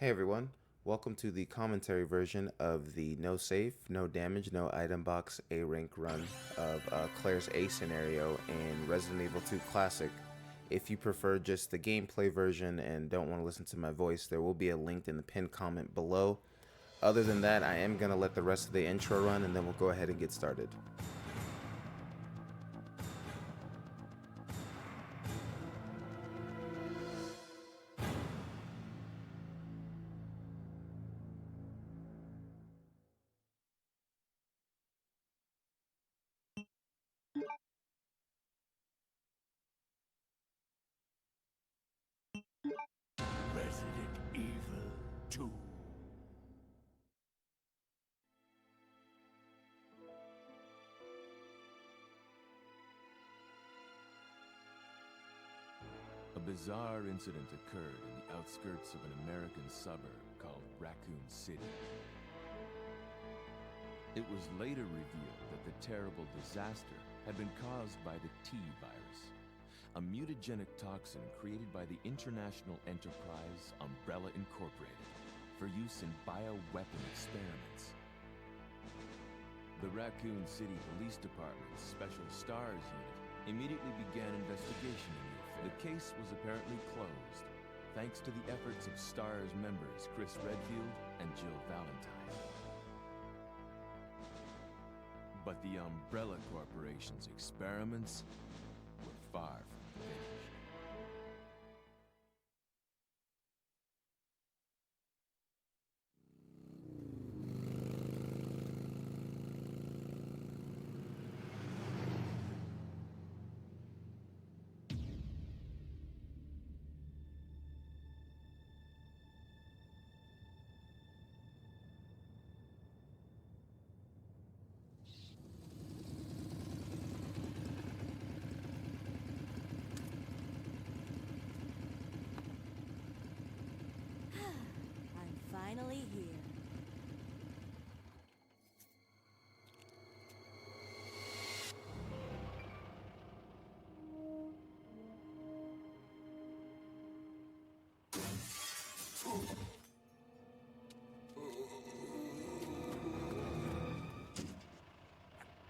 Hey everyone, welcome to the commentary version of the no safe, no damage, no item box A rank run of Claire's A scenario in Resident Evil 2 Classic. If you prefer just the gameplay version and don't want to listen to my voice, there will be a link in the pinned comment below. Other than that, I am going to let the rest of the intro run and then we'll go ahead and get started. Resident Evil 2. A bizarre incident occurred in the outskirts of an American suburb called Raccoon City. It was later revealed that the terrible disaster had been caused by the T-virus, a mutagenic toxin created by the international enterprise Umbrella Incorporated for use in bioweapon experiments. The Raccoon City Police Department's Special STARS unit immediately began investigation in the affair. The case was apparently closed, thanks to the efforts of STARS members Chris Redfield and Jill Valentine. But the Umbrella Corporation's experiments were far from finished. I'm finally here.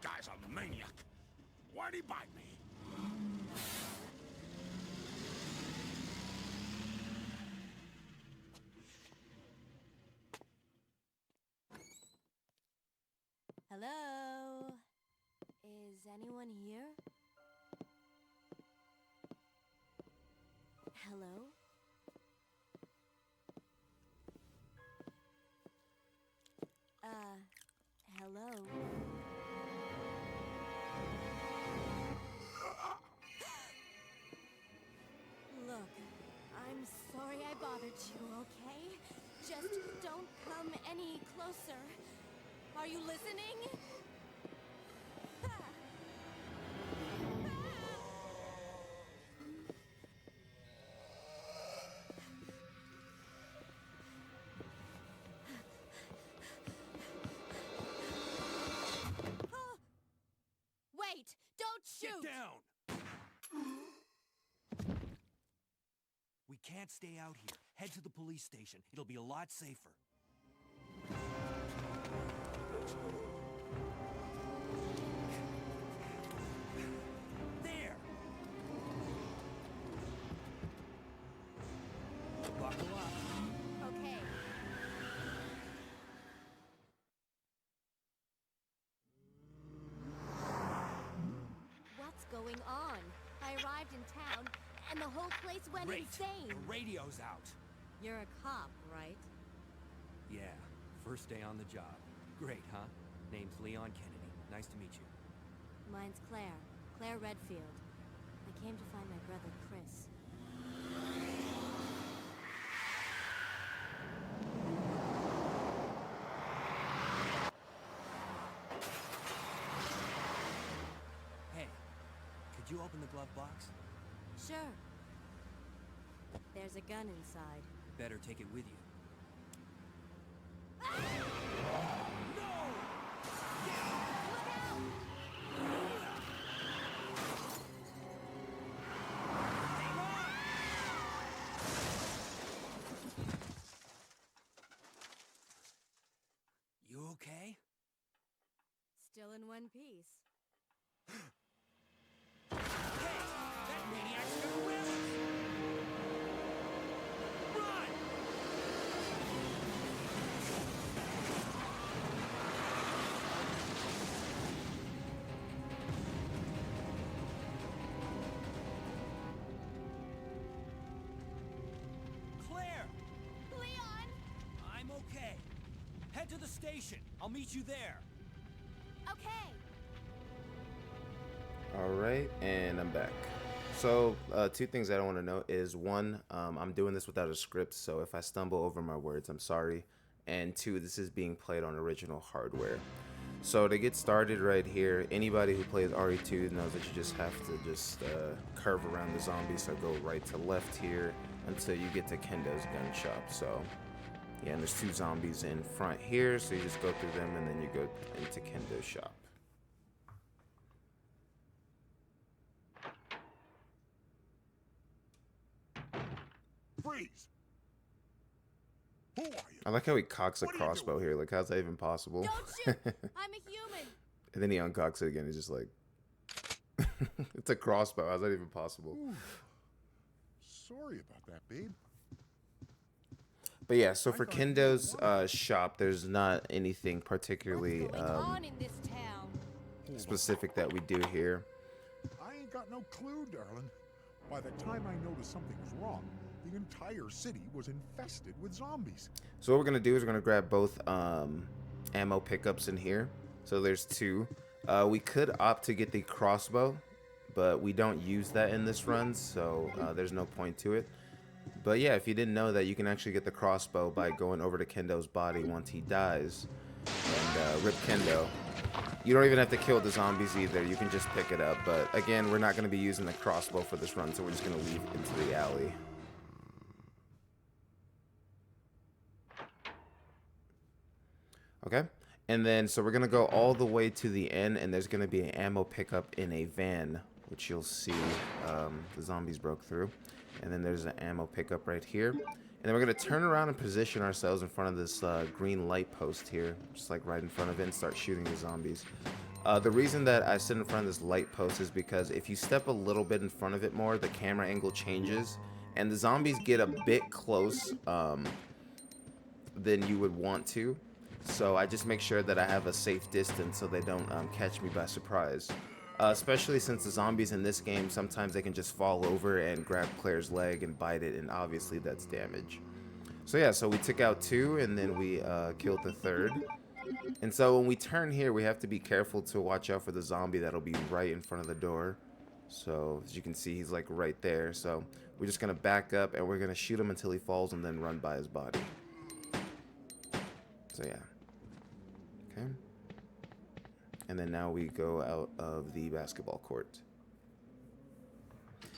Guy's a maniac. Why'd he bite me? Hello? Is anyone here? Hello? Hello? Look, I'm sorry I bothered you, okay? Just don't come any closer. Are you listening? Wait! Don't shoot! Get down! We can't stay out here. Head to the police station. It'll be a lot safer. There! Buckle up. Okay. What's going on? I arrived in town, and the whole place went Great. insane. The radio's out. You're a cop, right? Yeah, first day on the job. Great, huh? Name's Leon Kennedy. Nice to meet you. Mine's Claire. Claire Redfield. I came to find my brother, Chris. Hey, could you open the glove box? Sure. There's a gun inside. Better take it with you. in one piece. Hey, that maniac's gonna win us! Run! Claire! Leon! I'm okay. Head to the station. I'll meet you there. Okay. All right, and I'm back. So two things I want to note is one, I'm doing this without a script, so if I stumble over my words, I'm sorry. And two, this is being played on original hardware. So to get started right here, anybody who plays RE2 knows that you just have to just curve around the zombies, so go right to left here until you get to Kendo's gun shop. So yeah, and there's two zombies in front here, so you just go through them and then you go into Kendo's shop. Freeze! Who are you? I like how he cocks a What are you crossbow doing? here. Like, how's that even possible? Don't shoot! I'm a human! And then he uncocks it again. He's just like, it's a crossbow. How's that even possible? Ooh. Sorry about that, babe. But yeah, so I for thought you Kendo's were shop, there's not anything particularly What's going on in this town? Hold specific that we do here. on. I ain't got no clue, darling. By the time I noticed something was wrong, the entire city was infested with zombies. So what we're gonna do is we're gonna grab both ammo pickups in here. So there's two. We could opt to get the crossbow, but we don't use that in this run, so there's no point to it. But yeah, if you didn't know that, you can actually get the crossbow by going over to Kendo's body once he dies and rip Kendo. You don't even have to kill the zombies either. You can just pick it up. But again, we're not going to be using the crossbow for this run, so we're just going to leave it into the alley. Okay, and then so we're going to go all the way to the end, and there's going to be an ammo pickup in a van, which you'll see the zombies broke through. And then there's an ammo pickup right here. And then we're going to turn around and position ourselves in front of this green light post here, just like right in front of it, and start shooting the zombies. The reason that I sit in front of this light post is because if you step a little bit in front of it more, the camera angle changes, and the zombies get a bit close than you would want to. So I just make sure that I have a safe distance so they don't catch me by surprise. Especially since the zombies in this game, sometimes they can just fall over and grab Claire's leg and bite it, and obviously that's damage. So yeah, so we took out two, and then we killed the third. And so when we turn here, we have to be careful to watch out for the zombie that'll be right in front of the door. So as you can see, he's like right there. So we're just gonna back up, and we're gonna shoot him until he falls, and then run by his body. So yeah. Okay. And then now we go out of the basketball court.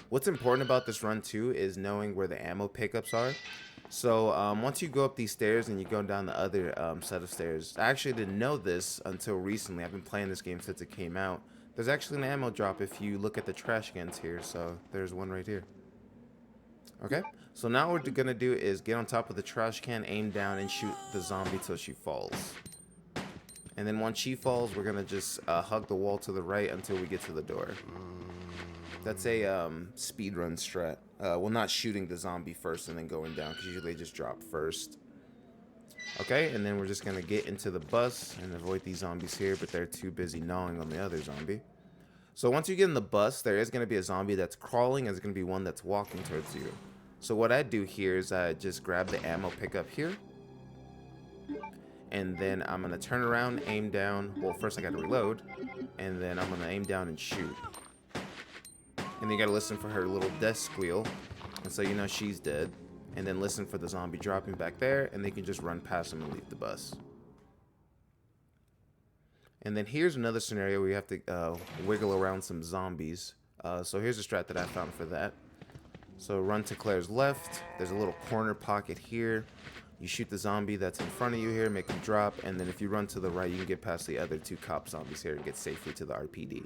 What's important about this run too is knowing where the ammo pickups are. So once you go up these stairs and you go down the other set of stairs, I actually didn't know this until recently. I've been playing this game since it came out. There's actually an ammo drop if you look at the trash cans here. So there's one right here. Okay, so now what we're gonna do is get on top of the trash can, aim down, and shoot the zombie till she falls. And then once she falls, we're gonna just hug the wall to the right until we get to the door. That's a speedrun strat. Well, not shooting the zombie first and then going down, because usually they just drop first. Okay, and then we're just gonna get into the bus and avoid these zombies here, but they're too busy gnawing on the other zombie. So once you get in the bus, there is gonna be a zombie that's crawling, and there's gonna be one that's walking towards you. So what I do here is I just grab the ammo pickup here. And then I'm going to turn around, aim down. Well, first I got to reload. And then I'm going to aim down and shoot. And then you got to listen for her little death squeal. And so you know she's dead. And then listen for the zombie dropping back there. And they can just run past him and leave the bus. And then here's another scenario where you have to wiggle around some zombies. So here's a strat that I found for that. So run to Claire's left. There's a little corner pocket here. You shoot the zombie that's in front of you here, make him drop, and then if you run to the right, you can get past the other two cop zombies here and get safely to the RPD.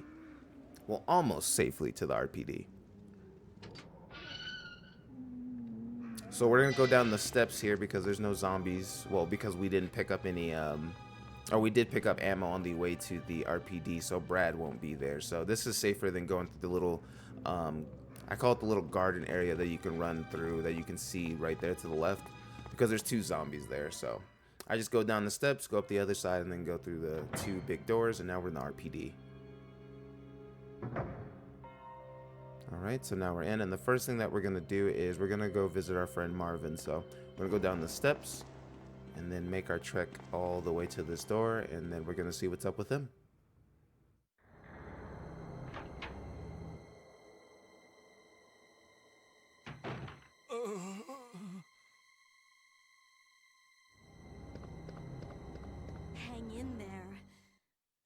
Well, almost safely to the RPD. So we're going to go down the steps here because there's no zombies. Well, because we didn't pick up any Oh, we did pick up ammo on the way to the RPD, so Brad won't be there. So this is safer than going through the little, I call it the little garden area that you can run through, that you can see right there to the left, because there's 2 zombies there. So I just go down the steps, go up the other side, and then go through the 2 big doors, and now we're in the RPD. Alright, so now we're in, and the first thing that we're going to do is we're going to go visit our friend Marvin. So we're going to go down the steps, and then make our trek all the way to this door, and then we're going to see what's up with him. Hang in there.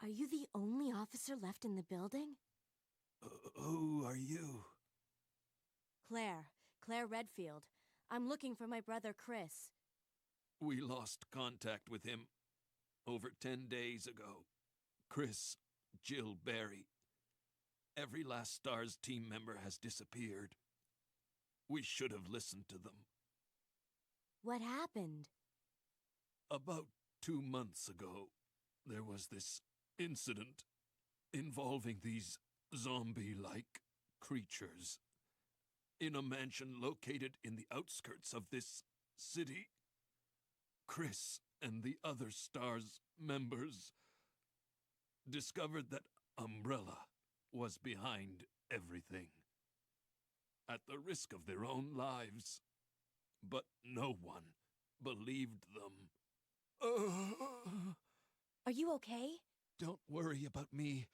Are you the only officer left in the building? Who are you? Claire Redfield. I'm looking for my brother Chris. We lost contact with him over 10 days ago. Chris, Jill Barry. Every last STARS team member has disappeared. We should have listened to them. What happened? About 2 months ago, there was this incident involving these zombie-like creatures in a mansion located in the outskirts of this city. Chris and the other STARS members discovered that Umbrella was behind everything, at the risk of their own lives. But no one believed them. Are you okay? Don't worry about me.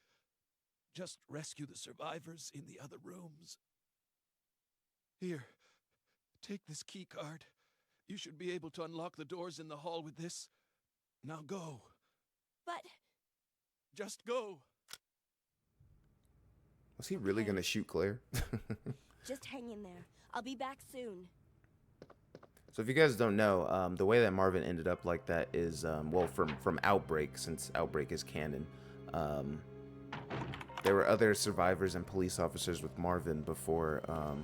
Just rescue the survivors in the other rooms. Here, take this key card. You should be able to unlock the doors in the hall with this. Now go. But... Just go. Was he really going to shoot Claire? Just hang in there. I'll be back soon. So if you guys don't know, the way that Marvin ended up like that is, well, from Outbreak, since Outbreak is canon. There were other survivors and police officers with Marvin before,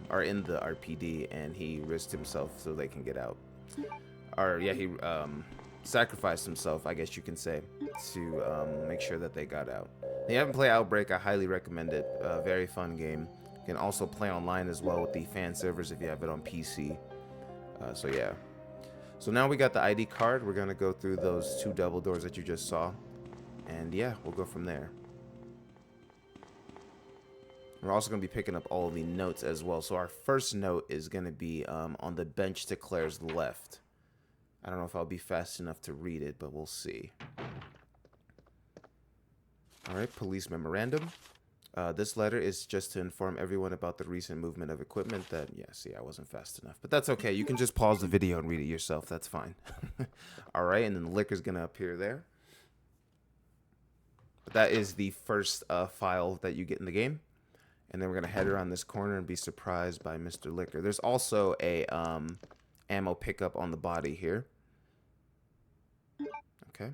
or in the RPD, and he risked himself so they can get out. Or, yeah, he sacrificed himself, I guess you can say, to make sure that they got out. If you haven't played Outbreak, I highly recommend it. Very fun game. You can also play online as well with the fan servers if you have it on PC. So yeah. So now we got the ID card. We're gonna go through those 2 double doors that you just saw, and yeah, we'll go from there. We're also gonna be picking up all the notes as well. So our first note is gonna be on the bench to Claire's left. I don't know if I'll be fast enough to read it, but we'll see. All right, police memorandum. This letter is just to inform everyone about the recent movement of equipment that, yeah, see, I wasn't fast enough. But that's okay. You can just pause the video and read it yourself. That's fine. All right, and then the liquor's going to appear there. But that is the first file that you get in the game. And then we're going to head around this corner and be surprised by Mr. Liquor. There's also a ammo pickup on the body here. Okay.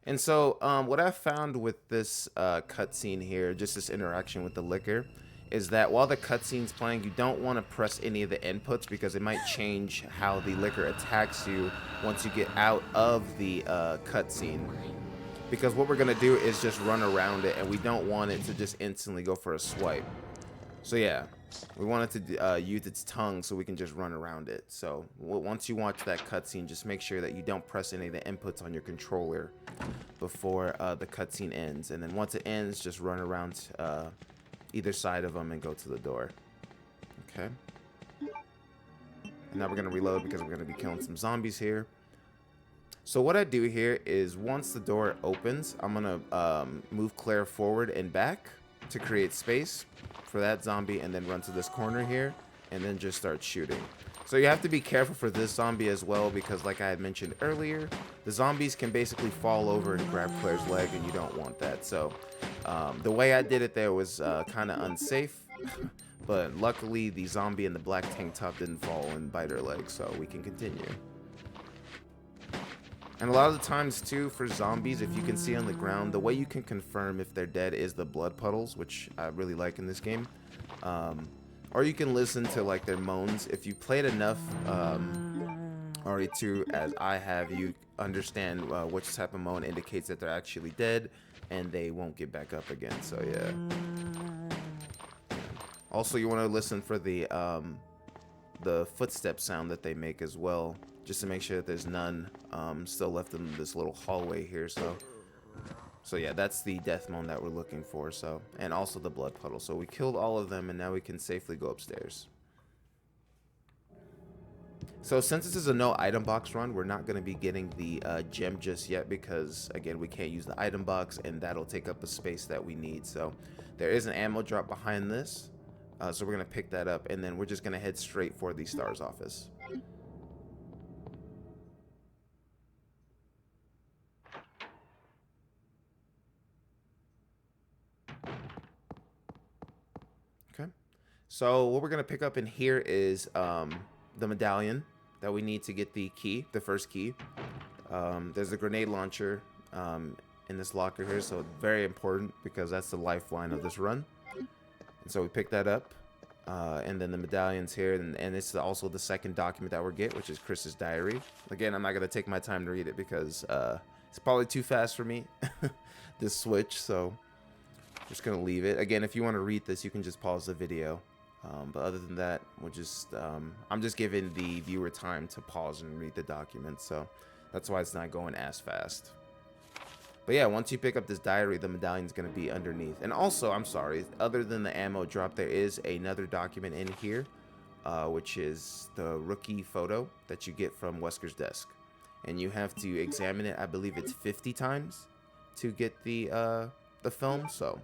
And so what I found with this cutscene here, just this interaction with the liquor, is that while the cutscene's playing, you don't want to press any of the inputs because it might change how the liquor attacks you once you get out of the cutscene. Because what we're going to do is just run around it, and we don't want it to just instantly go for a swipe. So yeah, we want it to use its tongue so we can just run around it. So once you watch that cutscene, just make sure that you don't press any of the inputs on your controller before the cutscene ends. And then once it ends, just run around either side of them and go to the door. Okay. And now we're going to reload because we're going to be killing some zombies here. So what I do here is once the door opens, I'm going to move Claire forward and back to create space for that zombie, and then run to this corner here and then just start shooting. So you have to be careful for this zombie as well, because like I had mentioned earlier, the zombies can basically fall over and grab Claire's leg, and you don't want that. So the way I did it there was kind of unsafe, but luckily the zombie in the black tank top didn't fall and bite her leg, so we can continue. And a lot of the times too, for zombies, if you can see on the ground, the way you can confirm if they're dead is the blood puddles, which I really like in this game. Or you can listen to like their moans. If you played enough RE2, as I have, you understand which type of moan indicates that they're actually dead and they won't get back up again. So yeah. Also, you want to listen for the footstep sound that they make as well, just to make sure that there's none still left in this little hallway here. So yeah, that's the death moan that we're looking for. So, and also the blood puddle. So we killed all of them, and now we can safely go upstairs. So since this is a no item box run, we're not going to be getting the gem just yet because, again, we can't use the item box, and that'll take up a space that we need. So there is an ammo drop behind this, so we're going to pick that up, and then we're just going to head straight for the STARS office. Okay, so what we're going to pick up in here is the medallion that we need to get the key, the first key. There's a grenade launcher in this locker here, so very important because that's the lifeline of this run. And so we pick that up, and then the medallion's here, and it's also the second document that we'll get, which is Chris's diary. Again, I'm not going to take my time to read it because it's probably too fast for me, this switch, so I'm just going to leave it. Again, if you want to read this, you can just pause the video. But other than that, we'll just I'm just giving the viewer time to pause and read the document, so that's why it's not going as fast. But yeah, once you pick up this diary, the medallion's going to be underneath. And also, I'm sorry, other than the ammo drop, there is another document in here, which is the rookie photo that you get from Wesker's desk, and you have to examine it. I believe it's 50 times to get the film. So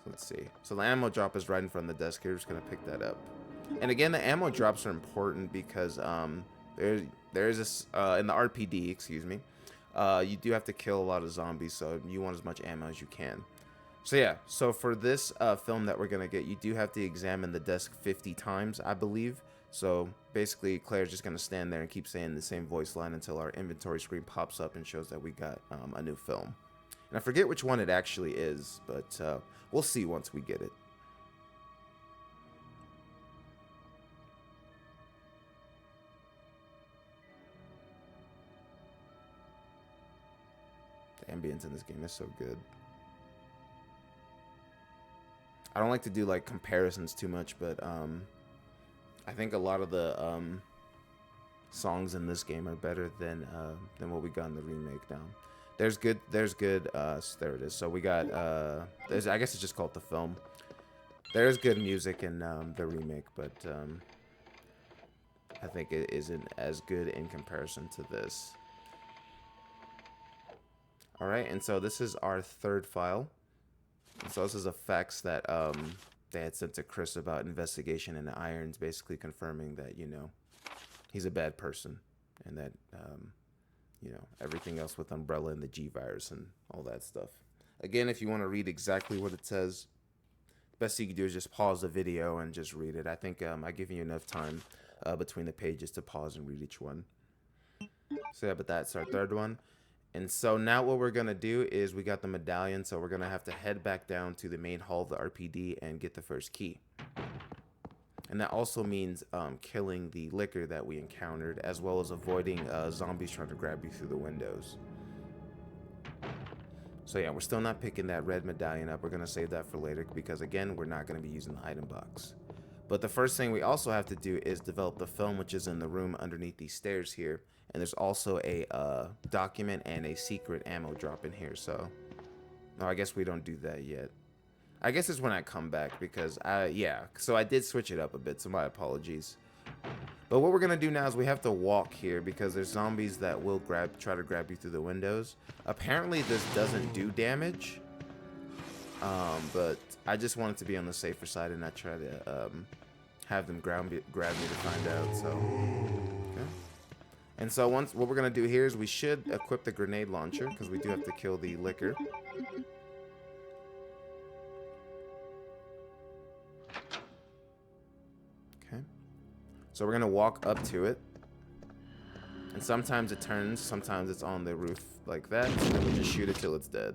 let's see. So the ammo drop is right in front of the desk here. We're just gonna pick that up. And again, the ammo drops are important because there is this in the RPD, excuse me. You do have to kill a lot of zombies, so you want as much ammo as you can. So yeah, so for this film that we're gonna get, you do have to examine the desk 50 times, I believe. So basically, Claire's just gonna stand there and keep saying the same voice line until our inventory screen pops up and shows that we got a new film. And I forget which one it actually is, but we'll see once we get it. The ambience in this game is so good. I don't like to do like comparisons too much, but I think a lot of the songs in this game are better than what we got in the remake now. There's good, there it is. So we got, I guess it's just called the film. There's good music in the remake, but I think it isn't as good in comparison to this. Alright, and so this is our third file. And so this is a fax that they had sent to Chris about investigation in the Irons, basically confirming that, you know, he's a bad person, and that, you know, everything else with Umbrella and the G-Virus and all that stuff. Again, if you want to read exactly what it says, the best you can do is just pause the video and just read it. I think I give you enough time between the pages to pause and read each one. So yeah, but that's our third one. And so now what we're going to do is we got the medallion, so we're going to have to head back down to the main hall of the RPD and get the first key. And that also means killing the liquor that we encountered, as well as avoiding zombies trying to grab you through the windows. So yeah, we're still not picking that red medallion up. We're going to save that for later because, again, we're not going to be using the item box. But the first thing we also have to do is develop the film, which is in the room underneath these stairs here. And there's also a document and a secret ammo drop in here. So, no, I guess we don't do that yet. I guess it's when I come back because, yeah. So I did switch it up a bit, so my apologies. But what we're going to do now is we have to walk here because there's zombies that will try to grab you through the windows. Apparently this doesn't do damage. But I just wanted to be on the safer side and not try to have them grab me to find out. So, okay. And so what we're going to do here is we should equip the grenade launcher because we do have to kill the liquor. Okay. So we're going to walk up to it. And sometimes it turns, sometimes it's on the roof like that. And then we just shoot it till it's dead.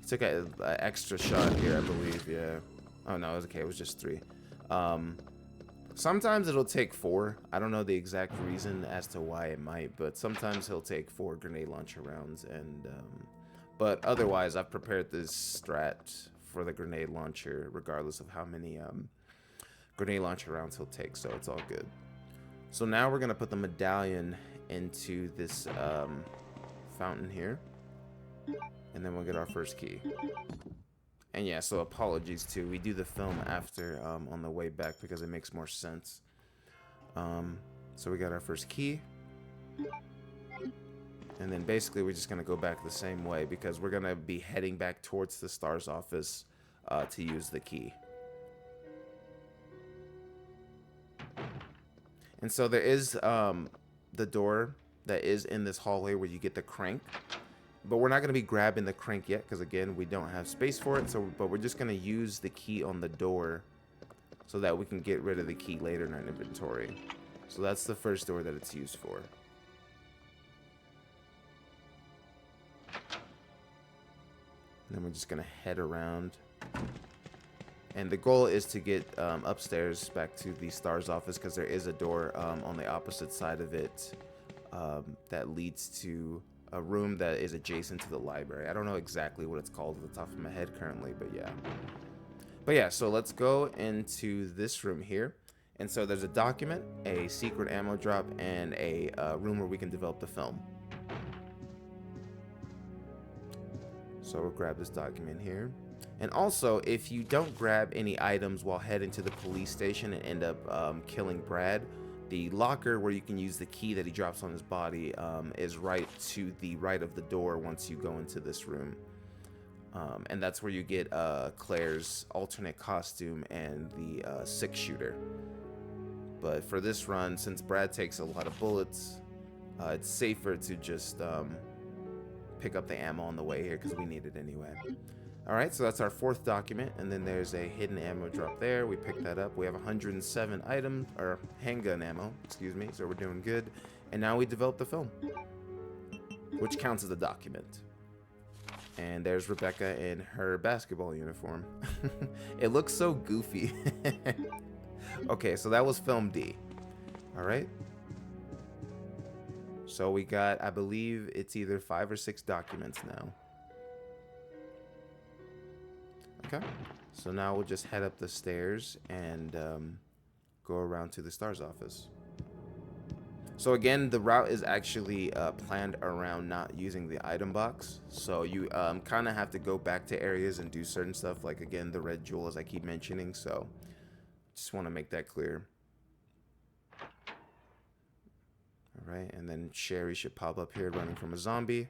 Took an extra shot here, I believe, yeah. Oh no, it was okay, it was just 3. Sometimes it'll take 4. I don't know the exact reason as to why it might, but sometimes he'll take 4 grenade launcher rounds. And but otherwise, I've prepared this strat for the grenade launcher, regardless of how many grenade launcher rounds he'll take. So it's all good. So now we're gonna put the medallion into this fountain here, and then we'll get our first key. And yeah, so apologies too. We do the film after on the way back because it makes more sense. So we got our first key. And then basically we're just going to go back the same way because we're going to be heading back towards the STAR's office to use the key. And so there is the door that is in this hallway where you get the crank. But we're not going to be grabbing the crank yet because, again, we don't have space for it. But we're just going to use the key on the door so that we can get rid of the key later in our inventory. So that's the first door that it's used for. And then we're just going to head around. And the goal is to get upstairs back to the STAR's office because there is a door on the opposite side of it that leads to a room that is adjacent to the library. I don't know exactly what it's called at the top of my head currently, but yeah. But yeah, so let's go into this room here. And so there's a document, a secret ammo drop, and a room where we can develop the film. So we'll grab this document here. And also, if you don't grab any items while heading to the police station and end up killing Brad, the locker where you can use the key that he drops on his body is right to the right of the door once you go into this room. And that's where you get Claire's alternate costume and the 6-shooter. But for this run, since Brad takes a lot of bullets, it's safer to just pick up the ammo on the way here because we need it anyway. Alright, so that's our 4th document, and then there's a hidden ammo drop there. We picked that up. We have 107 items, or handgun ammo, excuse me, so we're doing good. And now we develop the film, which counts as a document. And there's Rebecca in her basketball uniform. It looks so goofy. Okay, so that was film D. Alright. So we got, I believe it's either 5 or 6 documents now. Okay, so now we'll just head up the stairs and go around to the STAR's office. So again, the route is actually planned around not using the item box. So you kind of have to go back to areas and do certain stuff, like again, the red jewel, as I keep mentioning. So just want to make that clear. All right, and then Sherry should pop up here running from a zombie.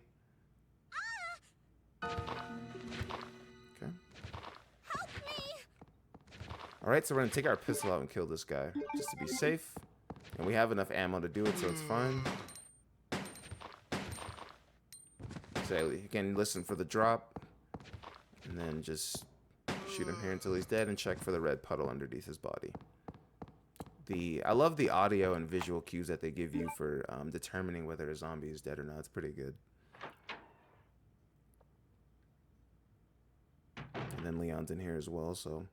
Alright, so we're going to take our pistol out and kill this guy, just to be safe. And we have enough ammo to do it, so it's fine. So again, listen for the drop. And then just shoot him here until he's dead and check for the red puddle underneath his body. I love the audio and visual cues that they give you for determining whether a zombie is dead or not. It's pretty good. And then Leon's in here as well, so...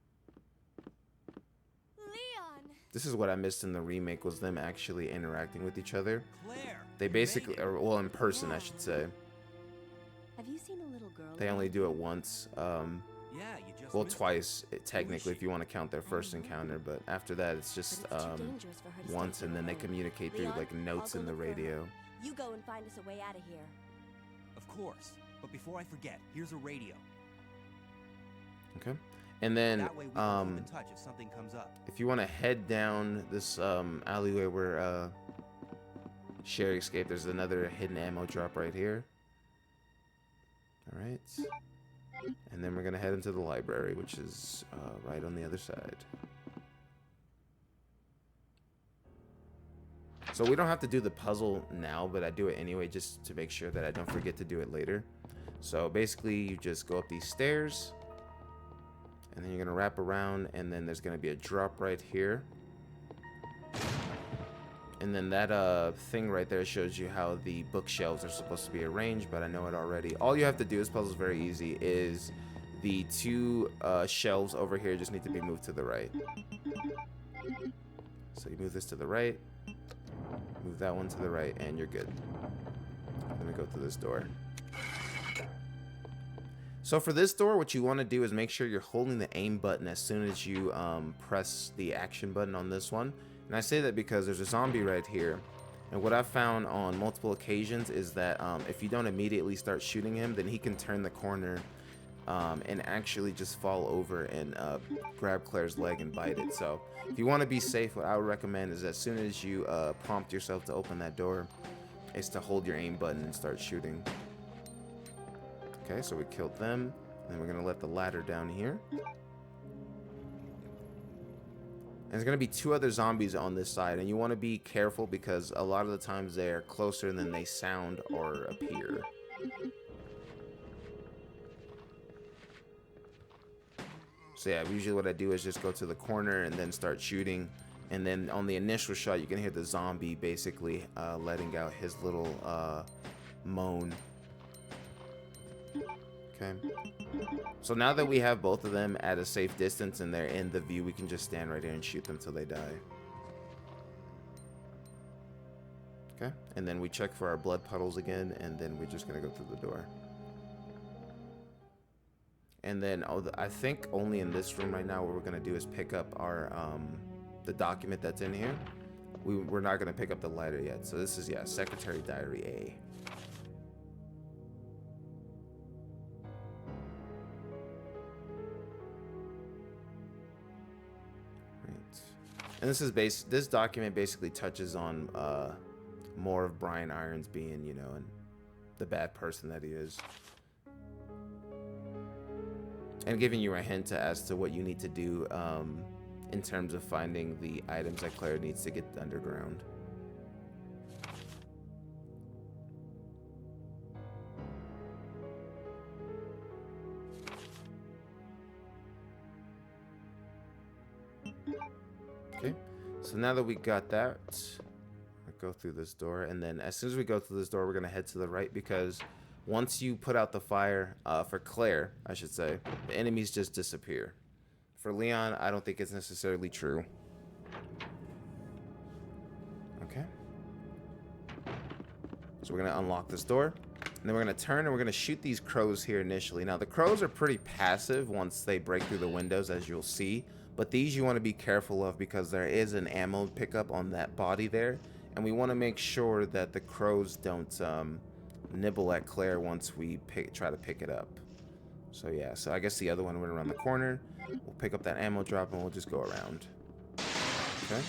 This is what I missed in the remake, was them actually interacting with each other. Claire, They basically, or well, in person, I should say. Have you seen a little girl? They only do it once. Yeah, you just Well, missed twice, technically, if you want to count their first encounter. But after that, it's just once, and then they communicate through like notes in the radio. You go and find us a way out of here. Of course. But before I forget, here's a radio. Okay. And then, That way we can keep in touch if something comes up. if you want to head down this alleyway where Sherry escaped, there's another hidden ammo drop right here. All right. And then we're going to head into the library, which is right on the other side. So we don't have to do the puzzle now, but I do it anyway just to make sure that I don't forget to do it later. So basically, you just go up these stairs. And then you're going to wrap around, and then there's going to be a drop right here. And then that thing right there shows you how the bookshelves are supposed to be arranged, but I know it already. All you have to do, this puzzle is very easy, is the 2 shelves over here just need to be moved to the right. So you move this to the right, move that one to the right, and you're good. Let me go through this door. So for this door, what you want to do is make sure you're holding the aim button as soon as you press the action button on this one. And I say that because there's a zombie right here. And what I've found on multiple occasions is that if you don't immediately start shooting him, then he can turn the corner and actually just fall over and grab Claire's leg and bite it. So if you want to be safe, what I would recommend is as soon as you prompt yourself to open that door, is to hold your aim button and start shooting. Okay, so we killed them. And we're going to let the ladder down here. And there's going to be 2 other zombies on this side, and you want to be careful because a lot of the times they're closer than they sound or appear. So yeah, usually what I do is just go to the corner and then start shooting, and then on the initial shot you can hear the zombie basically letting out his little moan. Okay. So now that we have both of them at a safe distance and they're in the view, we can just stand right here and shoot them till they die. Okay. And then we check for our blood puddles again, and then we're just going to go through the door. And then I think only in this room right now what we're going to do is pick up our the document that's in here. We're not going to pick up the letter yet. So this is, yeah, Secretary Diary A. And this document basically touches on more of Brian Irons being, you know, and the bad person that he is. And giving you a hint as to what you need to do in terms of finding the items that Claire needs to get underground. Okay, so now that we got that, I'll go through this door, and then as soon as we go through this door, we're gonna head to the right, because once you put out the fire, for Claire, I should say, the enemies just disappear. For Leon, I don't think it's necessarily true. Okay. So we're gonna unlock this door, and then we're gonna turn and we're gonna shoot these crows here initially. Now the crows are pretty passive once they break through the windows, as you'll see. But these you want to be careful of because there is an ammo pickup on that body there. And we want to make sure that the crows don't nibble at Claire once we try to pick it up. So yeah, so I guess the other one went around the corner. We'll pick up that ammo drop and we'll just go around. Okay.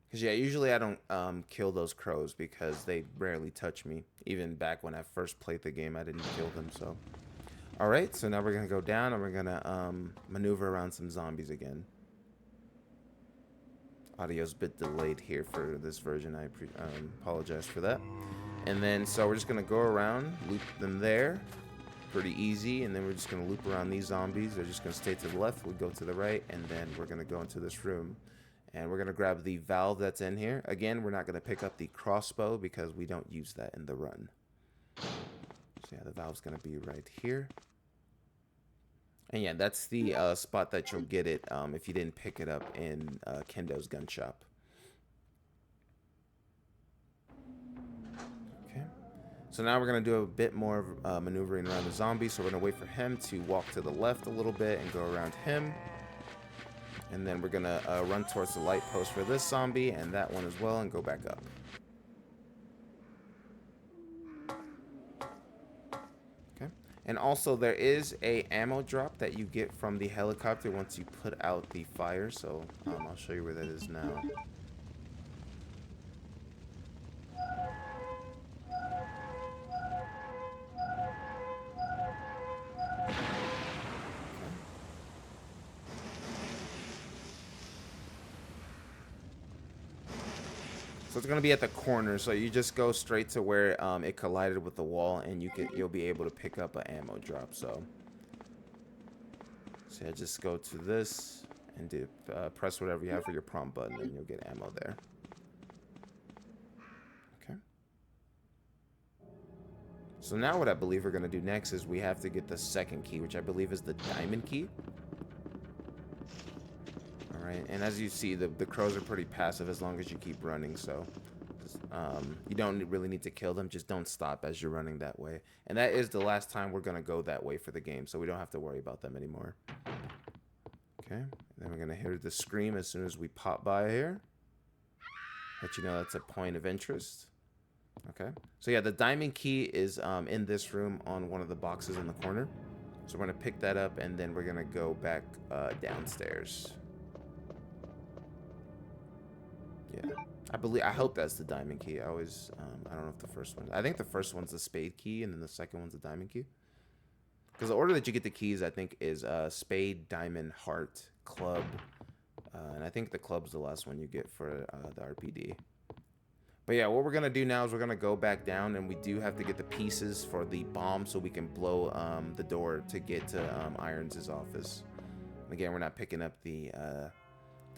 Because yeah, usually I don't kill those crows because they rarely touch me. Even back when I first played the game, I didn't kill them, so... Alright, so now we're going to go down and we're going to maneuver around some zombies again. Audio's a bit delayed here for this version. I apologize for that. And then, so we're just going to go around, loop them there. Pretty easy. And then we're just going to loop around these zombies. They're just going to stay to the left. We go to the right. And then we're going to go into this room. And we're going to grab the valve that's in here. Again, we're not going to pick up the crossbow because we don't use that in the run. So yeah, the valve's going to be right here. And yeah, that's the spot that you'll get it if you didn't pick it up in Kendo's gun shop. Okay. So now we're going to do a bit more maneuvering around the zombie. So we're going to wait for him to walk to the left a little bit and go around him. And then we're going to run towards the light post for this zombie and that one as well and go back up. And also there is a ammo drop that you get from the helicopter once you put out the fire. So I'll show you where that is now. So it's going to be at the corner, so you just go straight to where it collided with the wall, and you'll be able to pick up an ammo drop. So yeah, just go to this and press whatever you have for your prompt button, and you'll get ammo there. Okay. So now what I believe we're going to do next is we have to get the second key, which I believe is the diamond key. Alright, and as you see, the crows are pretty passive as long as you keep running, so you don't really need to kill them, just don't stop as you're running that way. And that is the last time we're gonna go that way for the game, so we don't have to worry about them anymore. Okay, and then we're gonna hear the scream as soon as we pop by here. Let you know that's a point of interest. Okay, so yeah, the diamond key is in this room on one of the boxes in the corner. So we're gonna pick that up and then we're gonna go back downstairs. Yeah, I hope that's the diamond key. I always, I don't know if the first one, I think the first one's the spade key and then the second one's the diamond key. Because the order that you get the keys, I think, is spade, diamond, heart, club, and I think the club's the last one you get for the RPD. But yeah, what we're gonna do now is we're gonna go back down, and we do have to get the pieces for the bomb so we can blow the door to get to Irons' office. Again, we're not picking up the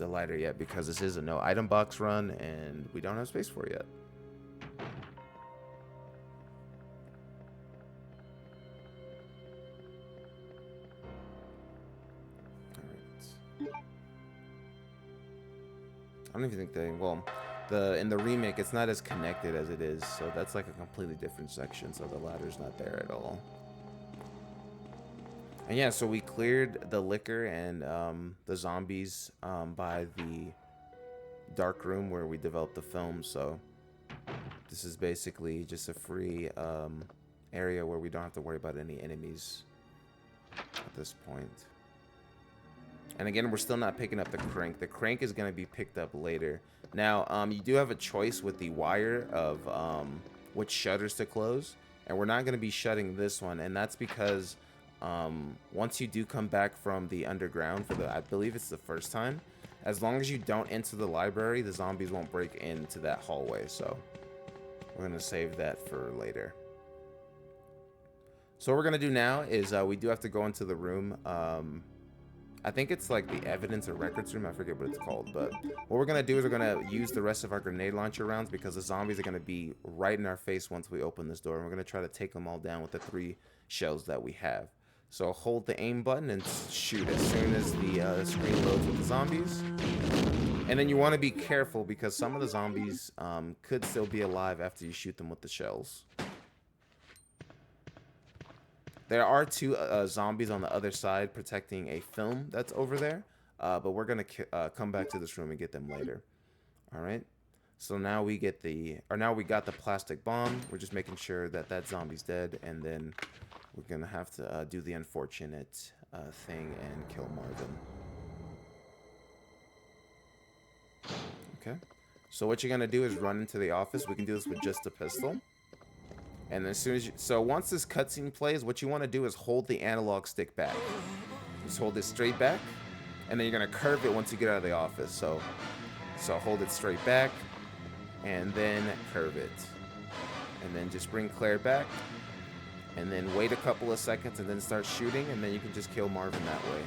lighter yet because this is a no item box run, and we don't have space for it yet. I don't even think they, well, in the remake, it's not as connected as it is, so that's like a completely different section, so the ladder's not there at all. And yeah, so we cleared the liquor and the zombies by the dark room where we developed the film, so this is basically just a free area where we don't have to worry about any enemies at this point. And again, we're still not picking up the crank. The crank is going to be picked up later. Now, you do have a choice with the wire of which shutters to close. And we're not going to be shutting this one. And that's because once you do come back from the underground for I believe it's the first time, as long as you don't enter the library, the zombies won't break into that hallway. So we're going to save that for later. So what we're going to do now is we do have to go into the room. I think it's like the evidence or records room. I forget what it's called. But what we're going to do is we're going to use the rest of our grenade launcher rounds because the zombies are going to be right in our face once we open this door. And we're going to try to take them all down with the 3 shells that we have. So hold the aim button and shoot as soon as the screen loads with the zombies. And then you want to be careful because some of the zombies could still be alive after you shoot them with the shells. There are 2 zombies on the other side protecting a film that's over there. But we're going to come back to this room and get them later. All right. So now we get now we got the plastic bomb. We're just making sure that that zombie's dead. And then we're going to have to do the unfortunate thing and kill Marvin. Okay. So what you're going to do is run into the office. We can do this with just a pistol. And as soon as so once this cutscene plays, what you want to do is hold the analog stick back. Just hold it straight back, and then you're gonna curve it once you get out of the office. So hold it straight back, and then curve it, and then just bring Claire back, and then wait a couple of seconds, and then start shooting, and then you can just kill Marvin that way.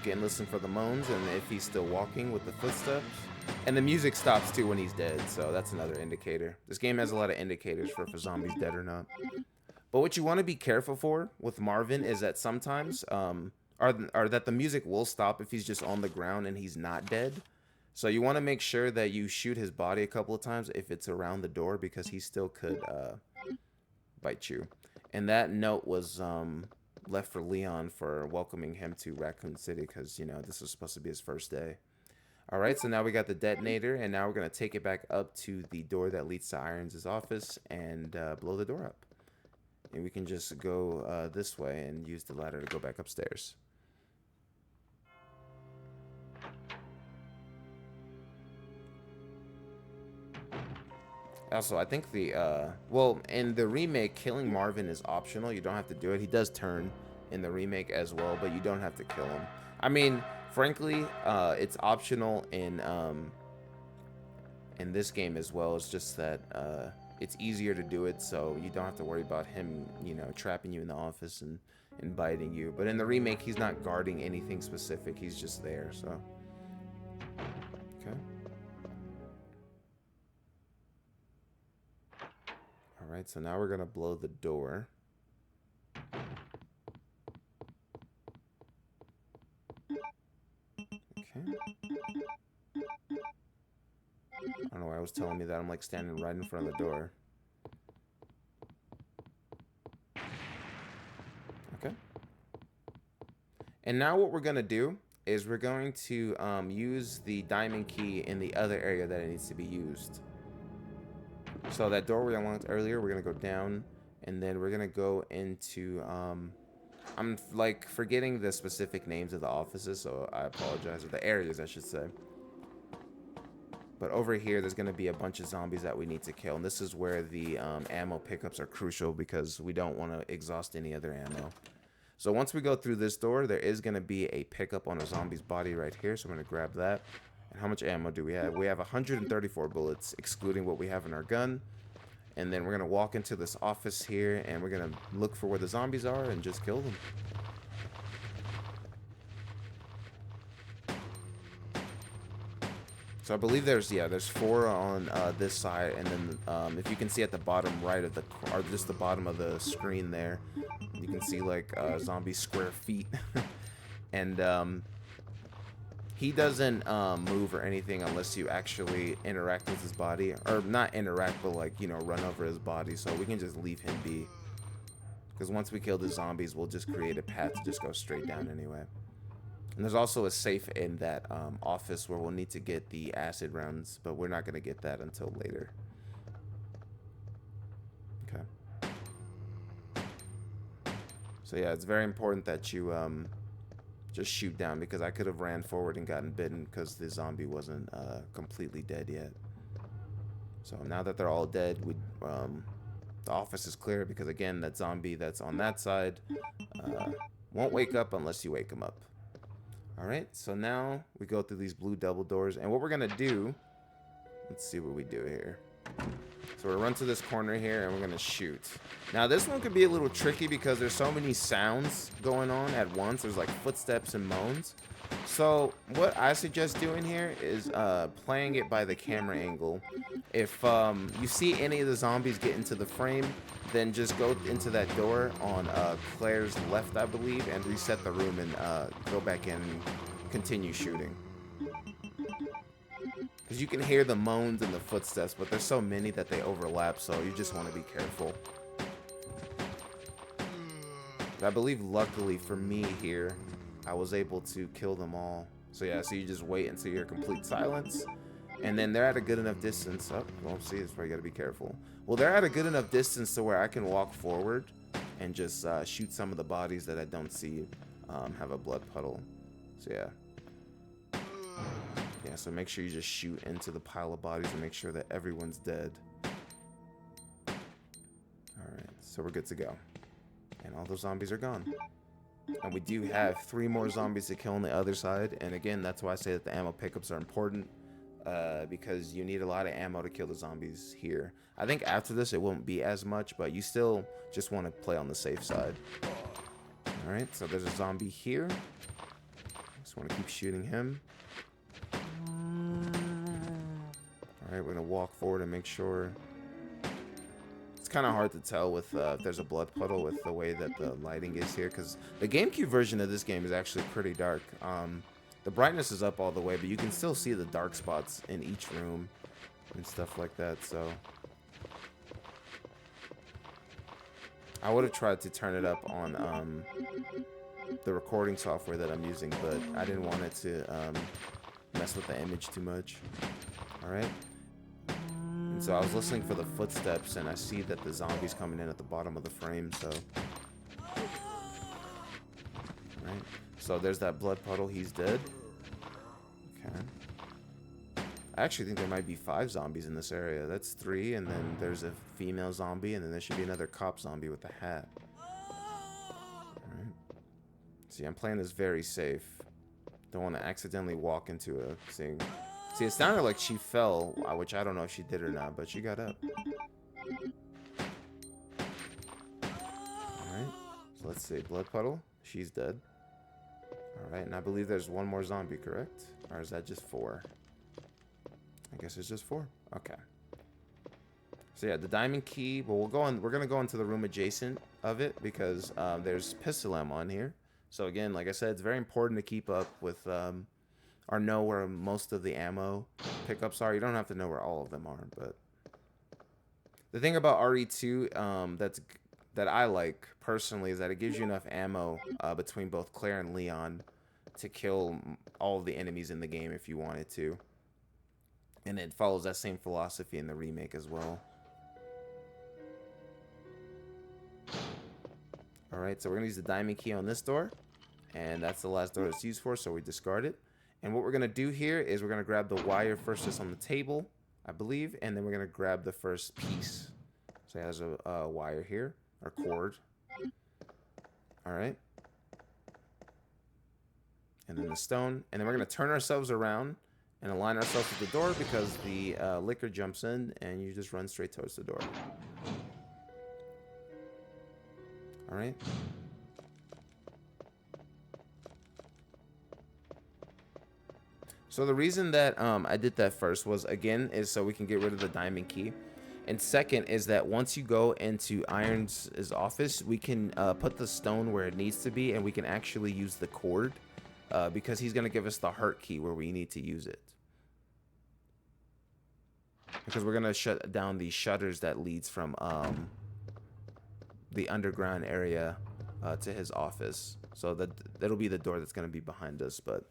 And listen for the moans and if he's still walking with the footsteps. And the music stops too when he's dead, so that's another indicator. This game has a lot of indicators for if a zombie's dead or not. But what you want to be careful for with Marvin is that sometimes or that the music will stop if he's just on the ground and he's not dead. So you want to make sure that you shoot his body a couple of times if it's around the door because he still could bite you. And that note was left for Leon for welcoming him to Raccoon City because, you know, this was supposed to be his first day. All right, so now we got the detonator, and now we're going to take it back up to the door that leads to Irons' office and blow the door up. And we can just go this way and use the ladder to go back upstairs. Also, I think well, in the remake, killing Marvin is optional. You don't have to do it. He does turn in the remake as well, but you don't have to kill him. I mean, frankly, it's optional in this game as well. It's just that it's easier to do it, so you don't have to worry about him, you know, trapping you in the office and biting you. But in the remake, he's not guarding anything specific. He's just there, so. Okay. Alright, so now we're gonna blow the door. Okay. I don't know why it was telling me that. I'm like standing right in front of the door. Okay. And now what we're gonna do is we're going to use the diamond key in the other area that it needs to be used. So that door we unlocked earlier, we're gonna go down, and then we're gonna go into I'm like forgetting the specific names of the offices, so I apologize, or the areas I should say. But over here, there's gonna be a bunch of zombies that we need to kill, and this is where the ammo pickups are crucial because we don't want to exhaust any other ammo. So once we go through this door, there is going to be a pickup on a zombie's body right here. So I'm going to grab that. And how much ammo do we have? We have 134 bullets, excluding what we have in our gun. And then we're going to walk into this office here, and we're going to look for where the zombies are and just kill them. So I believe there's 4 on this side, and then if you can see at the bottom right of or just the bottom of the screen there, you can see like zombie square feet. And he doesn't move or anything unless you actually interact with his body, or not interact, but like, you know, run over his body. So we can just leave him be, because once we kill the zombies, we'll just create a path to just go straight down anyway. And there's also a safe in that office where we'll need to get the acid rounds, but we're not going to get that until later. Okay. So yeah, it's very important that you just shoot down, because I could have ran forward and gotten bitten because the zombie wasn't completely dead yet. So now that they're all dead, the office is clear, because again, that zombie that's on that side won't wake up unless you wake him up. Alright, so now we go through these blue double doors, and what we're gonna do, let's see what we do here. So we'll run to this corner here, and we're gonna shoot. Now this one could be a little tricky because there's so many sounds going on at once. There's like footsteps and moans. So what I suggest doing here is playing it by the camera angle. If you see any of the zombies get into the frame, then just go into that door on Claire's left, I believe, and reset the room and go back in and continue shooting. Because you can hear the moans and the footsteps, but there's so many that they overlap, so you just want to be careful. But I believe, luckily for me here, I was able to kill them all. So yeah, so you just wait until you're complete silence. And then they're at a good enough distance. Oh, well, see, that's why you gotta be careful. Well, they're at a good enough distance to where I can walk forward and just shoot some of the bodies that I don't see have a blood puddle. So yeah. Yeah, so make sure you just shoot into the pile of bodies and make sure that everyone's dead. Alright, so we're good to go. And all those zombies are gone. And we do have 3 more zombies to kill on the other side. And again, that's why I say that the ammo pickups are important. Because you need a lot of ammo to kill the zombies here. I think after this it won't be as much, but you still just want to play on the safe side. Alright, so there's a zombie here. Just want to keep shooting him. Alright, we're going to walk forward and make sure. It's kind of hard to tell with if there's a blood puddle with the way that the lighting is here, because the Gamecube version of this game is actually pretty dark. The brightness is up all the way, but you can still see the dark spots in each room and stuff like that, so. I would have tried to turn it up on the recording software that I'm using, but I didn't want it to mess with the image too much. Alright. And so I was listening for the footsteps, and I see that the zombie's coming in at the bottom of the frame, so. Alright. So there's that blood puddle, he's dead. Okay. I actually think there might be 5 zombies in this area. That's 3, and then there's a female zombie, and then there should be another cop zombie with a hat. Alright. See, I'm playing this very safe. Don't want to accidentally walk into a thing. See, it sounded like she fell, which I don't know if she did or not, but she got up. Alright. So let's see. Blood puddle. She's dead. Alright, and I believe there's 1 more zombie, correct? Or is that just 4? I guess it's just 4. Okay. So yeah, the diamond key. Well, we're gonna go into the room adjacent of it because there's pistol ammo on here. So again, like I said, it's very important to keep up with or know where most of the ammo pickups are. You don't have to know where all of them are, but the thing about RE2 that I like personally is that it gives you enough ammo between both Claire and Leon to kill all of the enemies in the game if you wanted to. And it follows that same philosophy in the remake as well. Alright, so we're going to use the diamond key on this door. And that's the last door it's used for, so we discard it. And what we're going to do here is we're going to grab the wire first that's on the table, I believe. And then we're going to grab the first piece. So it has a wire here, or cord. Alright. And then the stone. And then we're going to turn ourselves around and align ourselves with the door because the liquor jumps in and you just run straight towards the door. Alright. So the reason that I did that first was, again, is so we can get rid of the diamond key. And second is that once you go into Irons' office, we can put the stone where it needs to be, and we can actually use the cord because he's going to give us the heart key where we need to use it. Because we're going to shut down the shutters that leads from the underground area to his office. So that'll be the door that's going to be behind us, but...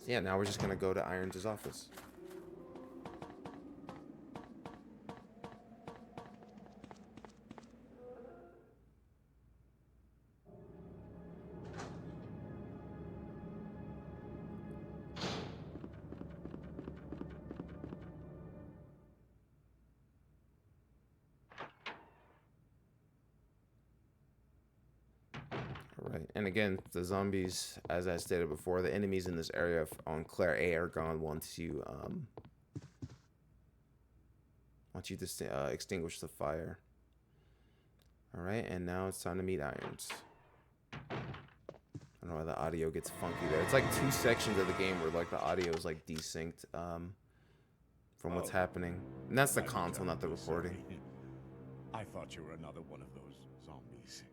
yeah, now we're just going to go to Irons' office. Alright, and again, the zombies, as I stated before, the enemies in this area on Claire A are gone once you extinguish the fire. Alright, and now it's time to meet Irons. I don't know why the audio gets funky there. It's like 2 sections of the game where like the audio is like desynced from what's happening. And that's the console, not the recording. I thought you were another one of those zombies.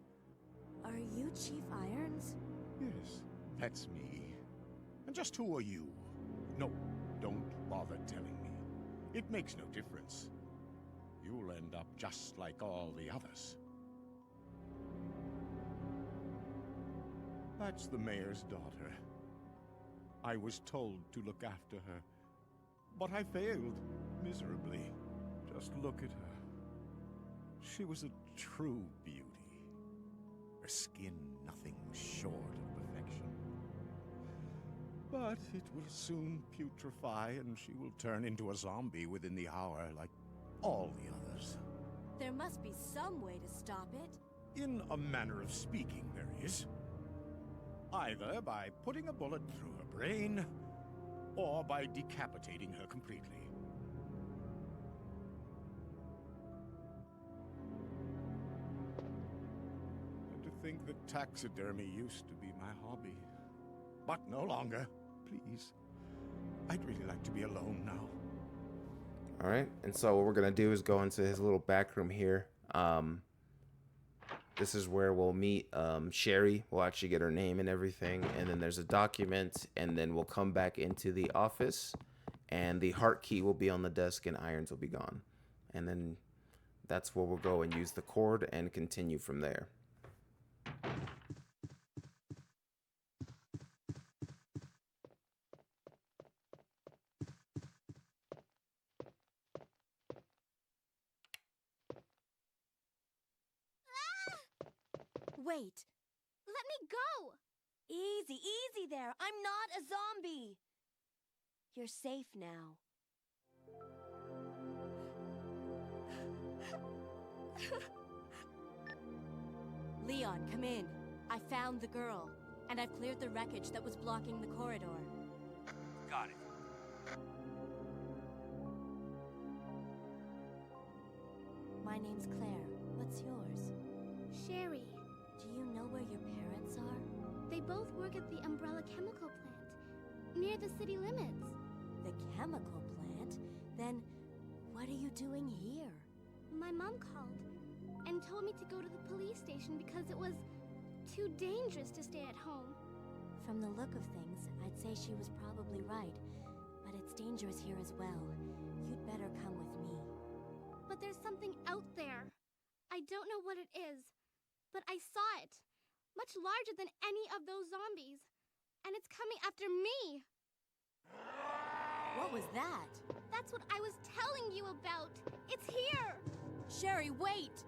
Are you Chief Irons? Yes, that's me. And just who are you? No, don't bother telling me. It makes no difference. You'll end up just like all the others. That's the mayor's daughter. I was told to look after her, but I failed miserably. Just look at her. She was a true beauty. Her skin nothing short of perfection. But it will soon putrefy, and she will turn into a zombie within the hour like all the others. There must be some way to stop it. In a manner of speaking, there is. Either by putting a bullet through her brain, or by decapitating her completely. And to think that taxidermy used to be my hobby. But no longer. Please. I'd really like to be alone now. Alright, and so what we're going to do is go into his little back room here. This is where we'll meet Sherry. We'll actually get her name and everything. And then there's a document. And then we'll come back into the office. And the heart key will be on the desk and Irons will be gone. And then that's where we'll go and use the cord and continue from there. Wait. Let me go! Easy, easy there. I'm not a zombie. You're safe now. Leon, come in. I found the girl, and I've cleared the wreckage that was blocking the corridor. Got it. My name's Claire. What's yours? Sherry. Do you know where your parents are? They both work at the Umbrella Chemical Plant, near the city limits. The chemical plant? Then what are you doing here? My mom called and told me to go to the police station because it was too dangerous to stay at home. From the look of things, I'd say she was probably right. But it's dangerous here as well. You'd better come with me. But there's something out there. I don't know what it is, but I saw it. Much larger than any of those zombies. And it's coming after me. What was that? That's what I was telling you about. It's here. Sherry, wait!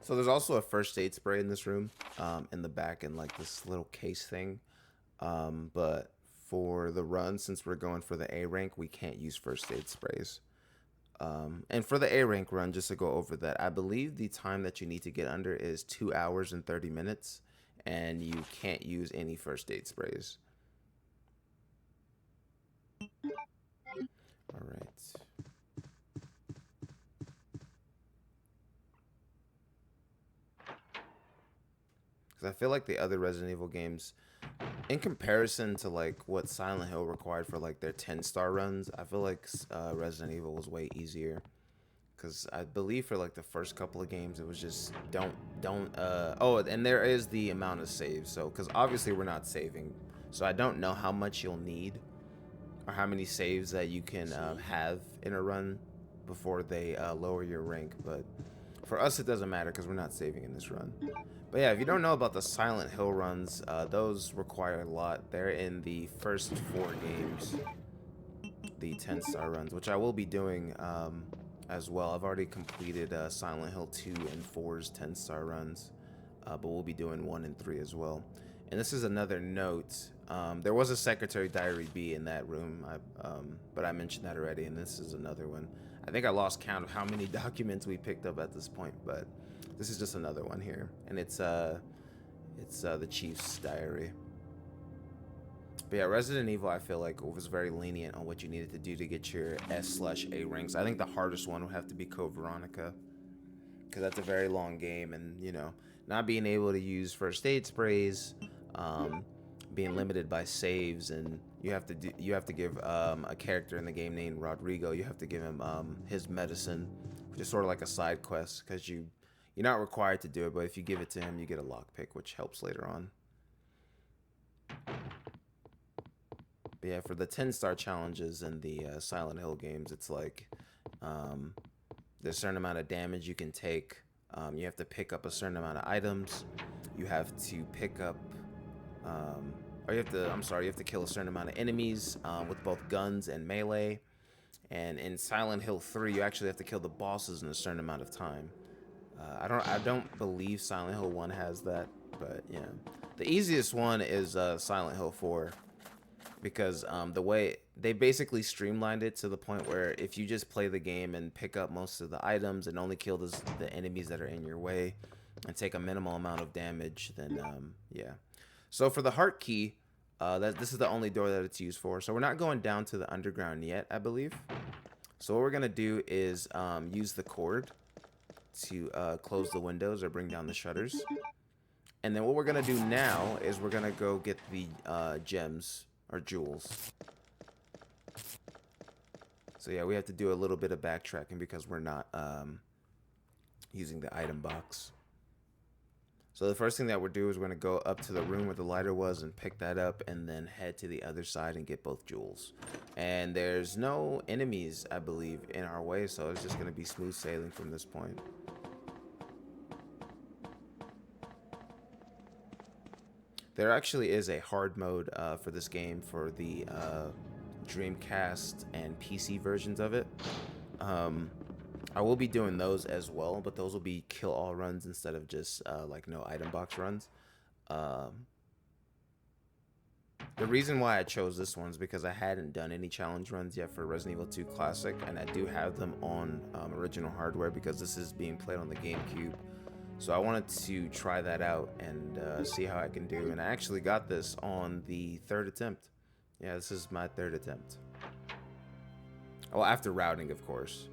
So there's also a first aid spray in this room, in the back in like this little case thing. But for the run, since we're going for the A rank, we can't use first aid sprays. And for the A rank run, just to go over that, I believe the time that you need to get under is 2 hours and 30 minutes, and you can't use any first aid sprays. All right. I feel like the other Resident Evil games, in comparison to like what Silent Hill required for like their 10-star runs, I feel like Resident Evil was way easier. Because I believe for like the first couple of games, it was just oh, and there is the amount of saves. So, because obviously we're not saving, so I don't know how much you'll need or how many saves that you can have in a run before they lower your rank. But for us, it doesn't matter because we're not saving in this run. But yeah, if you don't know about the Silent Hill runs, those require a lot. They're in the first 4 games, the 10-star runs, which I will be doing as well. I've already completed Silent Hill 2 and 4's 10-star runs, but we'll be doing 1 and 3 as well. And this is another note. There was a Secretary Diary B in that room, but I mentioned that already, and this is another one. I think I lost count of how many documents we picked up at this point, but this is just another one here, and it's the Chief's diary. But yeah, Resident Evil, I feel like was very lenient on what you needed to do to get your S/A ranks. I think the hardest one would have to be Code Veronica, because that's a very long game, and you know, not being able to use first aid sprays, being limited by saves, and you have to give a character in the game named Rodrigo. You have to give him his medicine, which is sort of like a side quest, because you're not required to do it, but if you give it to him, you get a lockpick, which helps later on. But yeah, for the 10-star challenges in the Silent Hill games, it's like there's a certain amount of damage you can take. You have to pick up a certain amount of items. You have to pick up, you have to kill a certain amount of enemies with both guns and melee. And in Silent Hill 3, you actually have to kill the bosses in a certain amount of time. I don't believe Silent Hill 1 has that, but yeah. The easiest one is Silent Hill 4, because the way they basically streamlined it to the point where if you just play the game and pick up most of the items and only kill the enemies that are in your way and take a minimal amount of damage, then yeah. So for the heart key, this is the only door that it's used for. So we're not going down to the underground yet, I believe. So what we're gonna do is use the cord to close the windows or bring down the shutters. And then what we're gonna do now is we're gonna go get the gems or jewels. So yeah, we have to do a little bit of backtracking because we're not using the item box. So the first thing that we'll do is we're gonna go up to the room where the lighter was and pick that up, and then head to the other side and get both jewels. And there's no enemies, I believe, in our way, so it's just gonna be smooth sailing from this point. There actually is a hard mode for this game for the Dreamcast and PC versions of it. I will be doing those as well, but those will be kill all runs instead of just like no item box runs. The reason why I chose this one is because I hadn't done any challenge runs yet for Resident Evil 2 Classic, and I do have them on original hardware because this is being played on the Gamecube. So I wanted to try that out and see how I can do, and I actually got this on the 3rd attempt. Yeah, this is my 3rd attempt. Well, after routing, of course.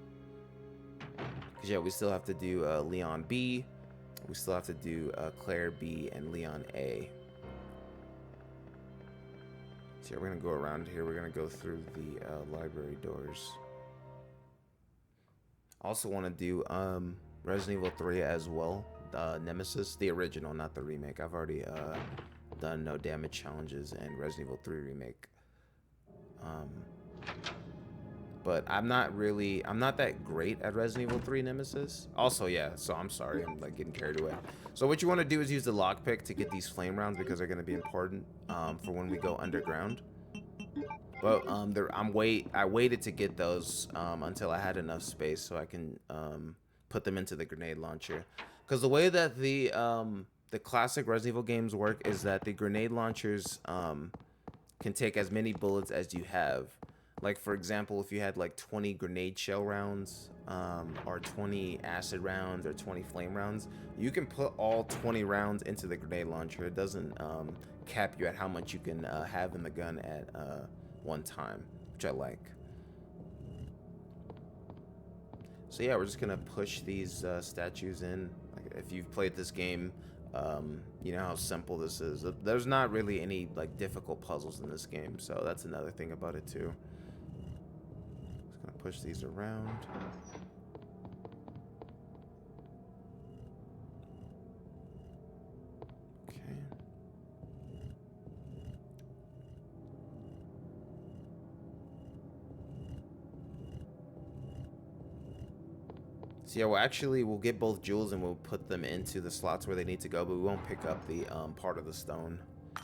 Because yeah, we still have to do Leon B, we still have to do Claire B and Leon A. So So we're gonna go around here. We're gonna go through the library doors. Also want to do Resident Evil 3 as well. Nemesis, the original, not the remake. I've already done no damage challenges and Resident Evil 3 remake. But I'm not that great at Resident Evil 3 Nemesis. Also, yeah, so I'm sorry, I'm like getting carried away. So what you want to do is use the lockpick to get these flame rounds because they're going to be important for when we go underground. But I waited to get those until I had enough space so I can put them into the grenade launcher. Because the way that the classic Resident Evil games work is that the grenade launchers can take as many bullets as you have. Like, for example, if you had like 20 grenade shell rounds, or 20 acid rounds, or 20 flame rounds, you can put all 20 rounds into the grenade launcher. It doesn't cap you at how much you can have in the gun at one time, which I like. So yeah, we're just gonna push these statues in. Like, if you've played this game, you know how simple this is. There's not really any like difficult puzzles in this game, so that's another thing about it too. Just gonna push these around. Okay. So yeah, we'll get both jewels and we'll put them into the slots where they need to go, but we won't pick up the part of the stone. So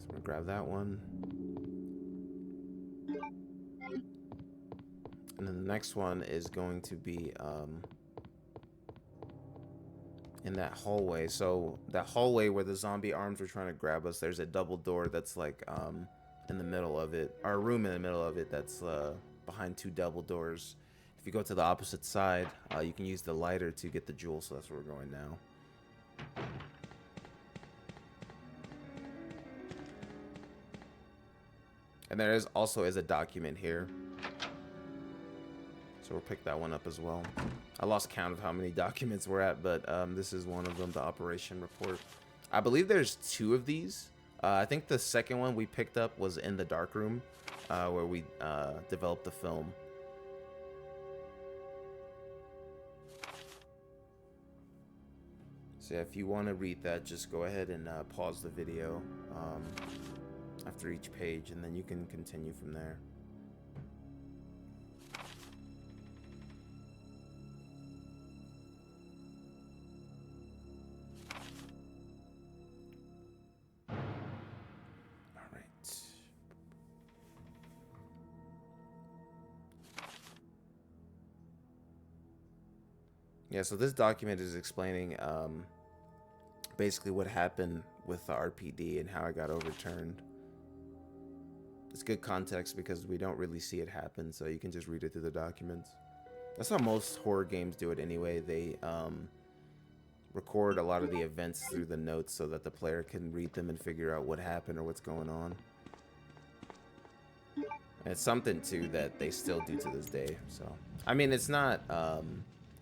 I'm gonna grab that one. And then the next one is going to be in that hallway. So that hallway where the zombie arms were trying to grab us, there's a double door that's like in the middle of it, or a room in the middle of it that's behind two double doors. If you go to the opposite side, you can use the lighter to get the jewel, so that's where we're going now. And there is also a document here. So we'll pick that one up as well. I lost count of how many documents we're at, but this is one of them, the operation report. I believe there's two of these. I think the second one we picked up was in the dark room, where we developed the film. So yeah, if you want to read that, just go ahead and pause the video after each page, and then you can continue from there. All right. Yeah, so this document is explaining basically what happened with the RPD and how it got overturned. It's good context because we don't really see it happen, so you can just read it through the documents. That's how most horror games do it anyway. They record a lot of the events through the notes so that the player can read them and figure out what happened or what's going on. And it's something too that they still do to this day. So I mean, it's not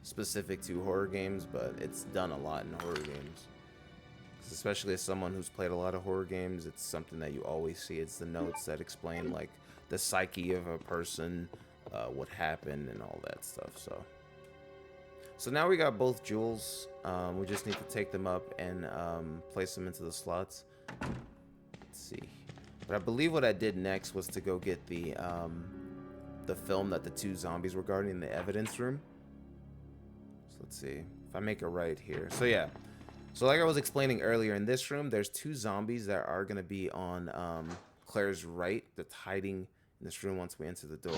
specific to horror games, but it's done a lot in horror games. Especially as someone who's played a lot of horror games, it's something that you always see. It's the notes that explain like the psyche of a person, what happened and all that stuff. So now we got both jewels. We just need to take them up and place them into the slots. Let's see. But I believe what I did next was to go get the film that the two zombies were guarding in the evidence room. So let's see if I make a right here. So yeah. So like I was explaining earlier, in this room, there's two zombies that are going to be on Claire's right. That's hiding in this room once we enter the door.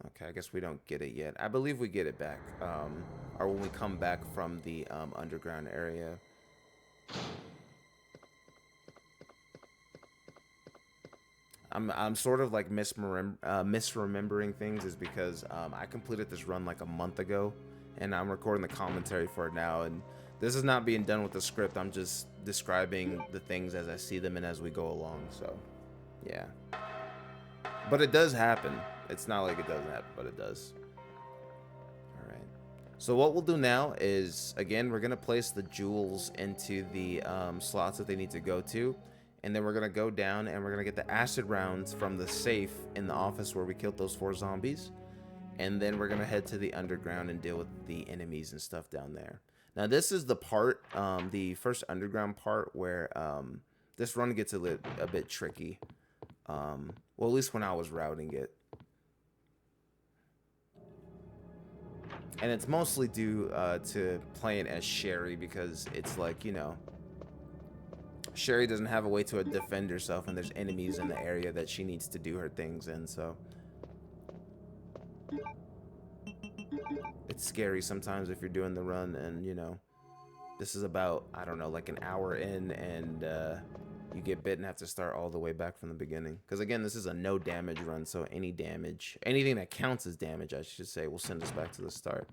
Okay, I guess we don't get it yet. I believe we get it back. Or when we come back from the underground area. I'm sort of like misremembering things is because I completed this run like a month ago. And I'm recording the commentary for it now, and this is not being done with the script. I'm just describing the things as I see them and as we go along. So, yeah. But it does happen. It's not like it doesn't happen, but it does. All right. So what we'll do now is, again, we're gonna place the jewels into the slots that they need to go to, and then we're gonna go down and we're gonna get the acid rounds from the safe in the office where we killed those 4 zombies, and then we're gonna head to the underground and deal with the enemies and stuff down there. Now this is the part, the first underground part, where this run gets a bit tricky. Well, at least when I was routing it. And it's mostly due to playing as Sherry, because it's like, you know, Sherry doesn't have a way to defend herself, and there's enemies in the area that she needs to do her things in, so it's scary sometimes if you're doing the run, and you know, this is about, I don't know, like an hour in, and you get bit and have to start all the way back from the beginning. Because again, this is a no damage run, so any damage, anything that counts as damage, I should say, will send us back to the start.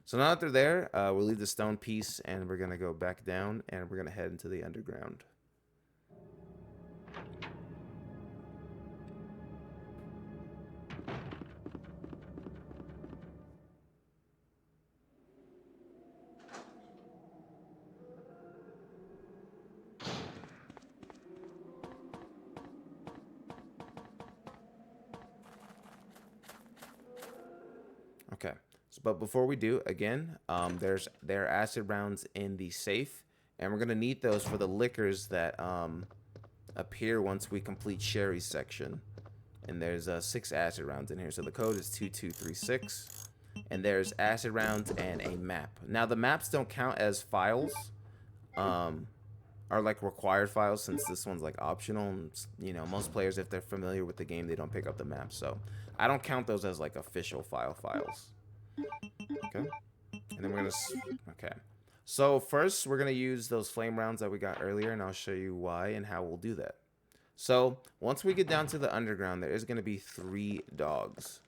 So now that they're there, we'll leave the stone piece, and we're going to go back down, and we're going to head into the underground. Okay, so, but before we do, again, there are acid rounds in the safe, and we're gonna need those for the liquors that appear once we complete Sherry's section. And there's 6 acid rounds in here, so the code is 2236, and there's acid rounds and a map. Now the maps don't count as files, are like required files, since this one's like optional. And, you know, most players, if they're familiar with the game, they don't pick up the map, so I don't count those as like official files. Okay, and then we're gonna okay. So first, we're gonna use those flame rounds that we got earlier, and I'll show you why and how we'll do that. So once we get down to the underground, there is gonna be 3 dogs.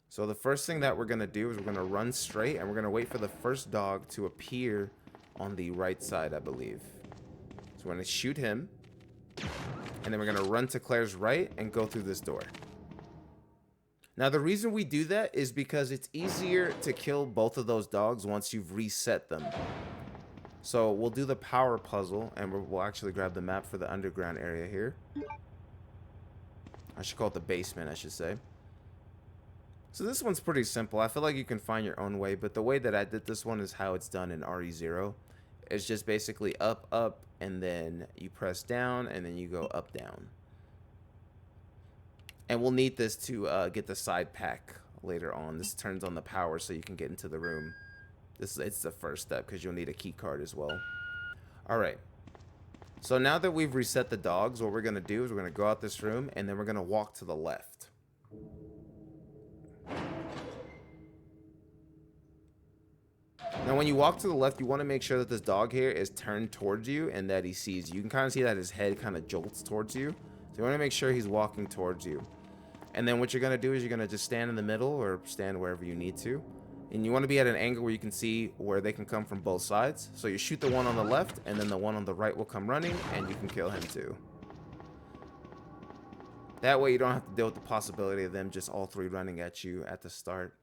So the first thing that we're gonna do is we're gonna run straight, and we're gonna wait for the first dog to appear on the right side, I believe. So we're gonna shoot him, and then we're gonna run to Claire's right and go through this door. Now the reason we do that is because it's easier to kill both of those dogs once you've reset them. So we'll do the power puzzle, and we'll actually grab the map for the underground area here. I should call it the basement, I should say. So this one's pretty simple. I feel like you can find your own way, but the way that I did this one is how it's done in RE0. It's just basically up, up, and then you press down, and then you go up, down. And we'll need this to get the side pack later on. This turns on the power so you can get into the room. It's the first step, because you'll need a key card as well. Alright. So now that we've reset the dogs, what we're going to do is we're going to go out this room, and then we're going to walk to the left. Now when you walk to the left, you want to make sure that this dog here is turned towards you and that he sees you. You can kind of see that his head kind of jolts towards you. So you want to make sure he's walking towards you. And then what you're going to do is you're going to just stand in the middle, or stand wherever you need to. And you want to be at an angle where you can see where they can come from both sides. So you shoot the one on the left, and then the one on the right will come running, and you can kill him too. That way you don't have to deal with the possibility of them just all 3 running at you at the start.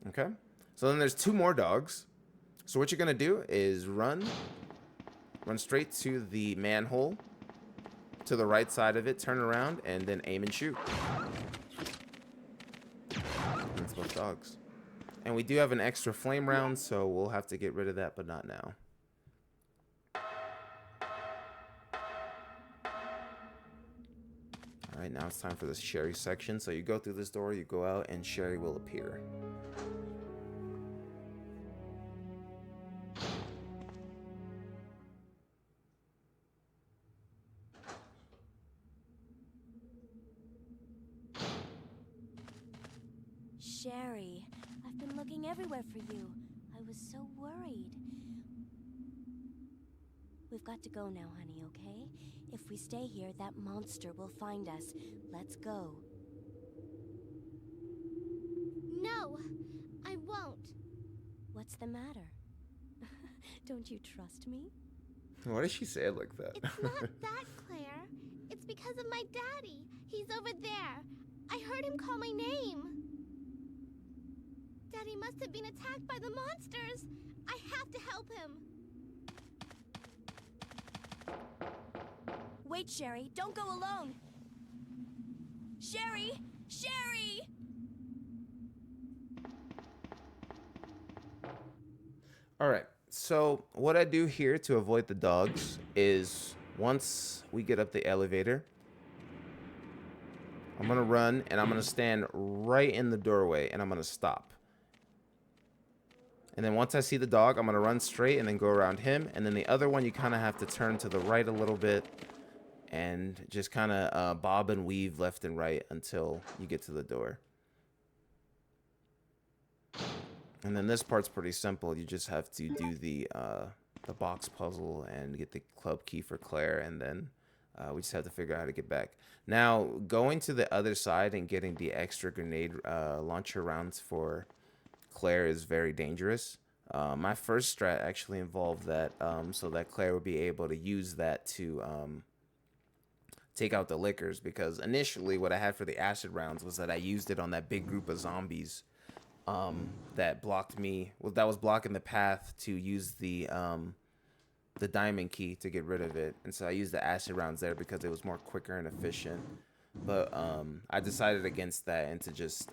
Okay? So then there's 2 more dogs. So what you're going to do is run straight to the manhole, to the right side of it, turn around, and then aim and shoot. That's both dogs. And we do have an extra flame round, so we'll have to get rid of that, but not now. Alright, now it's time for the Sherry section. So you go through this door, you go out, and Sherry will appear. Sherry, I've been looking everywhere for you. I was so worried. We've got to go now, honey, okay? If we stay here, that monster will find us. Let's go. No, I won't. What's the matter? Don't you trust me? Why did she say it like that? It's not that, Claire. It's because of my daddy. He's over there. I heard him call my name. Daddy must have been attacked by the monsters. I have to help him. Wait, Sherry. Don't go alone. Sherry! Sherry! All right. So what I do here to avoid the dogs is once we get up the elevator, I'm going to run and I'm going to stand right in the doorway and I'm going to stop. And then once I see the dog, I'm going to run straight and then go around him. And then the other one, you kind of have to turn to the right a little bit and just kind of bob and weave left and right until you get to the door. And then this part's pretty simple. You just have to do the box puzzle and get the club key for Claire, and then we just have to figure out how to get back. Now, going to the other side and getting the extra grenade launcher rounds for Claire is very dangerous. My first strat actually involved that so that Claire would be able to use that to take out the lickers, because initially what I had for the acid rounds was that I used it on that big group of zombies that blocked me. Well, that was blocking the path to use the diamond key to get rid of it, and so I used the acid rounds there because it was more quicker and efficient. But I decided against that and to just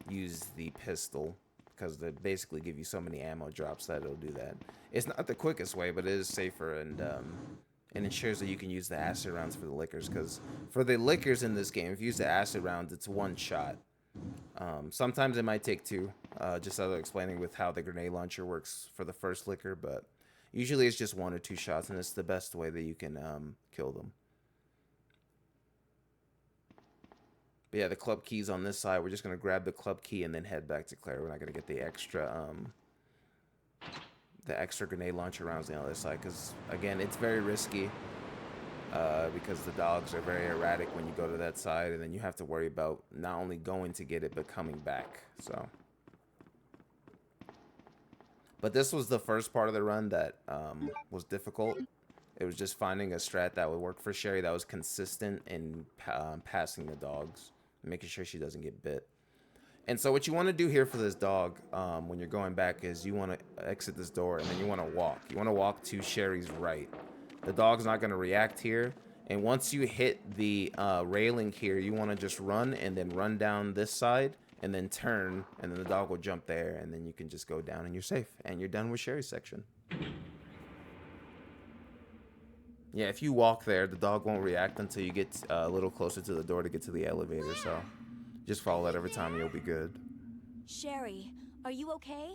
use the pistol, because they basically give you so many ammo drops that it'll do that. It's not the quickest way, but it is safer, and ensures that you can use the acid rounds for the lickers, because for the lickers in this game, if you use the acid rounds, it's one shot. Sometimes it might take two, just as explaining with how the grenade launcher works for the first licker, but usually it's just 1 or 2 shots, and it's the best way that you can kill them. But yeah, the club key's on this side. We're just going to grab the club key and then head back to Claire. We're not going to get the extra grenade launcher rounds on the other side, because, again, it's very risky. Because the dogs are very erratic when you go to that side, and then you have to worry about not only going to get it, but coming back. So, but this was the first part of the run that was difficult. It was just finding a strat that would work for Sherry that was consistent in passing the dogs, making sure she doesn't get bit. And so what you want to do here for this dog when you're going back is you want to exit this door, and then you want to walk. You want to walk to Sherry's right. The dog's not going to react here. And once you hit the railing here, you want to just run and then run down this side and then turn, and then the dog will jump there, and then you can just go down and you're safe. And you're done with Sherry's section. Yeah, if you walk there, the dog won't react until you get a little closer to the door to get to the elevator. So just follow that every time and you'll be good. Sherry, are you okay?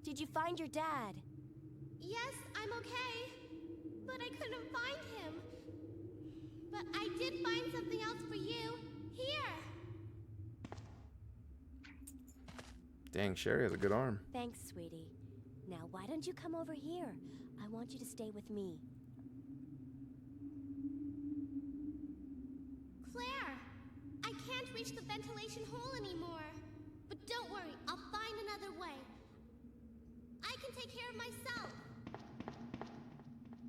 Did you find your dad? Yes, I'm okay. But I couldn't find him. But I did find something else for you. Here. Dang, Sherry has a good arm. Thanks, sweetie. Now, why don't you come over here? I want you to stay with me. Claire, I can't reach the ventilation hole anymore. But don't worry, I'll find another way. I can take care of myself.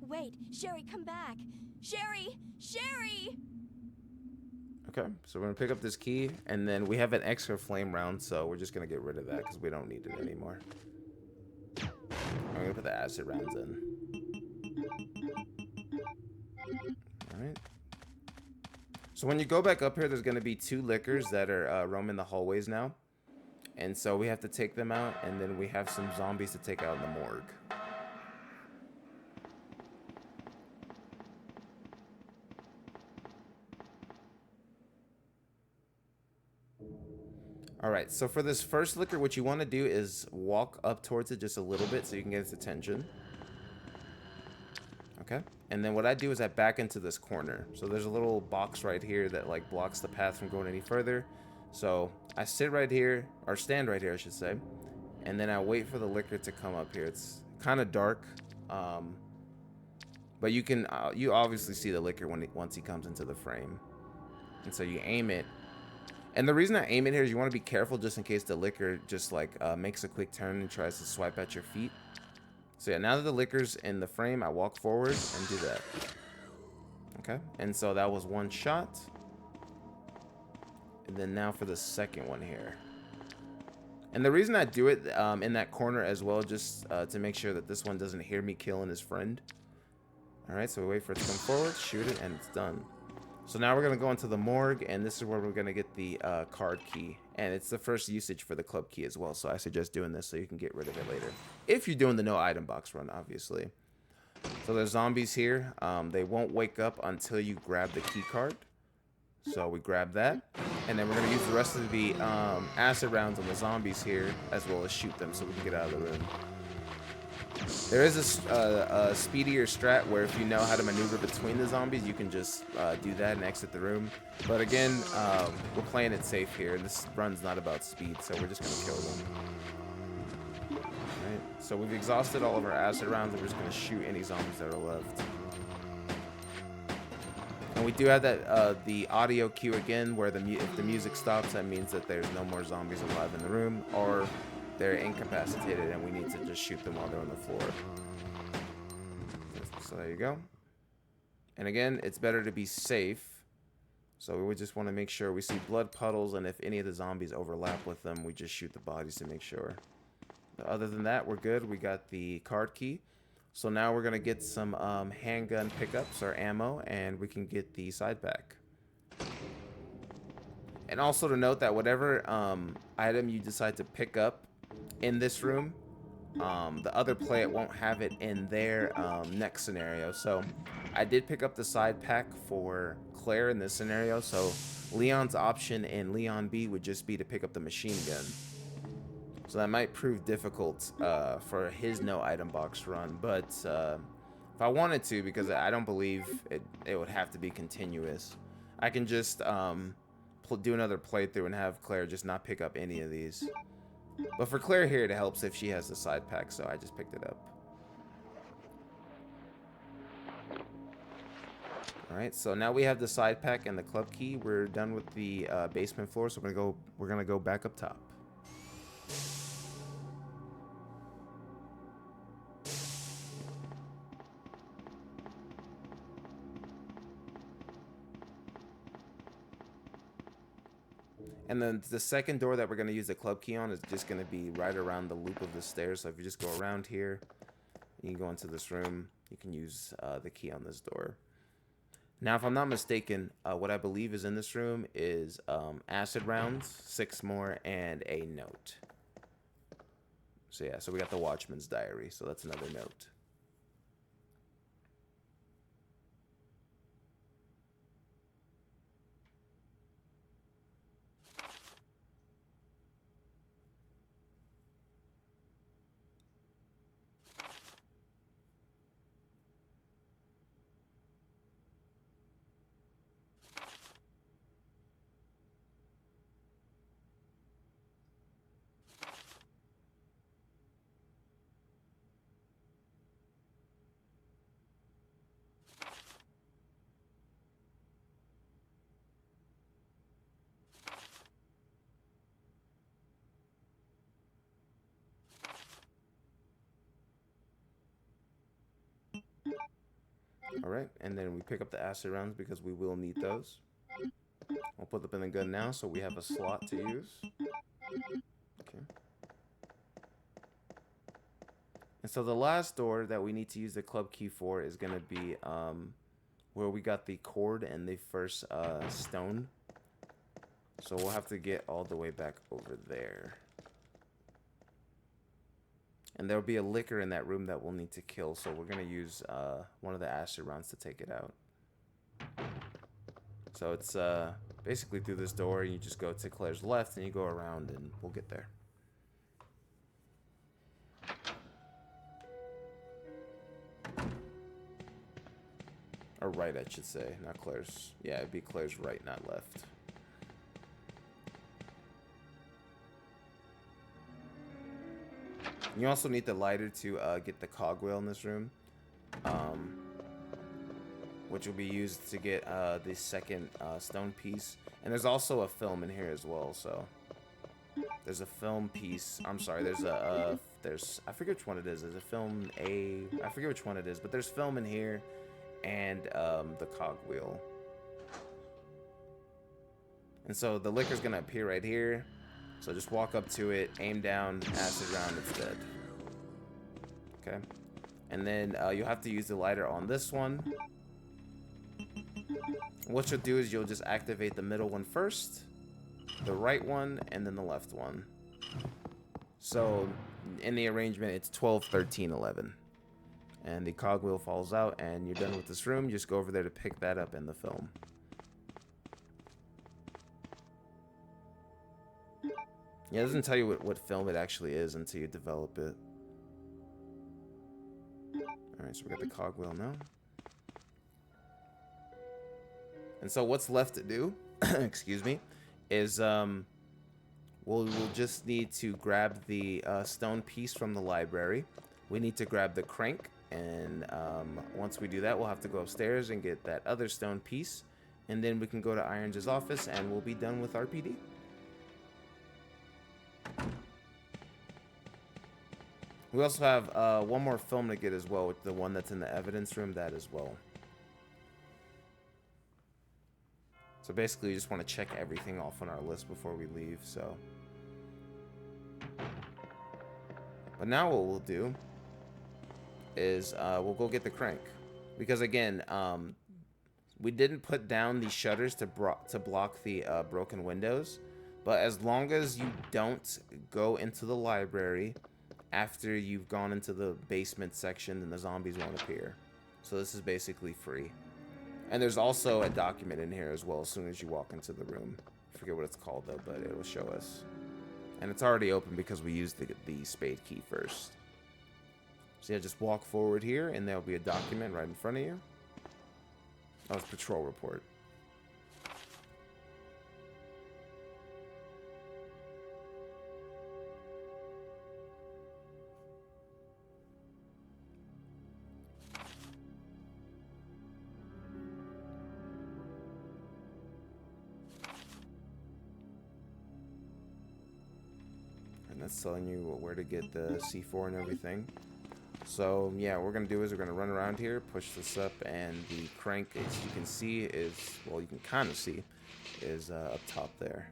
Wait, Sherry, come back. Sherry! Sherry! Okay, so we're going to pick up this key, and then we have an extra flame round, so we're just going to get rid of that because we don't need it anymore. I'm going to put the acid rounds in. Alright. So when you go back up here, there's going to be 2 lickers that are roaming the hallways now. And so we have to take them out, and then we have some zombies to take out in the morgue. Alright, so for this first licker, what you want to do is walk up towards it just a little bit so you can get its attention. Okay, and then what I do is I back into this corner. So there's a little box right here that like blocks the path from going any further. So I sit right here, or stand right here I should say, and then I wait for the licker to come up here. It's kind of dark, but you can you obviously see the licker once he comes into the frame. And so you aim it. And the reason I aim it here is you want to be careful just in case the licker just like makes a quick turn and tries to swipe at your feet. So yeah, now that the licker's in the frame, I walk forward and do that. Okay, and so that was 1 shot. And then now for the second one here. And the reason I do it in that corner as well, just to make sure that this one doesn't hear me killing his friend. Alright, so we wait for it to come forward, shoot it, and it's done. So now we're going to go into the morgue, and this is where we're going to get the card key. And it's the first usage for the club key as well, so I suggest doing this so you can get rid of it later. If you're doing the no item box run, obviously. So there's zombies here. They won't wake up until you grab the key card. So we grab that, and then we're going to use the rest of the acid rounds on the zombies here, as well as shoot them so we can get out of the room. There is a speedier strat where if you know how to maneuver between the zombies, you can just do that and exit the room. But again, we're playing it safe here, and this run's not about speed, so we're just going to kill them. Alright, so we've exhausted all of our acid rounds, and we're just going to shoot any zombies that are left. And we do have that the audio cue again, where if the music stops, that means that there's no more zombies alive in the room, or they're incapacitated and we need to just shoot them while they're on the floor. So there you go. And again, it's better to be safe. So we would just want to make sure we see blood puddles, and if any of the zombies overlap with them, we just shoot the bodies to make sure. But other than that, we're good. We got the card key. So now we're going to get some handgun pickups or ammo, and we can get the side pack. And also to note that whatever item you decide to pick up in this room, the other player won't have it in their next scenario. So I did pick up the side pack for Claire in this scenario, so Leon's option in Leon B would just be to pick up the machine gun. So that might prove difficult for his no item box run, but if I wanted to, because I don't believe it would have to be continuous, I can just do another playthrough and have Claire just not pick up any of these. But for Claire here, it helps if she has the side pack, so I just picked it up. Alright, so now we have the side pack and the club key. We're done with the basement floor, so we're gonna go back up top. And then the second door that we're going to use the club key on is just going to be right around the loop of the stairs. So if you just go around here, you can go into this room. You can use the key on this door. Now, if I'm not mistaken, what I believe is in this room is acid rounds, 6 more, and a note. So yeah, so we got the Watchman's diary. So that's another note. Alright, and then we pick up the acid rounds because we will need those. I'll put them in the gun now so we have a slot to use. Okay. And so the last door that we need to use the club key for is going to be where we got the cord and the first stone. So we'll have to get all the way back over there. And there'll be a liquor in that room that we'll need to kill, so we're going to use one of the acid rounds to take it out. So it's basically through this door, you just go to Claire's left, and you go around, and we'll get there. Or right, I should say, not Claire's. Yeah, it'd be Claire's right, not left. You also need the lighter to get the cogwheel in this room, which will be used to get the second stone piece. And there's also a film in here as well, so there's a film piece. I'm sorry, there's I forget which one it is. There's a film I forget which one it is, but there's film in here and the cogwheel. And so the liquor's gonna appear right here. So just walk up to it, aim down, acid round, it's dead. Okay. And then you'll have to use the lighter on this one. What you'll do is you'll just activate the middle one first, the right one, and then the left one. So in the arrangement, it's 12, 13, 11. And the cogwheel falls out, and you're done with this room. You just go over there to pick that up in the film. Yeah, it doesn't tell you what film it actually is until you develop it. Alright, so we got the cogwheel now. And so what's left to do, excuse me, is we'll just need to grab the stone piece from the library. We need to grab the crank, and once we do that, we'll have to go upstairs and get that other stone piece, and then we can go to Irons' office, and we'll be done with RPD. We also have one more film to get as well, with the one that's in the evidence room, that as well. So basically, we just want to check everything off on our list before we leave, so. But now what we'll do is we'll go get the crank. Because again, we didn't put down the shutters to block the broken windows. But as long as you don't go into the library after you've gone into the basement section, then the zombies won't appear. So this is basically free. And there's also a document in here as well as soon as you walk into the room. I forget what it's called though, but it will show us. And it's already open because we used the spade key first. So yeah, just walk forward here and there'll be a document right in front of you. Oh, it's patrol report. That's telling you where to get the C4 and everything. So yeah, what we're gonna do is we're gonna run around here, push this up, and the crank, as you can see, is, well, you can kind of see, is up top there.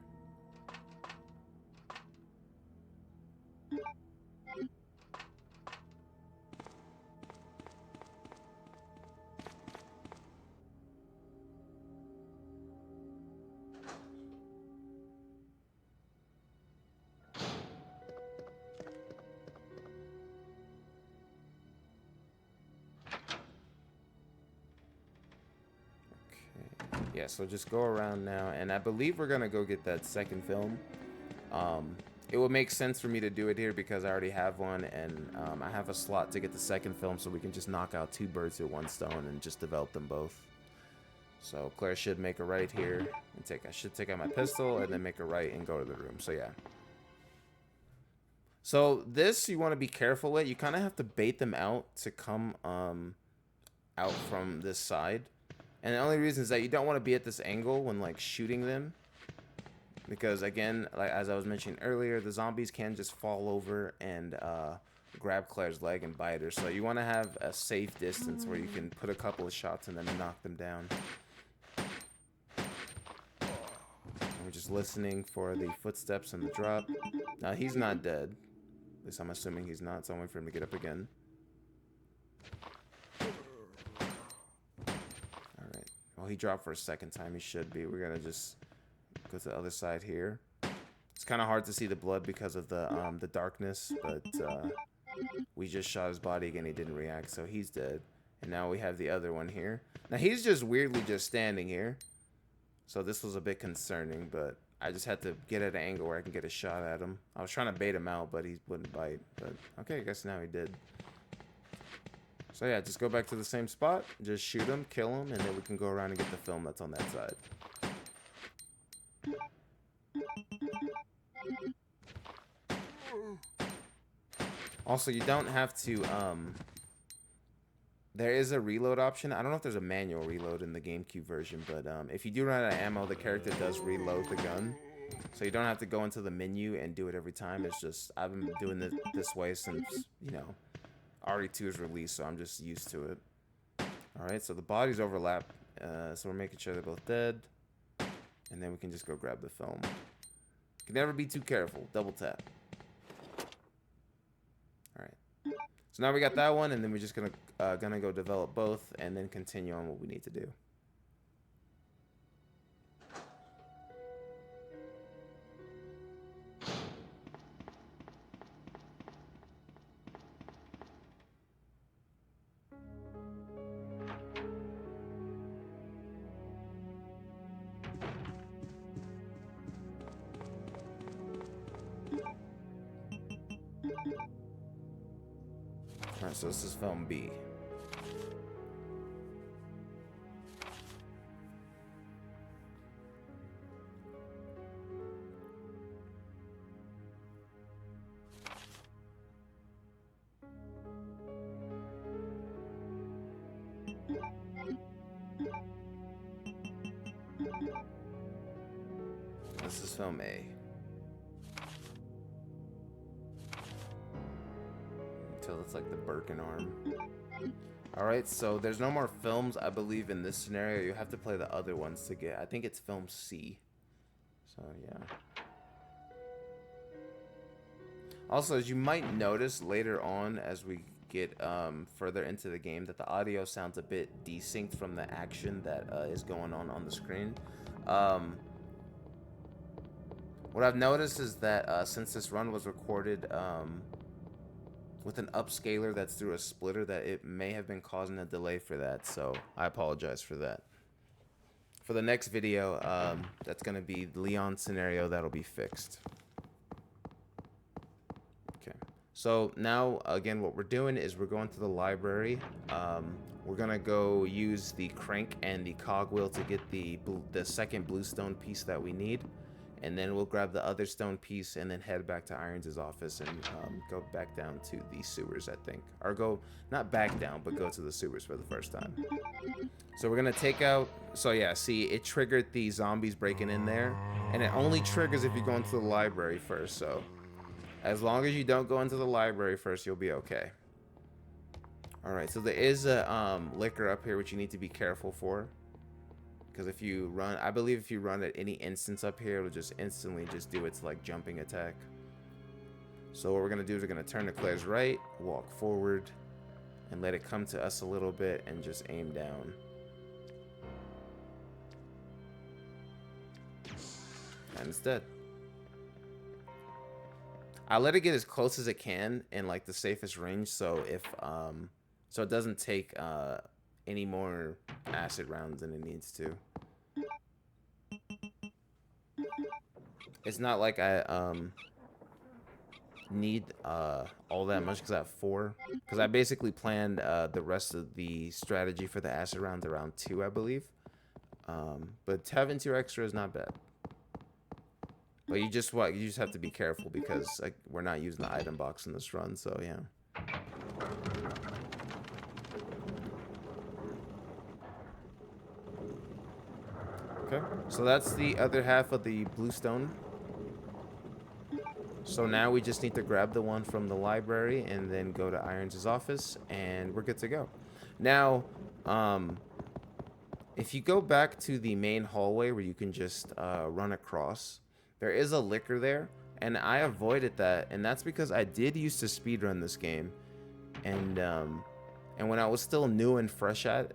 Yeah, so just go around now, and I believe we're gonna go get that second film. It would make sense for me to do it here because I already have one, and I have a slot to get the second film, so we can just knock out 2 birds with 1 stone and just develop them both. So Claire should make a right here, and I should take out my pistol, and then make a right and go to the room. So yeah. So this you want to be careful with. You kind of have to bait them out to come out from this side. And the only reason is that you don't want to be at this angle when like shooting them, because again, like as I was mentioning earlier, the zombies can just fall over and grab Claire's leg and bite her. So you want to have a safe distance where you can put a couple of shots and then knock them down. And we're just listening for the footsteps and the drop. Now he's not dead. At least I'm assuming he's not, so I'm waiting for him to get up again. Well, he dropped for a second time. He should be. We're gonna just go to the other side here. It's kind of hard to see the blood because of the darkness, but we just shot his body again. He didn't react, so he's dead. And now we have the other one here. Now he's just weirdly just standing here, so this was a bit concerning. But I just had to get at an angle where I can get a shot at him. I was trying to bait him out, but he wouldn't bite. But okay, I guess now he did. So yeah, just go back to the same spot, just shoot him, kill him, and then we can go around and get the film that's on that side. Also, you don't have to, there is a reload option. I don't know if there's a manual reload in the GameCube version, but if you do run out of ammo, the character does reload the gun. So you don't have to go into the menu and do it every time. It's just, I've been doing it this way since, you know, RE2 is released, so I'm just used to it. Alright, so the bodies overlap, so we're making sure they're both dead. And then we can just go grab the film. Can never be too careful. Double tap. Alright. So now we got that one, and then we're just gonna go develop both, and then continue on what we need to do. Alright, so this is film B. This is film A. Until it's like the Birkin arm. Alright, so there's no more films, I believe, in this scenario. You have to play the other ones to get. I think it's film C. So, yeah. Also, as you might notice later on, as we get further into the game, that the audio sounds a bit desynced from the action that is going on the screen. What I've noticed is that since this run was recorded with an upscaler that's through a splitter, that it may have been causing a delay for that, so I apologize for that. For the next video, that's going to be the Leon scenario, that'll be fixed. Okay, so now again what we're doing is we're going to the library. We're gonna go use the crank and the cogwheel to get the second bluestone piece that we need, and then we'll grab the other stone piece and then head back to Irons' office and go back down to the sewers, I think. Or go, not back down, but go to the sewers for the first time. So we're gonna take out, so yeah, see, it triggered the zombies breaking in there, and it only triggers if you go into the library first, so as long as you don't go into the library first, you'll be okay. Alright, so there is a liquor up here which you need to be careful for. Because if you run, I believe if you run at any instance up here, it'll just instantly just do its like jumping attack. So what we're gonna do is we're gonna turn to Claire's right, walk forward, and let it come to us a little bit, and just aim down. And it's dead. I let it get as close as it can in like the safest range, so if so it doesn't take any more acid rounds than it needs to. It's not like I need all that much because I have 4. Because I basically planned the rest of the strategy for the acid rounds around 2, I believe. But having 2 extra is not bad. But you just have to be careful because like we're not using the item box in this run, so yeah. Okay, so that's the other half of the bluestone. So now we just need to grab the one from the library and then go to Irons' office, and we're good to go. Now, if you go back to the main hallway where you can just run across, there is a liquor there, and I avoided that, and that's because I did used to speedrun this game, and when I was still new and fresh at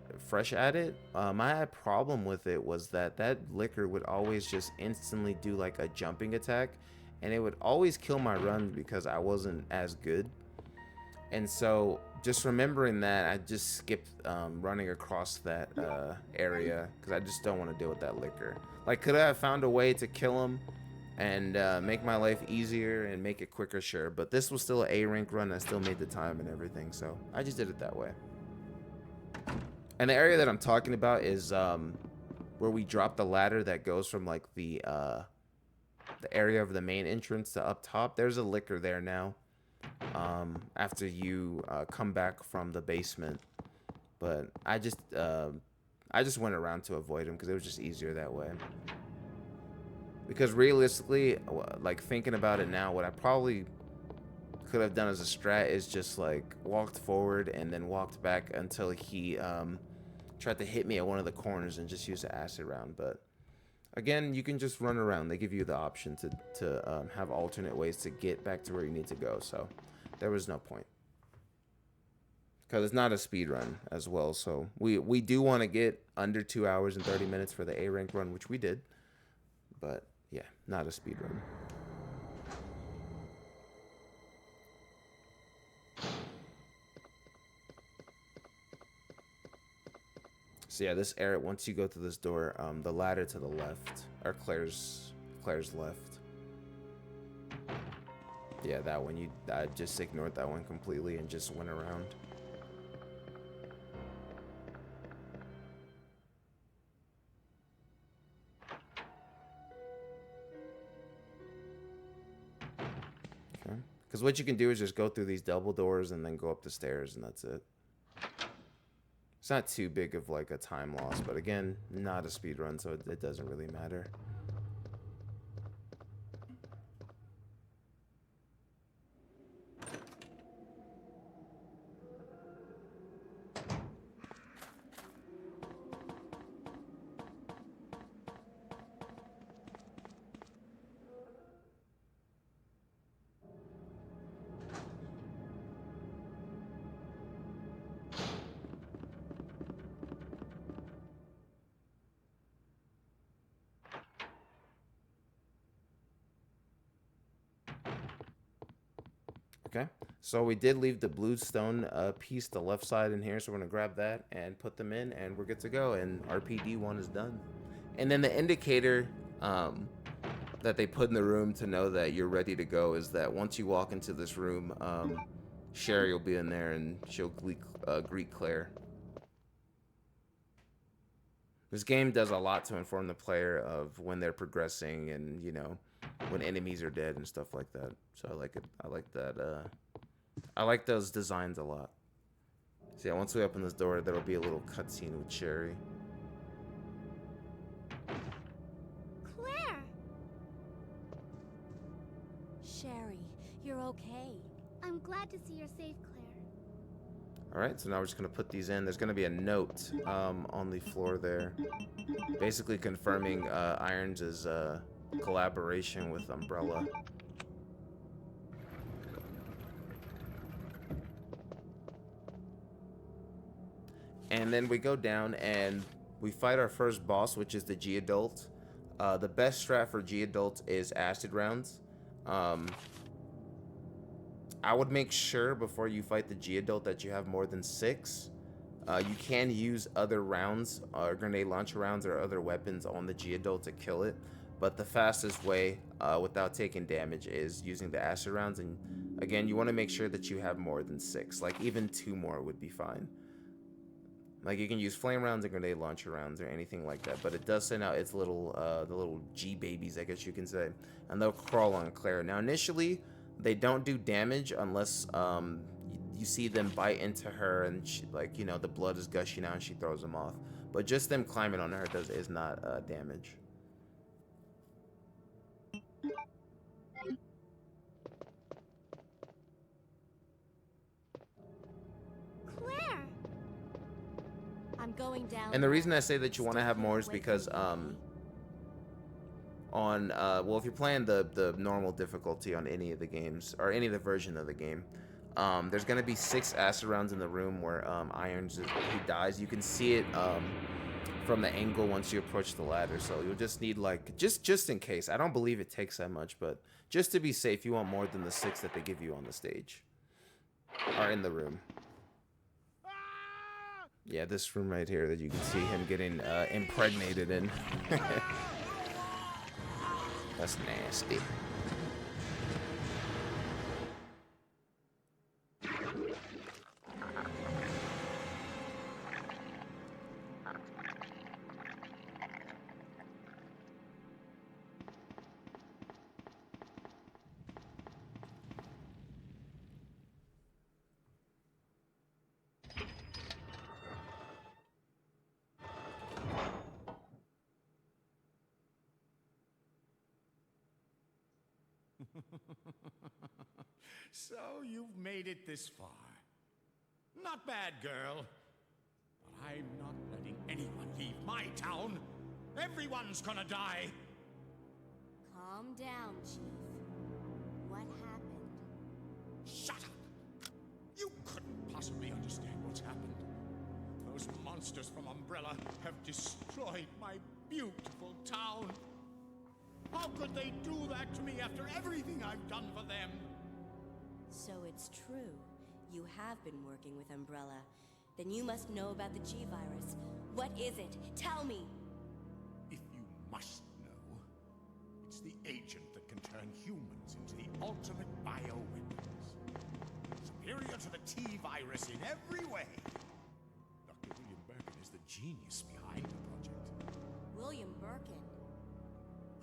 it, my problem with it was that liquor would always just instantly do like a jumping attack, and it would always kill my run because I wasn't as good. And so just remembering that, I just skipped running across that area because I just don't want to deal with that liquor. Like, could I have found a way to kill him and make my life easier and make it quicker? Sure, but this was still an A rank run. I still made the time and everything, so I just did it that way. And the area that I'm talking about is where we drop the ladder that goes from like the area of the main entrance to up top. There's a liquor there now after you come back from the basement, but I just went around to avoid him because it was just easier that way. Because realistically, like thinking about it now, what I probably could have done as a strat is just like walked forward and then walked back until he tried to hit me at one of the corners and just use the acid round. But again, you can just run around. They give you the option to have alternate ways to get back to where you need to go, so there was no point. because it's not a speed run as well. So we do want to get under 2 hours and 30 minutes for the A rank run, which we did. But yeah, not a speed run. So yeah, this area, once you go through this door, the ladder to the left, or Claire's left. Yeah, that one, I just ignored that one completely and just went around. Okay, because what you can do is just go through these double doors and then go up the stairs, and that's it. It's not too big of like a time loss, but again, not a speed run, so it doesn't really matter. Okay, so we did leave the bluestone piece, the left side in here, so we're gonna grab that and put them in, and we're good to go, and RPD 1 is done. And then the indicator that they put in the room to know that you're ready to go is that once you walk into this room, Sherry will be in there, and she'll greet Claire. This game does a lot to inform the player of when they're progressing and, you know, when enemies are dead and stuff like that. So I like it. I like that. I like those designs a lot. So yeah, once we open this door, there'll be a little cutscene with Sherry. Claire! Sherry, you're okay. I'm glad to see you're safe, Claire. Alright, so now we're just going to put these in. There's going to be a note on the floor there, basically confirming Irons' collaboration with Umbrella. And then we go down and we fight our first boss, which is the G-Adult. The best strat for G-Adult is acid rounds. I would make sure before you fight the G-Adult that you have more than 6. You can use other rounds, grenade launcher rounds or other weapons on the G-Adult to kill it. But the fastest way without taking damage is using the acid rounds. And again, you want to make sure that you have more than 6. Like even 2 more would be fine. Like you can use flame rounds and grenade launcher rounds or anything like that. But it does send out its little, the little G-babies, I guess you can say. And they'll crawl on Claire. Now initially, they don't do damage unless you see them bite into her and she, like, you know, the blood is gushing out and she throws them off. But just them climbing on her is not damage. Claire! I'm going down. And the reason I say that you want to have more is because well, if you're playing the normal difficulty on any of the games or any of the version of the game, there's gonna be 6 acid rounds in the room where Irons he dies. You can see it from the angle once you approach the ladder, so you'll just need like just in case. I don't believe it takes that much, but just to be safe, you want more than the 6 that they give you on the stage or in the room. Yeah, this room right here that you can see him getting impregnated in. That's nasty. So you've made it this far. Not bad, girl. But I'm not letting anyone leave my town. Everyone's gonna die. Calm down, Chief. What happened? Shut up! You couldn't possibly understand what monsters from Umbrella have destroyed my beautiful town. How could they do that to me after everything I've done for them? So it's true. You have been working with Umbrella. Then you must know about the G-Virus. What is it? Tell me! If you must know, it's the agent that can turn humans into the ultimate bioweapons. Superior to the T-Virus in every way. Dr. William Birkin is the genius behind the project. William Birkin?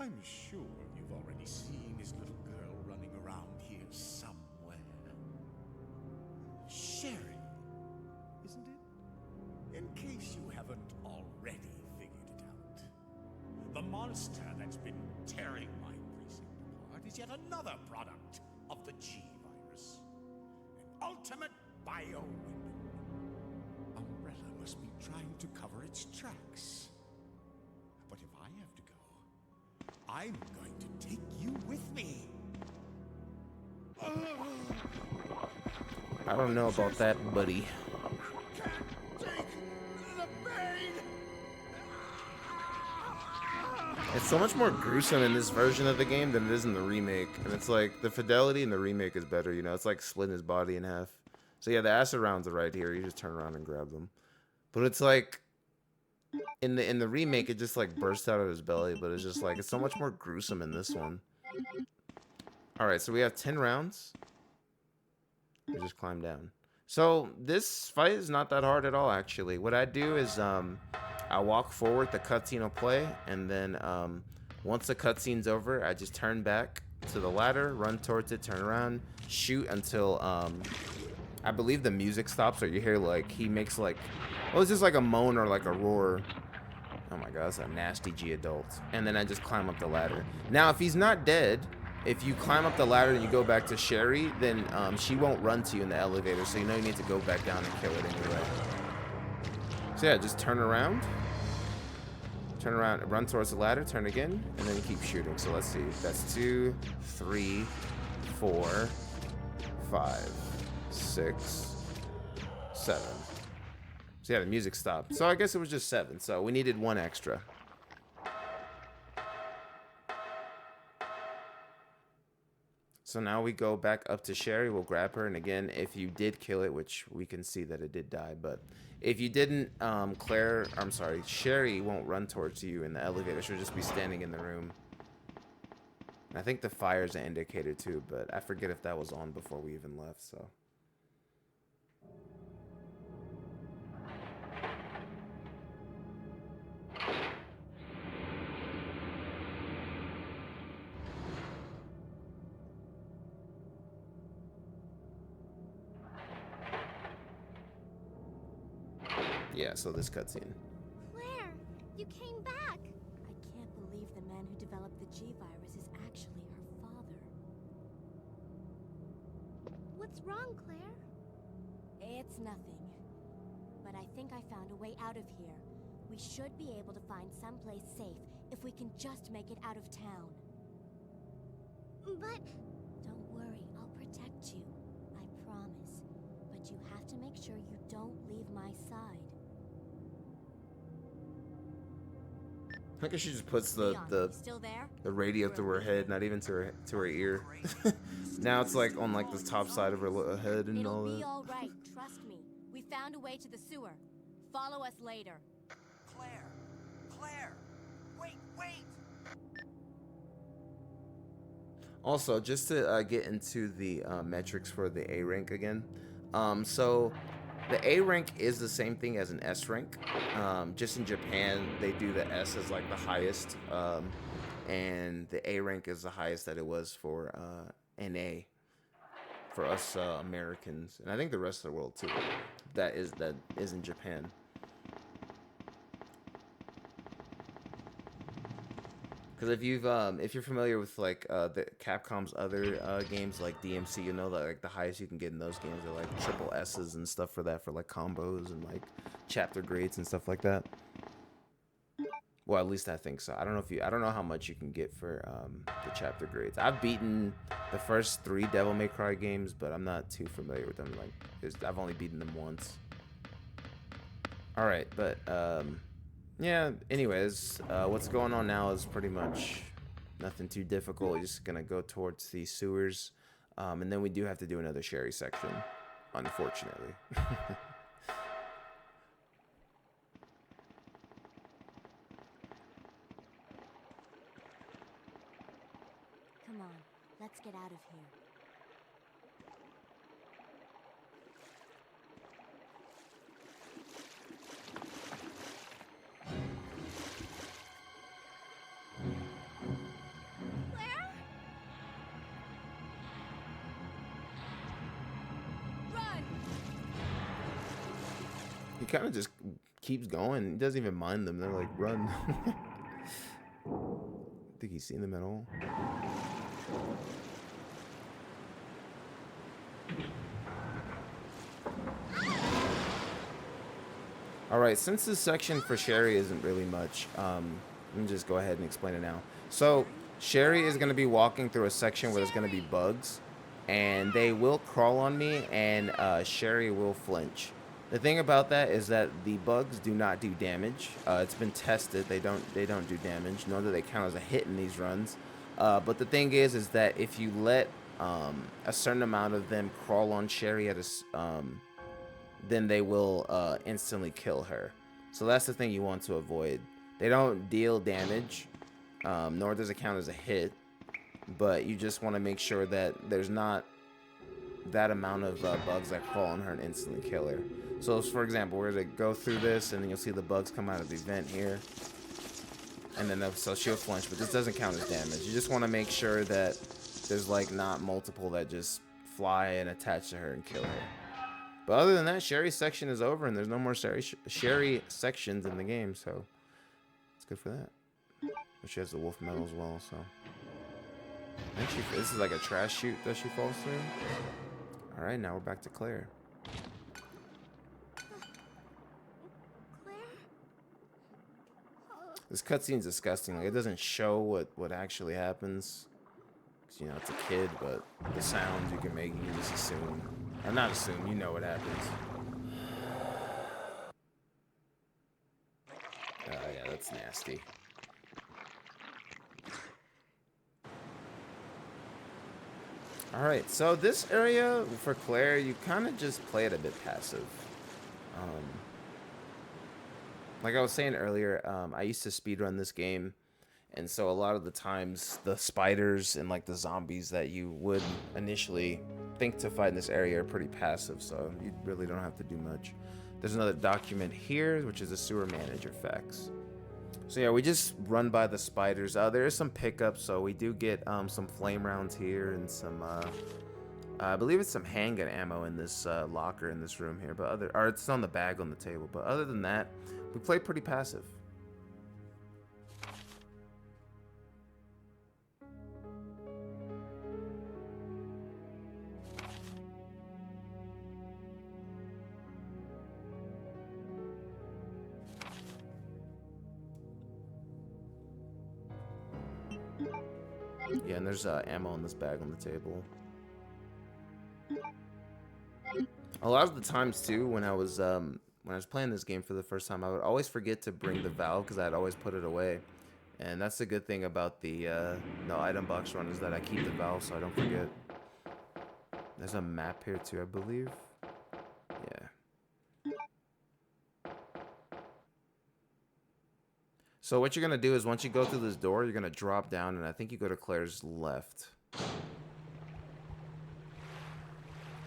I'm sure you've already seen his little girl running around here somewhere. Sherry, isn't it? In case you haven't already figured it out. The monster that's been tearing my precinct apart is yet another product of the G-Virus. An ultimate bioweapon. Umbrella must be trying to cover its tracks. But if I have to go, I'm going to take you with me. I don't know about that, buddy. Can't take the pain. It's so much more gruesome in this version of the game than it is in the remake. And it's like, the fidelity in the remake is better, you know? It's like splitting his body in half. So yeah, the acid rounds are right here. You just turn around and grab them. But it's like, in the remake, it just like bursts out of his belly. But it's just like, it's so much more gruesome in this one. Alright, so we have 10 rounds. We just climb down. So this fight is not that hard at all, actually. What I do is I walk forward, the cutscene will play, and then once the cutscene's over, I just turn back to the ladder, run towards it, turn around, shoot until I believe the music stops, or you hear like he makes like, well, it's just like a moan or like a roar. Oh my god, that's a nasty G adult. And then I just climb up the ladder. Now, if he's not dead, if you climb up the ladder and you go back to Sherry, then she won't run to you in the elevator, so you know you need to go back down and kill it anyway. So yeah, just turn around, run towards the ladder, turn again, and then keep shooting. So let's see, that's 2, 3, 4, 5, 6, 7. So yeah, the music stopped. So I guess it was just 7, so we needed 1 extra. So now we go back up to Sherry, we'll grab her, and again, if you did kill it, which we can see that it did die, but if you didn't, Sherry won't run towards you in the elevator, she'll just be standing in the room. And I think the fire's an indicator too, but I forget if that was on before we even left, so. Yeah, so this cutscene. Claire, you came back. I can't believe the man who developed the G-Virus is actually her father. What's wrong, Claire? It's nothing. But I think I found a way out of here. We should be able to find someplace safe if we can just make it out of town. But... Don't worry, I'll protect you. I promise. But you have to make sure you don't leave my side. I guess she just puts Leon, the still there? radio through her head, not even to her ear. Now it's like on like the top side of her head and all It'll that. be all right, trust me. We found a way to the sewer. Follow us later. Claire, wait. Also, just to get into the metrics for the A rank again. So the A rank is the same thing as an S rank. Just in Japan, they do the S as like the highest, and the A rank is the highest that it was for NA for us Americans, and I think the rest of the world too. That is in Japan. Because if you're familiar with like the Capcom's other games like DMC, you know that like the highest you can get in those games are like triple S's and stuff for that, for like combos and like chapter grades and stuff like that. Well, at least I think so. I don't know how much you can get for the chapter grades. I've beaten the first 3 Devil May Cry games, but I'm not too familiar with them. Like I've only beaten them once. All right, but yeah. Anyways, what's going on now is pretty much nothing too difficult. You're just gonna go towards the sewers, and then we do have to do another Sherry section, unfortunately. Come on, let's get out of here. Claire? Run! He kind of just keeps going. He doesn't even mind them. They're like, run. I think he's seen them at all. Alright, since this section for Sherry isn't really much, let me just go ahead and explain it now. So, Sherry is going to be walking through a section where there's going to be bugs, and they will crawl on me, and Sherry will flinch. The thing about that is that the bugs do not do damage. It's been tested; they don't do damage, nor do they count as a hit in these runs. But the thing is that if you let a certain amount of them crawl on Sherry at a then they will instantly kill her. So that's the thing you want to avoid. They don't deal damage, nor does it count as a hit, but you just want to make sure that there's not that amount of bugs that crawl on her and instantly kill her. So for example, we're going to go through this, and then you'll see the bugs come out of the vent here. And then so she'll flinch, but this doesn't count as damage. You just want to make sure that there's like not multiple that just fly and attach to her and kill her. But other than that, Sherry's section is over, and there's no more Sherry sections in the game, so it's good for that. But she has the wolf medal as well, so. I think this is like a trash chute that she falls through. All right, now we're back to Claire. Claire? This cutscene's disgusting. Like, it doesn't show what actually happens. 'Cause, you know, it's a kid, but the sounds you can make, you can just assume. Or not assume, you know what happens. Oh, yeah, that's nasty. Alright, so this area for Claire, you kind of just play it a bit passive. Like I was saying earlier, I used to speedrun this game, and so a lot of the times the spiders and like the zombies that you would initially think to fight in this area are pretty passive, so you really don't have to do much. There's another document here, which is a sewer manager fax. So yeah, we just run by the spiders. There is some pickups, so we do get some flame rounds here and some, I believe it's some handgun ammo in this locker in this room here, but or it's on the bag on the table. But other than that, we play pretty passive. Yeah, and there's ammo in this bag on the table. A lot of the times too, when I was playing this game for the first time, I would always forget to bring the valve because I'd always put it away. And that's the good thing about the no item box run, is that I keep the valve so I don't forget. There's a map here too, I believe. Yeah. So what you're gonna do is once you go through this door, you're gonna drop down, and I think you go to Claire's left.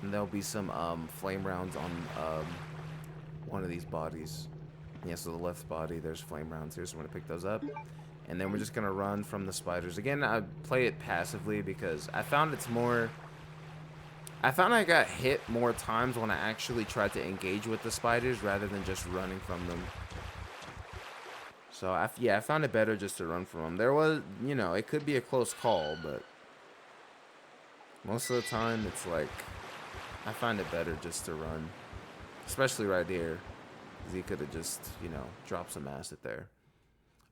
And there'll be some flame rounds on one of these bodies. Yeah, so the left body, there's flame rounds here, so I'm gonna pick those up. And then we're just gonna run from the spiders. Again, I play it passively because I found it's more... I found I got hit more times when I actually tried to engage with the spiders rather than just running from them. So, I found it better just to run from them. There was, you know, it could be a close call, but most of the time it's like, I find it better just to run. Especially right here, because he could have just, you know, dropped some acid there.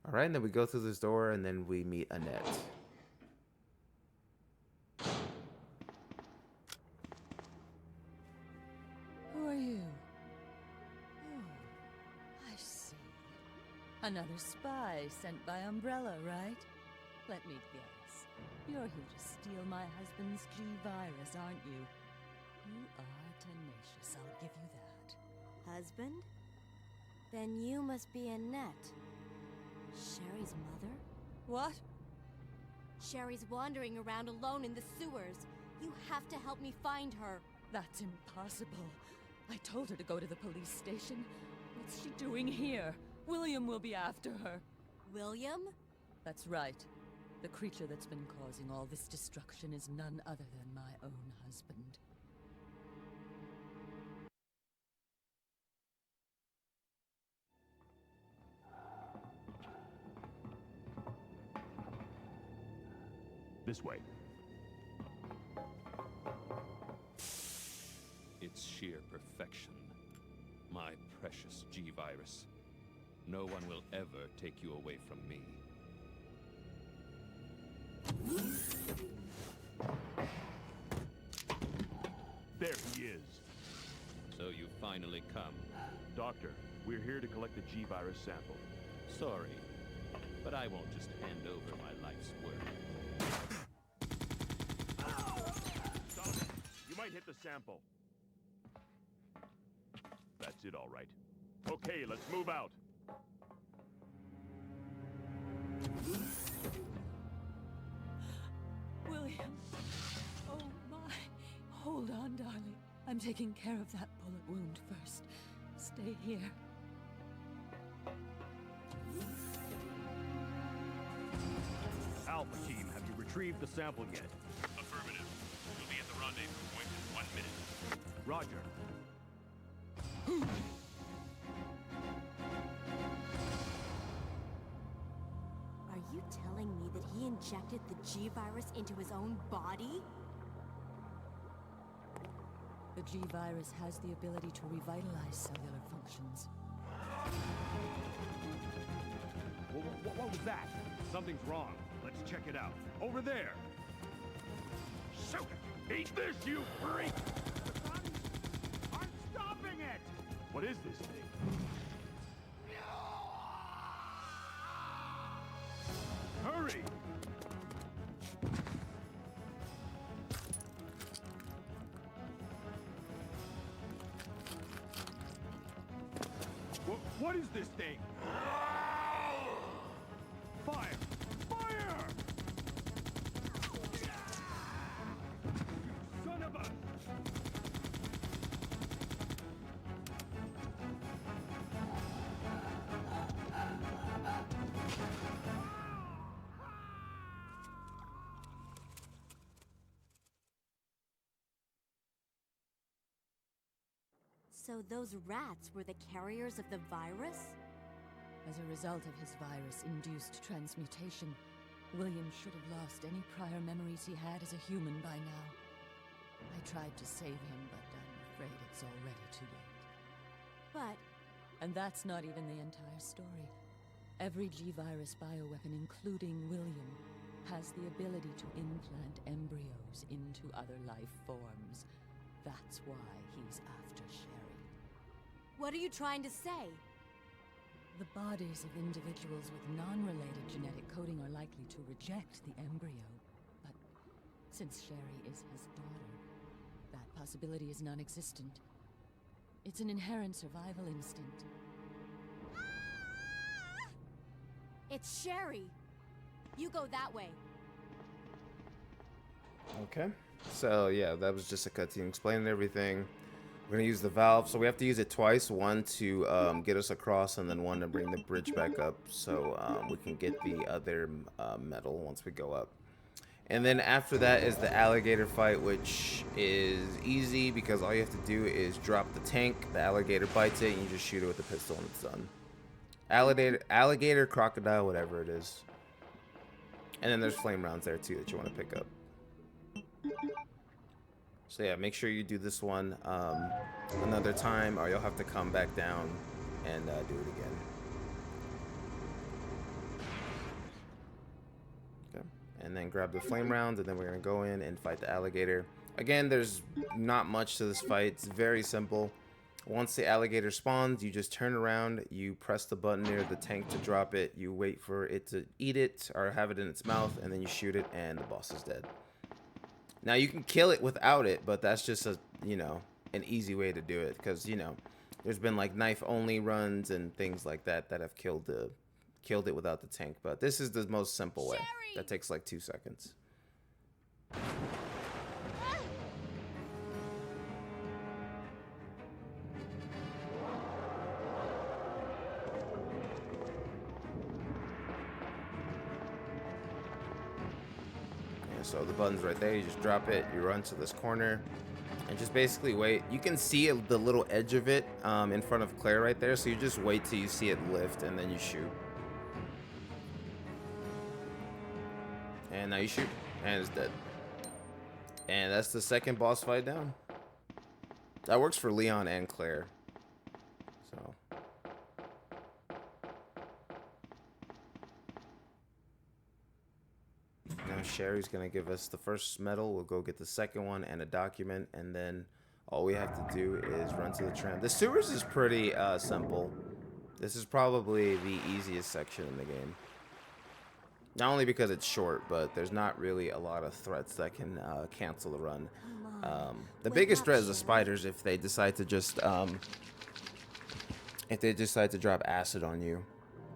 Alright, and then we go through this door, and then we meet Annette. Who are you? Another spy sent by Umbrella, right? Let me guess. You're here to steal my husband's G-Virus, aren't you? You are tenacious, I'll give you that. Husband? Then you must be Annette. Sherry's mother? What? Sherry's wandering around alone in the sewers. You have to help me find her. That's impossible. I told her to go to the police station. What's she doing here? William will be after her. William? That's right. The creature that's been causing all this destruction is none other than my own husband. This way. It's sheer perfection. My precious G-Virus. No one will ever take you away from me. There he is. So you finally come. Doctor, we're here to collect the G-Virus sample. Sorry, but I won't just hand over my life's work. Stop it! You might hit the sample. That's it, all right. Okay, let's move out. William! Oh my! Hold on, darling. I'm taking care of that bullet wound first. Stay here. Alpha team, have you retrieved the sample yet? Affirmative. You'll be at the rendezvous point in 1 minute. Roger. Are you telling me that he injected the G-Virus into his own body? The G-Virus has the ability to revitalize cellular functions. What was that? Something's wrong. Let's check it out. Over there! Shoot it! Eat this, you freak! The guns aren't stopping it! What is this thing? Hurry! What is this thing? Fire! Fire! Son of a... So those rats were the carriers of the virus? As a result of his virus-induced transmutation, William should have lost any prior memories he had as a human by now. I tried to save him, but I'm afraid it's already too late. But... And that's not even the entire story. Every G-Virus bioweapon, including William, has the ability to implant embryos into other life forms. That's why he's after Sherry. What are you trying to say? The bodies of individuals with non-related genetic coding are likely to reject the embryo. But since Sherry is his daughter, that possibility is non-existent. It's an inherent survival instinct. It's Sherry! You go that way. Okay. So yeah, that was just a cutscene explaining everything. We're gonna use the valve, so we have to use it twice. One to get us across, and then one to bring the bridge back up, so we can get the other metal once we go up. And then after that is the alligator fight, which is easy because all you have to do is drop the tank. The alligator bites it, and you just shoot it with the pistol, and it's done. Alligator, crocodile, whatever it is. And then there's flame rounds there too that you want to pick up. So yeah, make sure you do this one another time, or you'll have to come back down and do it again. Okay, and then grab the flame rounds, and then we're gonna go in and fight the alligator. Again, there's not much to this fight. It's very simple. Once the alligator spawns, you just turn around, you press the button near the tank to drop it, you wait for it to eat it or have it in its mouth, and then you shoot it, and the boss is dead. Now you can kill it without it, but that's just a, you know, an easy way to do it, because, you know, there's been like knife only runs and things like that that have killed it without the tank, but this is the most simple way. That takes like 2 seconds. So the button's right there, you just drop it, you run to this corner, and just basically wait. You can see the little edge of it in front of Claire right there, so you just wait till you see it lift, and then you shoot. And now you shoot, and it's dead. And that's the second boss fight down. That works for Leon and Claire. So... Sherry's gonna give us the first medal. We'll go get the second one and a document, and then all we have to do is run to the tram. The sewers is pretty simple. This is probably the easiest section in the game. Not only because it's short, but there's not really a lot of threats that can cancel the run. The biggest threat is the spiders if they decide to just drop acid on you,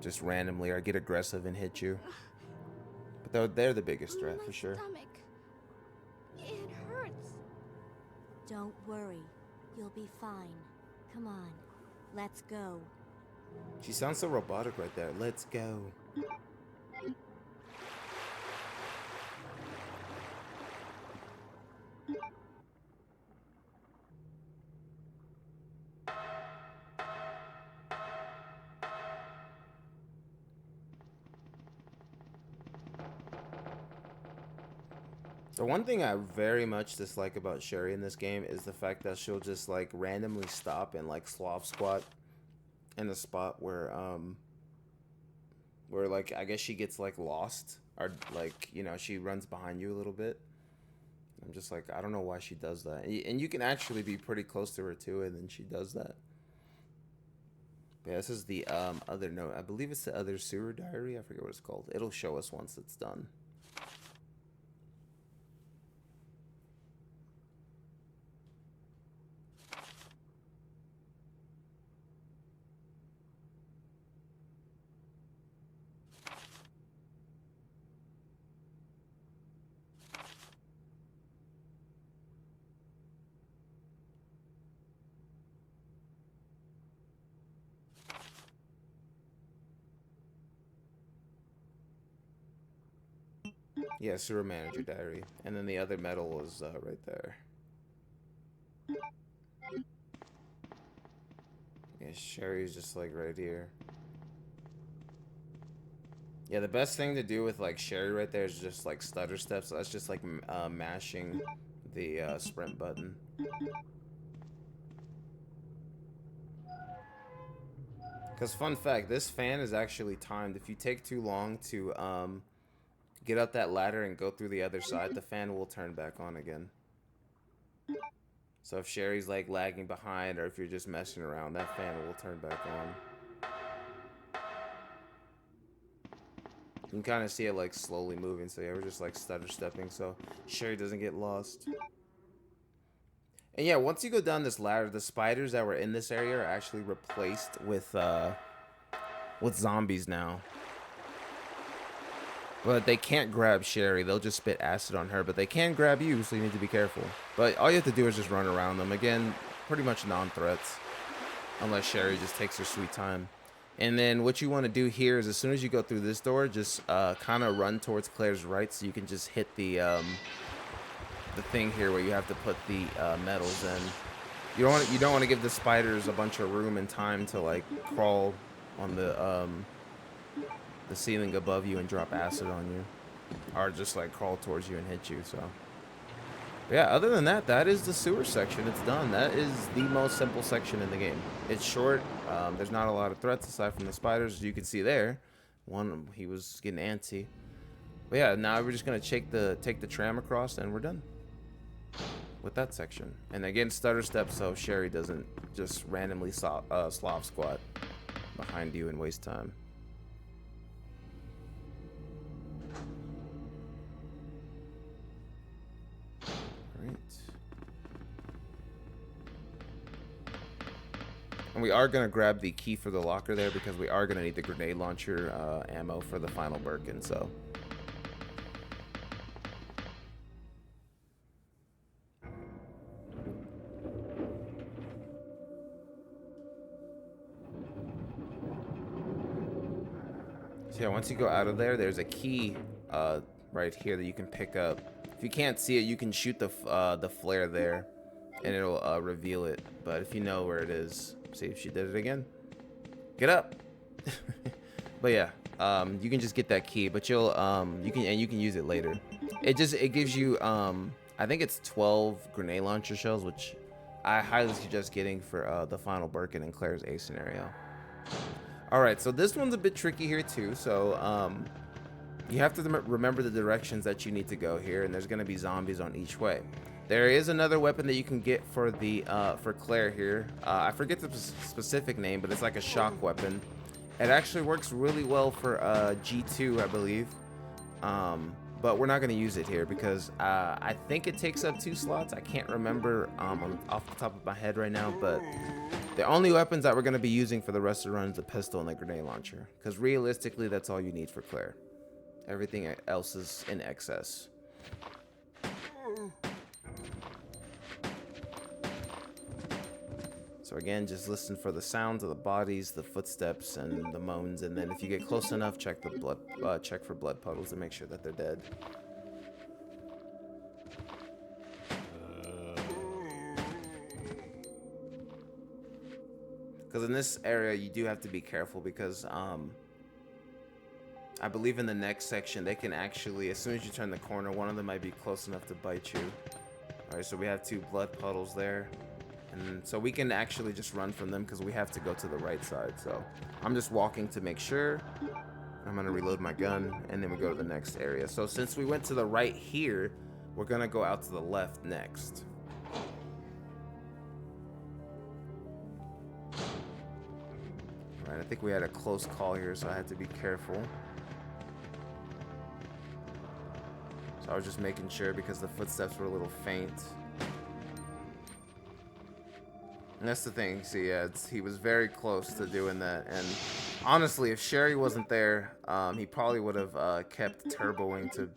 just randomly, or get aggressive and hit you. But they're the biggest threat for sure. Stomach. It hurts. Don't worry. You'll be fine. Come on. Let's go. She sounds so robotic right there. Let's go. The one thing I very much dislike about Sherry in this game is the fact that she'll just like randomly stop and like sloth squat in a spot where like I guess she gets like lost, or like, you know, she runs behind you a little bit. I'm just like, I don't know why she does that. And you can actually be pretty close to her too, and then she does that. But yeah, this is the other note. I believe it's the other sewer diary. I forget what it's called. It'll show us once it's done. Yeah, sewer manager diary. And then the other medal was right there. Yeah, Sherry's just like right here. Yeah, the best thing to do with like Sherry right there is just like stutter steps. So that's just like mashing the sprint button. Because fun fact, this fan is actually timed. If you take too long to get up that ladder and go through the other side, the fan will turn back on again. So if Sherry's like lagging behind, or if you're just messing around, that fan will turn back on. You can kind of see it like slowly moving, so yeah, we're just like stutter stepping so Sherry doesn't get lost. And yeah, once you go down this ladder, the spiders that were in this area are actually replaced with zombies now. But they can't grab Sherry. They'll just spit acid on her. But they can grab you, so you need to be careful. But all you have to do is just run around them. Again, pretty much non-threats. Unless Sherry just takes her sweet time. And then what you want to do here is as soon as you go through this door, just kind of run towards Claire's right, so you can just hit the thing here where you have to put the metals in. You don't want to give the spiders a bunch of room and time to like crawl on the ceiling above you and drop acid on you, or just like crawl towards you and hit you. So but yeah, other than that, that is the sewer section. It's done. That is the most simple section in the game. It's short. There's not a lot of threats aside from the spiders, as you can see there. One, he was getting antsy. But yeah, now we're just gonna take the tram across and we're done. with that section. And again, stutter step so Sherry doesn't just randomly Slav squat behind you and waste time. Alright. And we are going to grab the key for the locker there because we are going to need the grenade launcher ammo for the final Birkin, so... So yeah, once you go out of there, there's a key right here that you can pick up. If you can't see it, you can shoot the flare there, and it'll reveal it. But if you know where it is, see if she did it again. Get up. But yeah, you can just get that key, but you can use it later. It gives you I think it's 12 grenade launcher shells, which I highly suggest getting for the final Birkin and Claire's A scenario. Alright, so this one's a bit tricky here too, so you have to remember the directions that you need to go here, and there's going to be zombies on each way. There is another weapon that you can get for the for Claire here. I forget the specific name, but it's like a shock weapon. It actually works really well for G2, I believe. But we're not going to use it here because I think it takes up 2 slots. I can't remember off the top of my head right now, but the only weapons that we're going to be using for the rest of the run is the pistol and the grenade launcher, because realistically that's all you need for Claire. Everything else is in excess. So again, just listen for the sounds of the bodies, the footsteps, and the moans, and then if you get close enough, check the blood, check for blood puddles to make sure that they're dead. Because in this area, you do have to be careful because I believe in the next section, they can actually, as soon as you turn the corner, one of them might be close enough to bite you. Alright, so we have 2 blood puddles there. And so we can actually just run from them because we have to go to the right side. So I'm just walking to make sure. I'm going to reload my gun, and then we go to the next area. So since we went to the right here, we're going to go out to the left next. Alright, I think we had a close call here, so I had to be careful. So I was just making sure because the footsteps were a little faint. And that's the thing, see, yeah, he was very close to doing that, and honestly, if Sherry wasn't there, he probably would have kept turboing to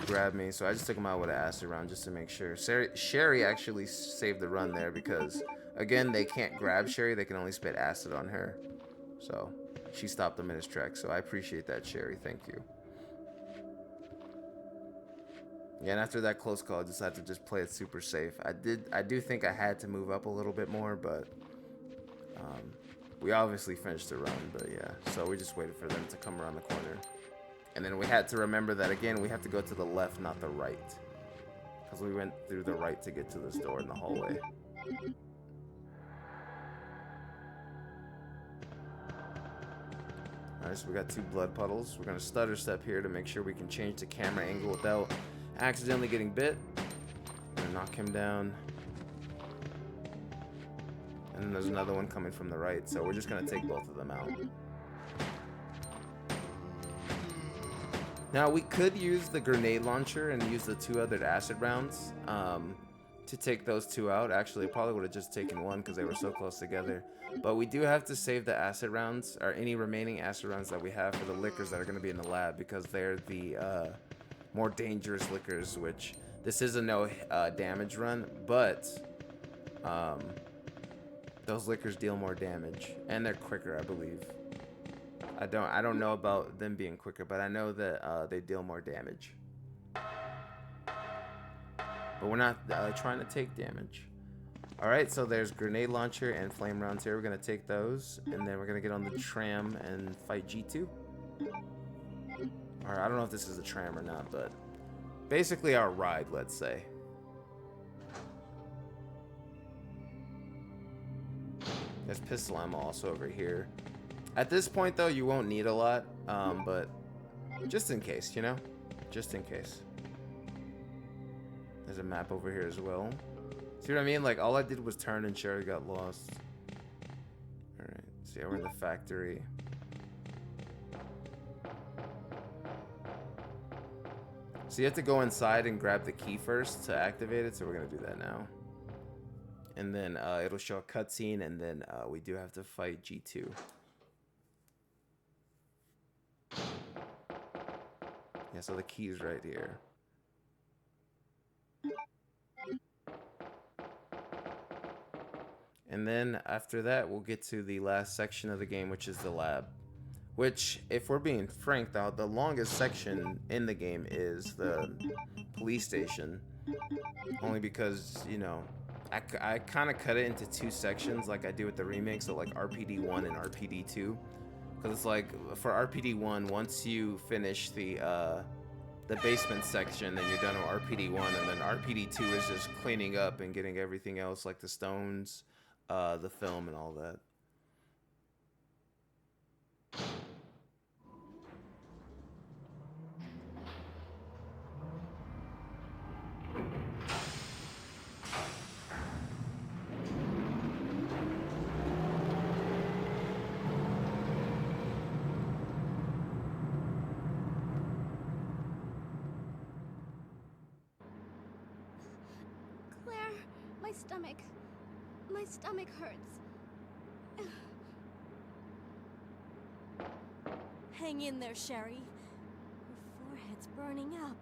grab me, so I just took him out with an acid round just to make sure. Sherry actually saved the run there because, again, they can't grab Sherry, they can only spit acid on her, so she stopped him in his tracks, so I appreciate that, Sherry, thank you. Yeah, and after that close call, I decided to just play it super safe. I do think I had to move up a little bit more, but we obviously finished the run, but yeah. So we just waited for them to come around the corner. And then we had to remember that, again, we have to go to the left, not the right. Because we went through the right to get to this door in the hallway. Alright, so we got 2 blood puddles. We're going to stutter step here to make sure we can change the camera angle without accidentally getting bit. And knock him down. And then there's another one coming from the right, so we're just going to take both of them out. Now, we could use the grenade launcher and use the 2 other acid rounds to take those 2 out. Actually, it probably would have just taken 1 because they were so close together. But we do have to save the acid rounds, or any remaining acid rounds that we have, for the liquors that are going to be in the lab, because they're the more dangerous liquors, which this is a no damage run, but those liquors deal more damage, and they're quicker, I believe. I don't know about them being quicker, but I know that they deal more damage. But we're not trying to take damage. Alright, so there's grenade launcher and flame rounds here. We're going to take those, and then we're going to get on the tram and fight G2. Or I don't know if this is a tram or not, but basically our ride, let's say. There's pistol ammo also over here. At this point, though, you won't need a lot, but just in case, you know? Just in case. There's a map over here as well. See what I mean? Like, all I did was turn and Sherry got lost. Alright, so yeah, we're in the factory. So you have to go inside and grab the key first to activate it, so we're gonna do that now. And then it'll show a cutscene, and then we do have to fight G2. Yeah, so the key is right here. And then after that, we'll get to the last section of the game, which is the lab. Which, if we're being frank, the longest section in the game is the police station. Only because, you know, I kind of cut it into 2 sections like I do with the remake. So like RPD 1 and RPD 2. Because it's like, for RPD 1, once you finish the basement section, then you're done with RPD 1. And then RPD 2 is just cleaning up and getting everything else, like the stones, the film, and all that. Claire, my stomach hurts. Hang in there, Sherry. Your forehead's burning up.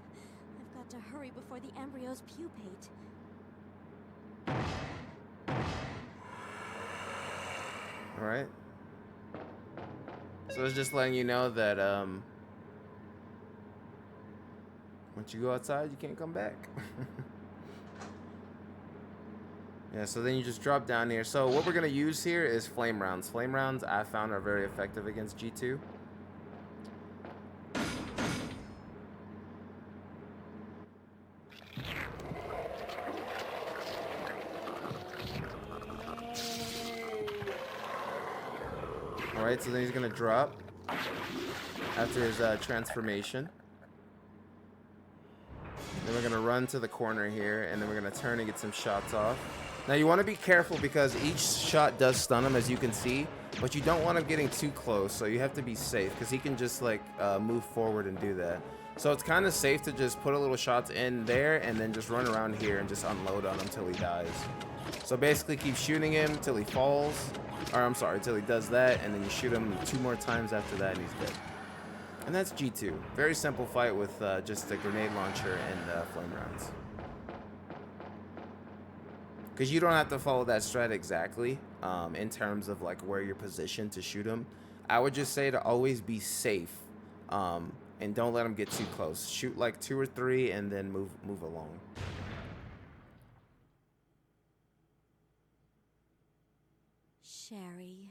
I've got to hurry before the embryos pupate. Alright. So it's just letting you know that once you go outside, you can't come back. Yeah, so then you just drop down here. So what we're going to use here is flame rounds. Flame rounds I found are very effective against G2. Alright, so then he's going to drop after his transformation. Then we're going to run to the corner here, and then we're going to turn and get some shots off. Now you want to be careful because each shot does stun him, as you can see, but you don't want him getting too close, so you have to be safe because he can just like move forward and do that. So it's kind of safe to just put a little shots in there and then just run around here and just unload on him till he dies. So basically keep shooting him till he falls, or I'm sorry, till he does that, and then you shoot him 2 more times after that and he's dead. And that's G2. Very simple fight with just a grenade launcher and flame rounds. Because you don't have to follow that strat exactly in terms of like where you're positioned to shoot him. I would just say to always be safe and don't let him get too close. Shoot like 2 or 3 and then move along. Sherry.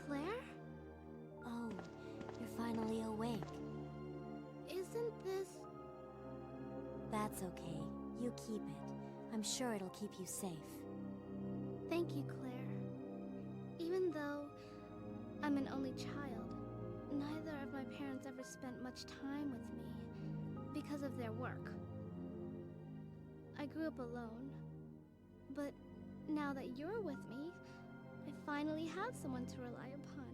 Claire? Oh, you're finally awake. Isn't this... That's okay. You keep it. I'm sure it'll keep you safe. Thank you, Claire. Even though I'm an only child, neither of my parents ever spent much time with me because of their work. I grew up alone, but now that you're with me, I finally have someone to rely upon.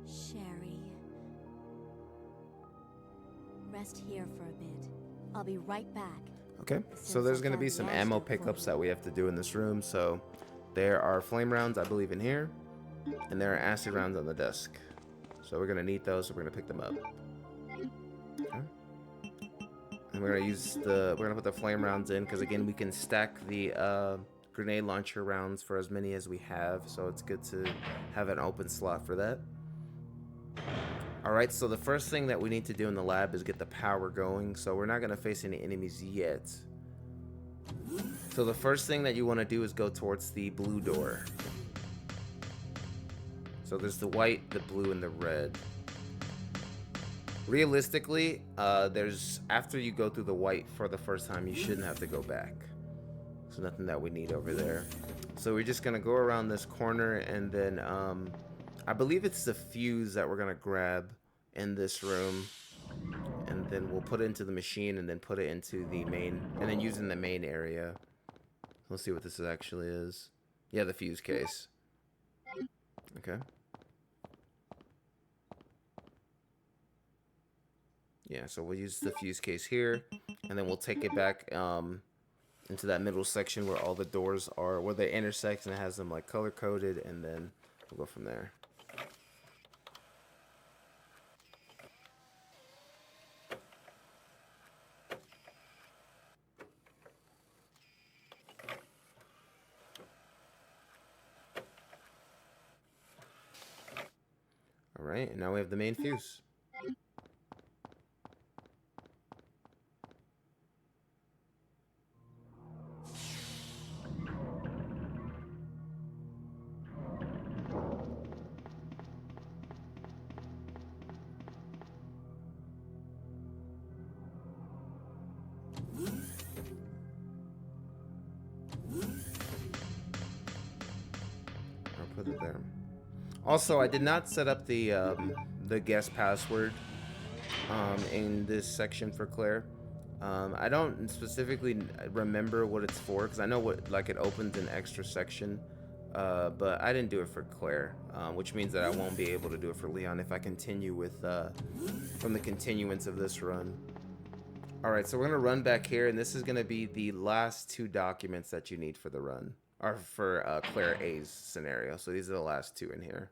Sherry. Rest here for a bit. I'll be right back. Okay, so there's going to be some ammo pickups that we have to do in this room. So there are flame rounds, I believe, in here, and there are acid rounds on the desk. So we're going to need those, so we're going to pick them up. Okay. And we're going to use we're going to put the flame rounds in, because again, we can stack the grenade launcher rounds for as many as we have, so it's good to have an open slot for that. Alright, so the first thing that we need to do in the lab is get the power going, so we're not going to face any enemies yet. So the first thing that you want to do is go towards the blue door. So there's the white, the blue, and the red. Realistically, there's after you go through the white for the first time, you shouldn't have to go back. So nothing that we need over there. So we're just gonna go around this corner, and then I believe it's the fuse that we're gonna grab in this room, and then we'll put it into the machine, and then put it into the main, and then use in the main area. Let's see what this actually is. Yeah, the fuse case. Okay. Yeah, so we'll use the fuse case here, and then we'll take it back into that middle section where all the doors are, where they intersect, and it has them like color coded, and then we'll go from there. All right, and now we have the main fuse. Put it there. Also, I did not set up the guest password in this section for Claire. I don't specifically remember what it's for, because I know what, like, it opens an extra section, but I didn't do it for Claire, which means that I won't be able to do it for Leon if I continue with from the continuance of this run. Alright, so we're gonna run back here, and this is gonna be the last 2 documents that you need for the run. Or for Claire A's scenario. So these are the last 2 in here.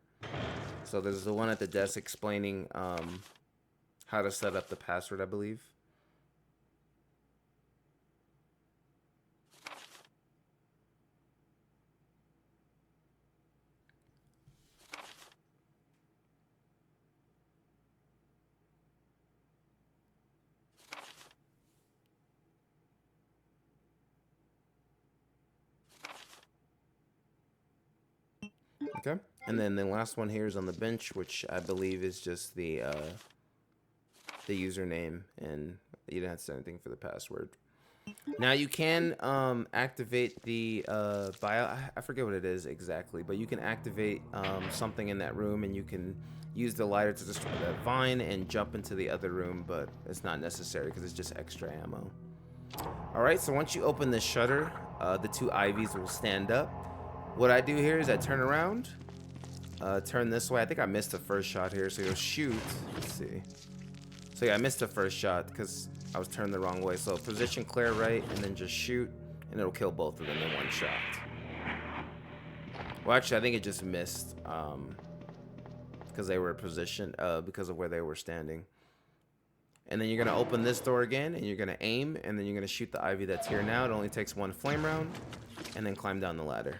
So there's the one at the desk explaining how to set up the password, I believe. Okay, and then the last one here is on the bench, which I believe is just the username, and you don't have to say anything for the password. Now you can activate the I forget what it is exactly, but you can activate something in that room, and you can use the lighter to destroy that vine and jump into the other room, but it's not necessary because it's just extra ammo. Alright, so once you open the shutter, the 2 ivies will stand up. What I do here is I turn around, turn this way. I think I missed the first shot here, so you'll shoot. Let's see. So yeah, I missed the first shot because I was turned the wrong way. So position Claire right, and then just shoot, and it'll kill both of them in 1 shot. Well, actually, I think it just missed because they were positioned, because of where they were standing. And then you're going to open this door again, and you're going to aim, and then you're going to shoot the ivy that's here now. It only takes 1 flame round, and then climb down the ladder.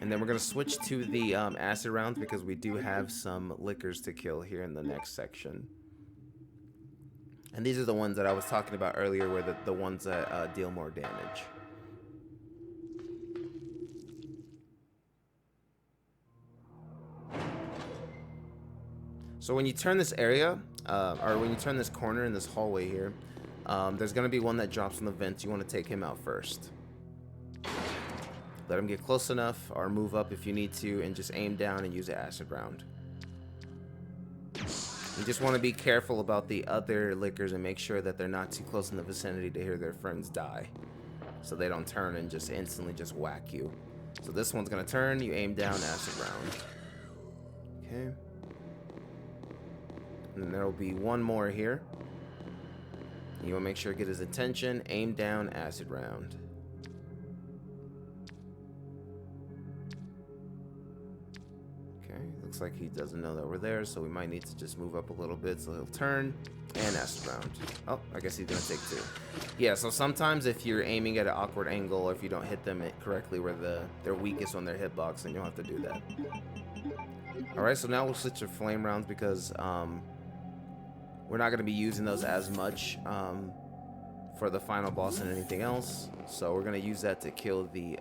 And then we're going to switch to the acid rounds because we do have some lickers to kill here in the next section. And these are the ones that I was talking about earlier, where the ones that deal more damage. So when you turn this area, or when you turn this corner in this hallway here, there's going to be one that drops from the vents. You want to take him out first. Let him get close enough, or move up if you need to, and just aim down and use an acid round. You just want to be careful about the other lickers and make sure that they're not too close in the vicinity to hear their friends die, so they don't turn and just instantly just whack you. So this one's gonna turn, you aim down, acid round. Okay. And then there will be one more here. You want to make sure to get his attention, aim down, acid round. Looks like he doesn't know that we're there, so we might need to just move up a little bit so he'll turn, And acid round. Oh, I guess he's gonna take 2. Yeah, so sometimes if you're aiming at an awkward angle, or if you don't hit them correctly where they're weakest on their hitbox, then you'll have to do that. Alright, so now we'll switch to flame rounds because we're not gonna be using those as much for the final boss and anything else. So we're gonna use that to kill the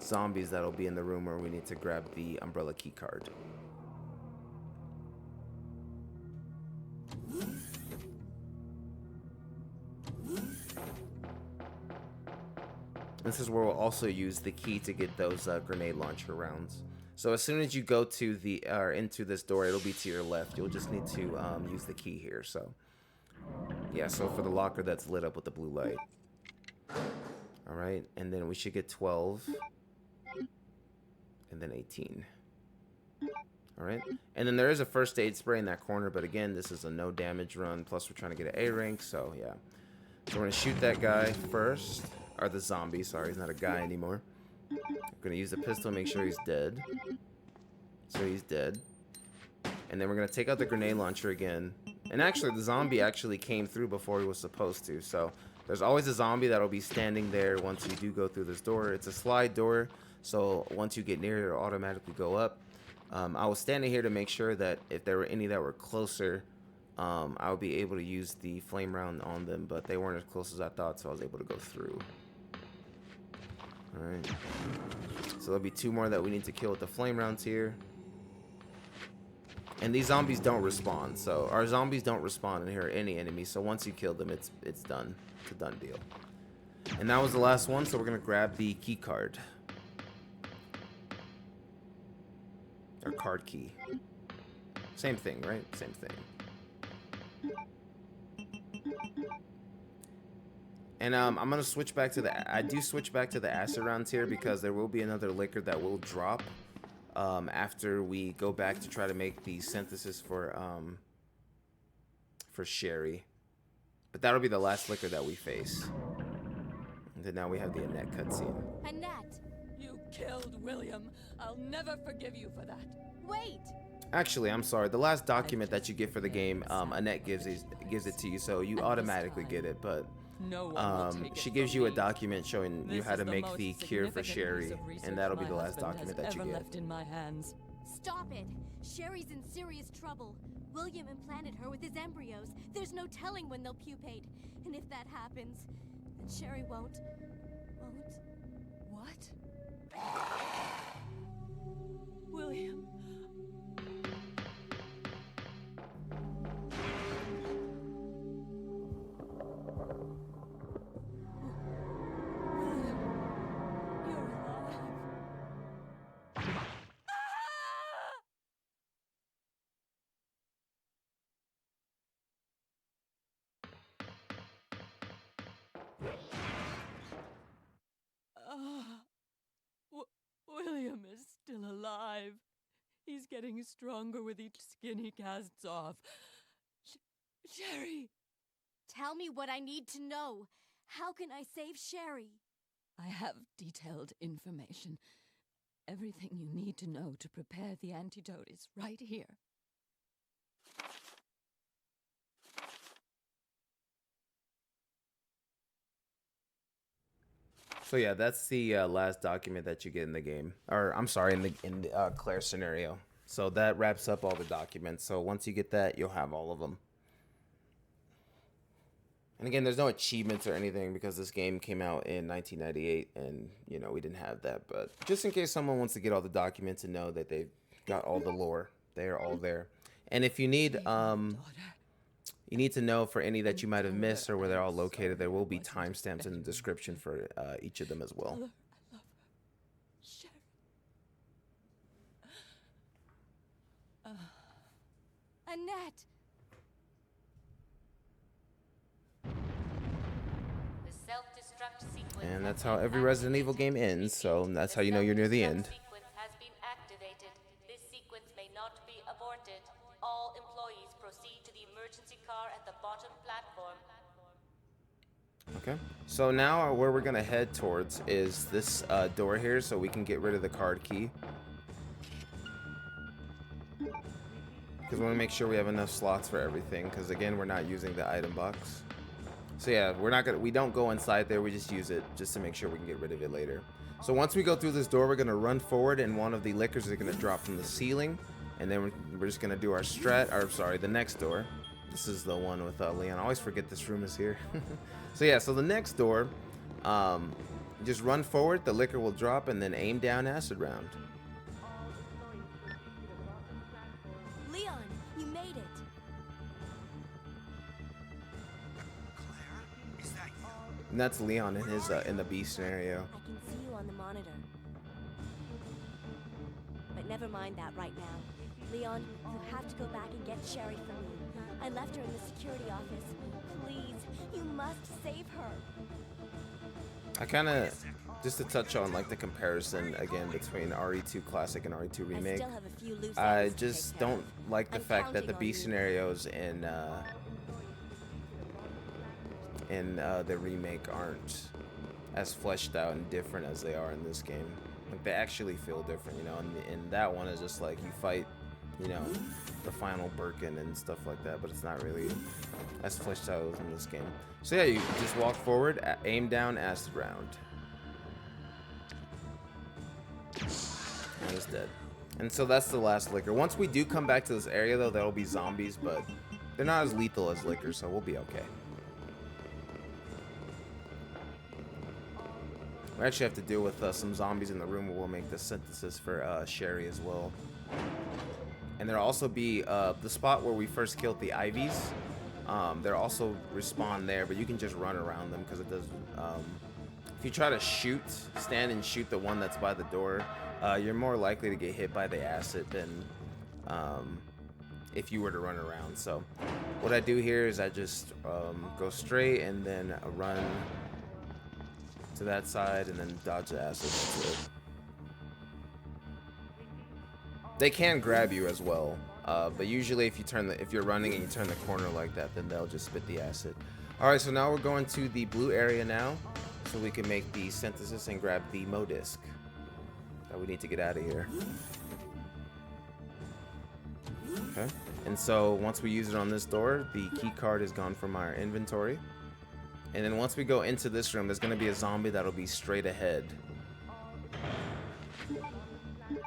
zombies that'll be in the room where we need to grab the umbrella key card. This is where we'll also use the key to get those grenade launcher rounds. So as soon as you go to the into this door, it'll be to your left. You'll just need to use the key here. So yeah, so for the locker that's lit up with the blue light. All right, and then we should get 12, and then 18. All right, and then there is a first aid spray in that corner, but again, this is a no damage run. Plus, we're trying to get an A rank, so yeah. So we're gonna shoot that guy first. Or the zombie, sorry, he's not a guy anymore. I'm gonna use the pistol, make sure he's dead. So he's dead. And then we're gonna take out the grenade launcher again. And actually, the zombie actually came through before he was supposed to. So there's always a zombie that'll be standing there once you do go through this door. It's a slide door, so once you get near it, it'll automatically go up. I was standing here to make sure that if there were any that were closer, I would be able to use the flame round on them, but they weren't as close as I thought, so I was able to go through. Alright. So there'll be 2 more that we need to kill with the flame rounds here. And these zombies don't respawn. So our zombies don't respawn in here, any enemy. So once you kill them, it's done. It's a done deal. And that was the last one, so we're gonna grab the key card. Or card key. Same thing, right? Same thing. And I'm gonna switch back to I do switch back to the acid rounds here because there will be another liquor that will drop after we go back to try to make the synthesis for Sherry. But that'll be the last liquor that we face. And then now we have the Annette cutscene. Annette! You killed William. I'll never forgive you for that. Wait! Actually, I'm sorry. The last document that you get for the game, Annette gives it to you, so you automatically get it. But she gives you a document showing you how to make the cure for Sherry, and that'll be the last document that you get. Left in my hands. Stop it! Sherry's in serious trouble. William implanted her with his embryos. There's no telling when they'll pupate. And if that happens, then Sherry won't... What? William... William is still alive. He's getting stronger with each skin he casts off. Sherry! Tell me what I need to know. How can I save Sherry? I have detailed information. Everything you need to know to prepare the antidote is right here. So yeah, that's the last document that you get in the game, or I'm sorry, in the Claire scenario. So that wraps up all the documents. So once you get that, you'll have all of them. And again, there's no achievements or anything because this game came out in 1998, and you know we didn't have that. But just in case someone wants to get all the documents and know that they've got all the lore, they are all there. And if you need you need to know for any that you might have missed or where they're all located, there will be timestamps in the description for each of them as well. I love her. Sherry. Annette! The self-destruct sequence And that's how every Resident Evil game ends, so that's how you know you're near the end. sequence has been activated. This sequence may not be aborted. All employees proceed to the emergency car at the bottom platform. Okay, so now where we're gonna head towards is this door here, so we can get rid of the card key. because we want to make sure we have enough slots for everything, because again, we're not using the item box. So yeah, we don't go inside there, we just use it just to make sure we can get rid of it later. So once we go through this door, we're going to run forward, and one of the liquors is going to drop from the ceiling, and then we're just going to do our the next door. This is the one with Leon. I always forget this room is here. So yeah, so the next door, just run forward, the liquor will drop, and then aim down acid round. Leon, you made it. Claire, is that you? And that's Leon in his in the B scenario. I can see you on the monitor. But never mind that right now. Leon, you have to go back and get Sherry for me. I left her in the security office. Please, you must save her. I kind of, just to touch on like the comparison again between RE2 Classic and RE2 Remake, I just don't like the fact that the B scenarios in the remake aren't as fleshed out and different as they are in this game. Like they actually feel different, you know. And that one is just like you fight, you know, the final Birkin and stuff like that, but it's not really as fleshed out as in this game. So yeah, you just walk forward, aim down, acid round. And it's dead. And so that's the last liquor. Once we do come back to this area though, that'll be zombies, but they're not as lethal as liquor, so we'll be okay. We actually have to deal with some zombies in the room where we'll make the synthesis for Sherry as well. And there'll also be the spot where we first killed the Ivies. They'll also respawn there, but you can just run around them because it doesn't. If you try to stand and shoot the one that's by the door, you're more likely to get hit by the acid than if you were to run around. So what I do here is I just go straight and then run to that side and then dodge the acid. That's it. They can grab you as well, but usually if you're running and you turn the corner like that, then they'll just spit the acid. All right, so now we're going to the blue area now, so we can make the synthesis and grab the Mo disc that we need to get out of here. Okay, and so once we use it on this door, the key card is gone from our inventory. And then once we go into this room, there's going to be a zombie that'll be straight ahead.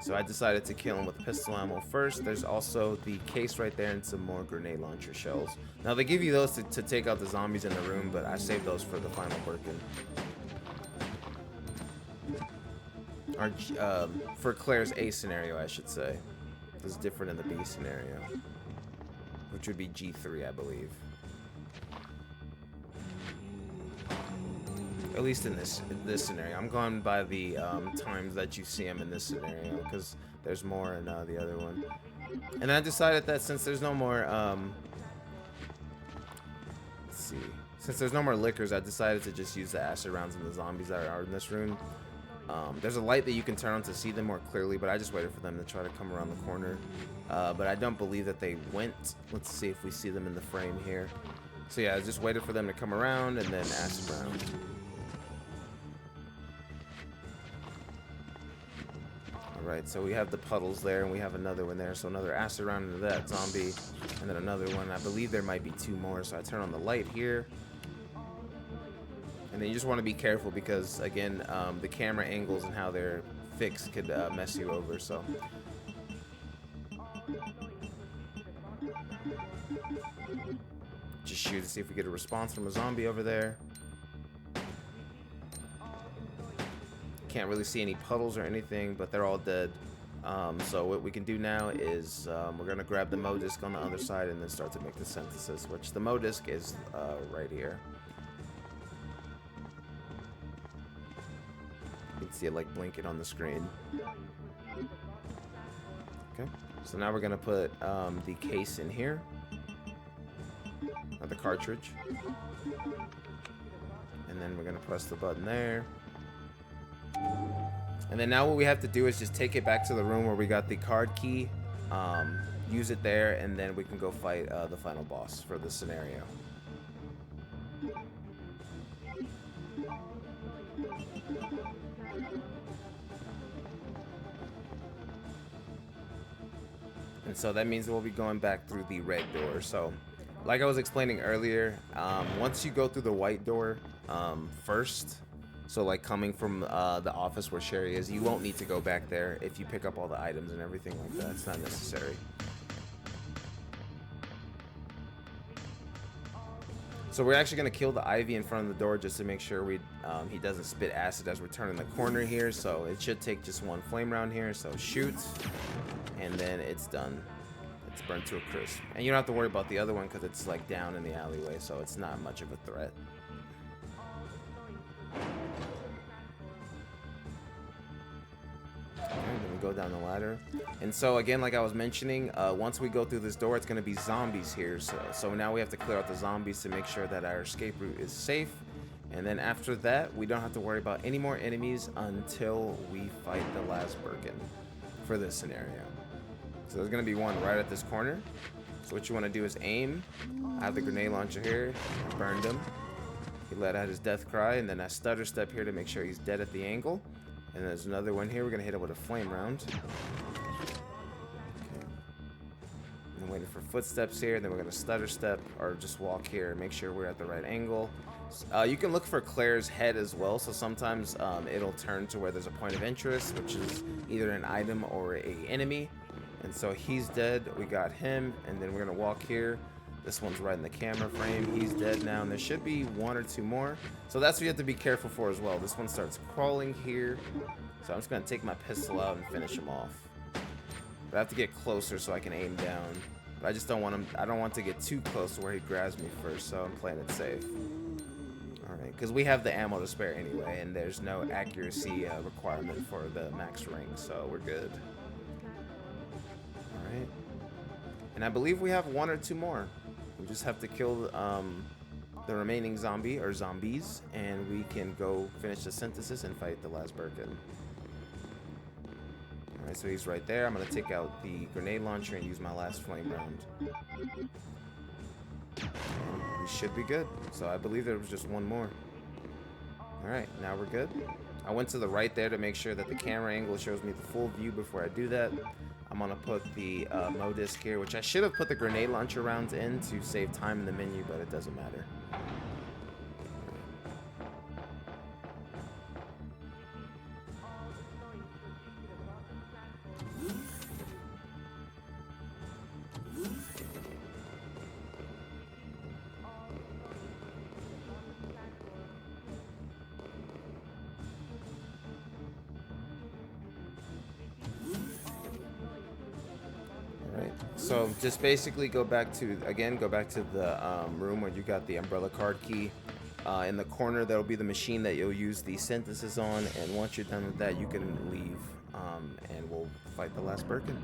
So I decided to kill him with pistol ammo first. There's also the case right there and some more grenade launcher shells. Now they give you those to take out the zombies in the room, but I saved those for the final Birkin. Or for Claire's A scenario, I should say. It's different in the B scenario, which would be G3, I believe. At least in this scenario. I'm going by the times that you see him in this scenario, because there's more in the other one. And I decided that since there's no more, let's see, since there's no more liquors, I decided to just use the acid rounds and the zombies that are in this room. There's a light that you can turn on to see them more clearly, but I just waited for them to try to come around the corner. But I don't believe that they went. Let's see if we see them in the frame here. So yeah, I just waited for them to come around and then acid round. Right, so we have the puddles there, and we have another one there. So another acid round into that zombie, and then another one. I believe there might be two more, so I turn on the light here. And then you just want to be careful because, again, the camera angles and how they're fixed could mess you over, so. Just shoot to see if we get a response from a zombie over there. Can't really see any puddles or anything, but they're all dead. So what we can do now is we're gonna grab the Mo disc on the other side and then start to make the synthesis, which the Mo disc is right here. You can see it like blinking on the screen. Okay, so now we're gonna put the case in here, or the cartridge, and then we're gonna press the button there. And then now what we have to do is just take it back to the room where we got the card key, use it there, and then we can go fight the final boss for the scenario. And so that means we'll be going back through the red door. So like I was explaining earlier, once you go through the white door first, so like coming from the office where Sherry is, you won't need to go back there if you pick up all the items and everything like that. It's not necessary. So we're actually going to kill the ivy in front of the door just to make sure he doesn't spit acid as we're turning the corner here. So it should take just one flame round here. So shoot, and then it's done. It's burnt to a crisp. And you don't have to worry about the other one because it's like down in the alleyway, so it's not much of a threat. Then we go down the ladder. And so again, like I was mentioning, once we go through this door, it's going to be zombies here. So now we have to clear out the zombies to make sure that our escape route is safe. And then after that, we don't have to worry about any more enemies until we fight the last Birkin for this scenario. So there's going to be one right at this corner. So what you want to do is aim. I have the grenade launcher here. Burned him. He let out his death cry, and then I stutter step here to make sure he's dead at the angle. And there's another one here. We're going to hit him with a flame round. Okay. I'm waiting for footsteps here. And then we're going to stutter step or just walk here and make sure we're at the right angle. You can look for Claire's head as well. So sometimes it'll turn to where there's a point of interest, which is either an item or an enemy. And so he's dead. We got him. And then we're going to walk here. This one's right in the camera frame. He's dead now, and there should be one or two more. So that's what you have to be careful for as well. This one starts crawling here. So I'm just gonna take my pistol out and finish him off. But I have to get closer so I can aim down. But I just don't want him, I don't want to get too close to where he grabs me first, so I'm playing it safe. Alright, because we have the ammo to spare anyway, and there's no accuracy requirement for the max ring, so we're good. Alright. And I believe we have one or two more. We just have to kill the remaining zombie or zombies, and we can go finish the synthesis and fight the last Birkin. Alright, so he's right there. I'm going to take out the grenade launcher and use my last flame round. And we should be good. So I believe there was just one more. Alright, now we're good. I went to the right there to make sure that the camera angle shows me the full view before I do that. I'm gonna put the Mo disc here, which I should have put the grenade launcher rounds in to save time in the menu, but it doesn't matter. So just basically go back to the room where you got the umbrella card key. In the corner, that'll be the machine that you'll use the synthesis on, and once you're done with that, you can leave, and we'll fight the last Birkin.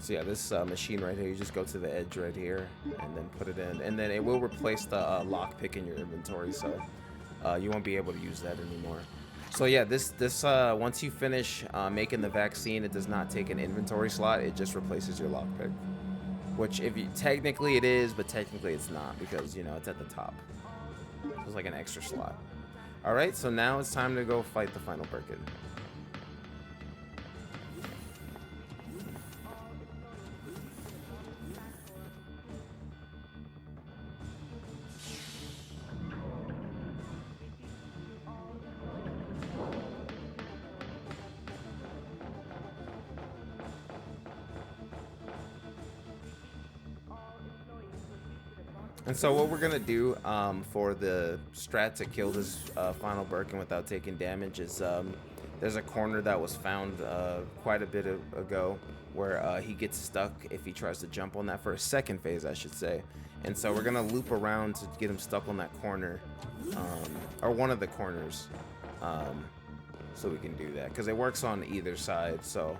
So yeah, this machine right here, you just go to the edge right here, and then put it in, and then it will replace the lockpick in your inventory, so you won't be able to use that anymore. So yeah, this once you finish making the vaccine, it does not take an inventory slot. It just replaces your lockpick. Which, if you technically it is, but technically it's not, because you know it's at the top. So it's like an extra slot. All right, so now it's time to go fight the final Birkin. And so what we're gonna do for the strat to kill this final Birkin without taking damage is there's a corner that was found quite a bit ago where he gets stuck if he tries to jump on that for a second phase, I should say. And so we're gonna loop around to get him stuck on that corner, or one of the corners, so we can do that because it works on either side. So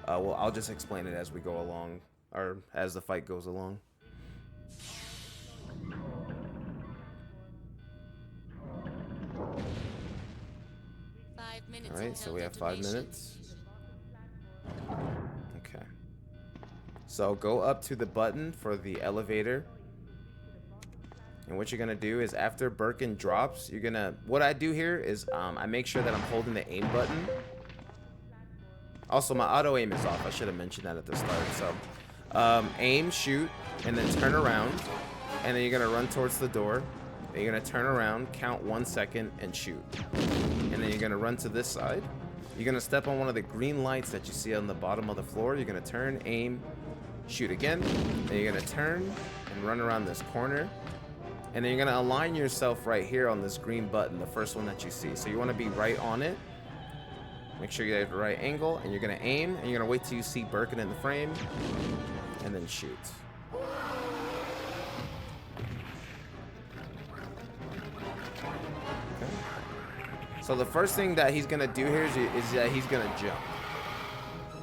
well, I'll just explain it as we go along, or as the fight goes along. All right, so we have 5 minutes. Okay. So go up to the button for the elevator, And what you're gonna do is after Birkin drops, you're gonna, what I do here is I make sure that I'm holding the aim button. Also, my auto aim is off. I should have mentioned that at the start. So aim, shoot, and then turn around, and then you're gonna run towards the door. Then you're gonna turn around, count 1 second, and shoot. And then you're gonna run to this side. You're gonna step on one of the green lights that you see on the bottom of the floor. You're gonna turn, aim, shoot again. Then you're gonna turn and run around this corner. And then you're gonna align yourself right here on this green button, the first one that you see. So you wanna be right on it. Make sure you have the right angle, and you're gonna aim, and you're gonna wait till you see Birkin in the frame, and then shoot. Okay. So the first thing that he's gonna do here is that he's gonna jump.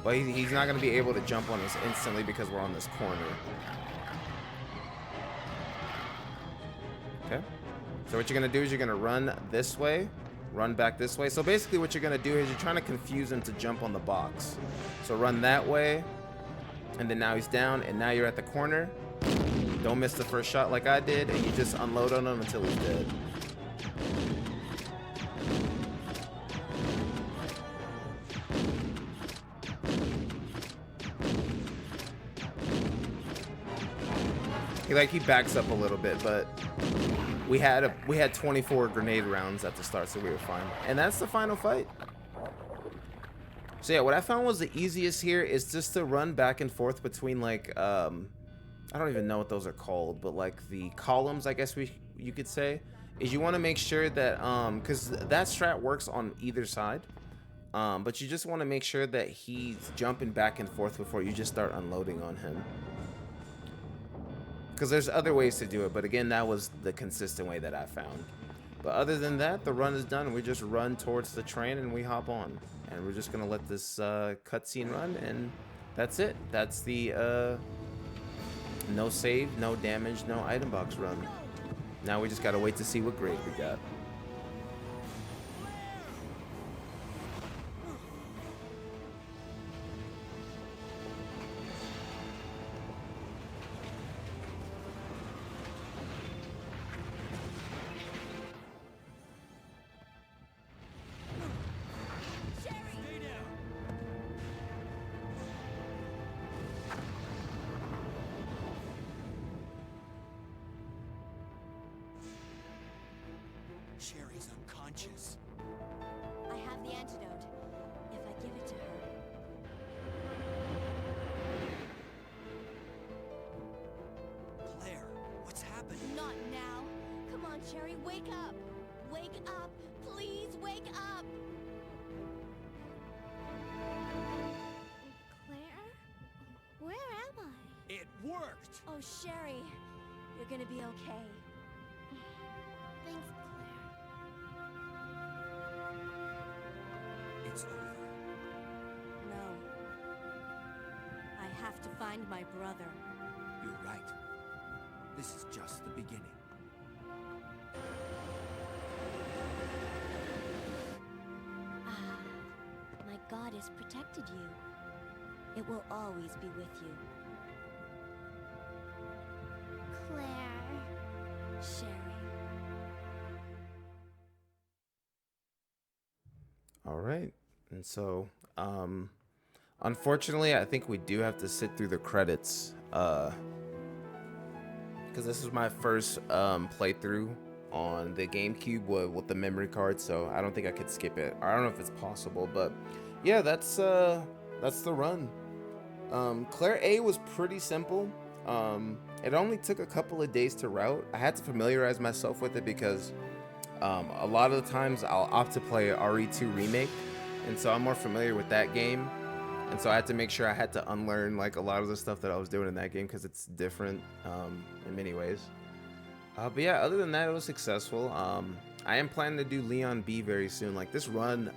But he's not gonna be able to jump on us instantly because we're on this corner. Okay. So what you're gonna do is you're gonna run this way, run back this way. So basically what you're gonna do is you're trying to confuse him to jump on the box. So run that way, and then now he's down, and now you're at the corner. Don't miss the first shot like I did, and you just unload on him until he's dead. He backs up a little bit, but we had 24 grenade rounds at the start, so we were fine. And that's the final fight. So yeah, what I found was the easiest here is just to run back and forth between like I don't even know what those are called, but like the columns, I guess you could say, is you want to make sure that because that strat works on either side, but you just want to make sure that he's jumping back and forth before you just start unloading on him. Because there's other ways to do it, but again, that was the consistent way that I found. But other than that, the run is done. We just run towards the train and we hop on. And we're just gonna let this cutscene run, and that's it. That's the no save, no damage, no item box run. Now we just gotta wait to see what grade we got. Sherry's unconscious. I have the antidote. If I give it to her. Claire, what's happened? Not now. Come on, Sherry, wake up. Wake up. Please wake up. Claire? Where am I? It worked! Oh, Sherry, you're gonna be okay. Thanks, Claire. It's over. No. I have to find my brother. You're right. This is just the beginning. Ah, my God has protected you. It will always be with you. Claire. Sherry. All right. And so, unfortunately, I think we do have to sit through the credits, because this is my first playthrough on the GameCube with the memory card, so I don't think I could skip it. I don't know if it's possible, but yeah, that's the run. Claire A was pretty simple. It only took a couple of days to route. I had to familiarize myself with it because a lot of the times I'll opt to play RE2 Remake, and so I'm more familiar with that game, and so I had to make sure I had to unlearn like a lot of the stuff that I was doing in that game because it's different in many ways. But yeah, other than that, it was successful. I am planning to do Leon B very soon. Like this run,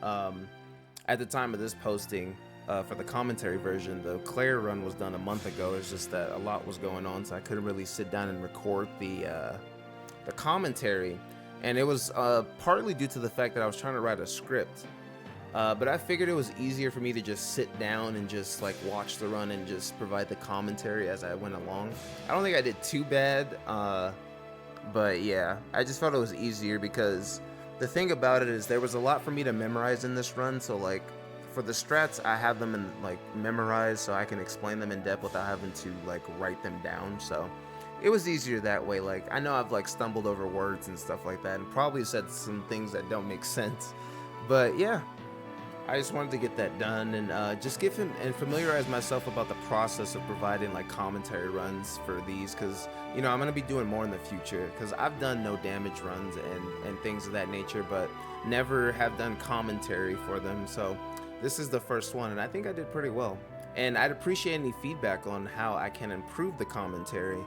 at the time of this posting, for the commentary version, the Claire run was done a month ago. It's just that a lot was going on, so I couldn't really sit down and record the commentary. And it was partly due to the fact that I was trying to write a script. But I figured it was easier for me to just sit down and just like watch the run and just provide the commentary as I went along. I don't think I did too bad. But yeah, I just felt it was easier because the thing about it is there was a lot for me to memorize in this run. So like for the strats, I have them in like memorized so I can explain them in depth without having to like write them down. So it was easier that way. Like I know I've like stumbled over words and stuff like that and probably said some things that don't make sense. But yeah, I just wanted to get that done and just give him and familiarize myself about the process of providing like commentary runs for these, because you know I'm gonna be doing more in the future, because I've done no damage runs and things of that nature, but never have done commentary for them. So this is the first one, and I think I did pretty well. And I'd appreciate any feedback on how I can improve the commentary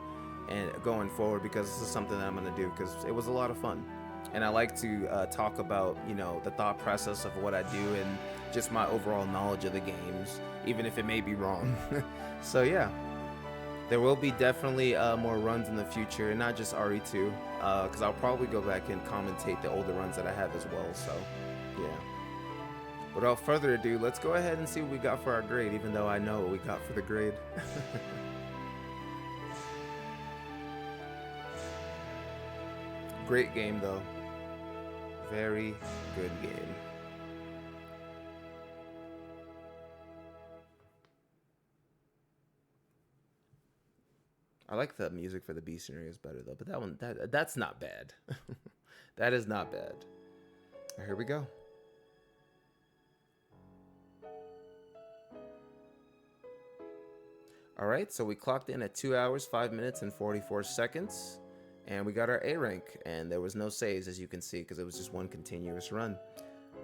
and going forward, because this is something that I'm gonna do because it was a lot of fun. And I like to talk about, you know, the thought process of what I do and just my overall knowledge of the games, even if it may be wrong. So yeah, there will be definitely more runs in the future, and not just RE2, because I'll probably go back and commentate the older runs that I have as well. So yeah. Without further ado, let's go ahead and see what we got for our grade, even though I know what we got for the grade. Great game though. Very good game. I like the music for the B scenarios better though, but that one that's not bad. That is not bad. Here we go. All right, so we clocked in at 2 hours, 5 minutes, and 44 seconds. And we got our A rank, and there was no saves, as you can see, because it was just one continuous run.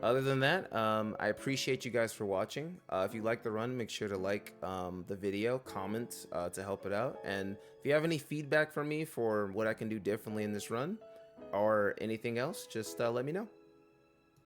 Other than that, I appreciate you guys for watching. If you like the run, make sure to like the video, comment to help it out. And if you have any feedback for me for what I can do differently in this run or anything else, just let me know.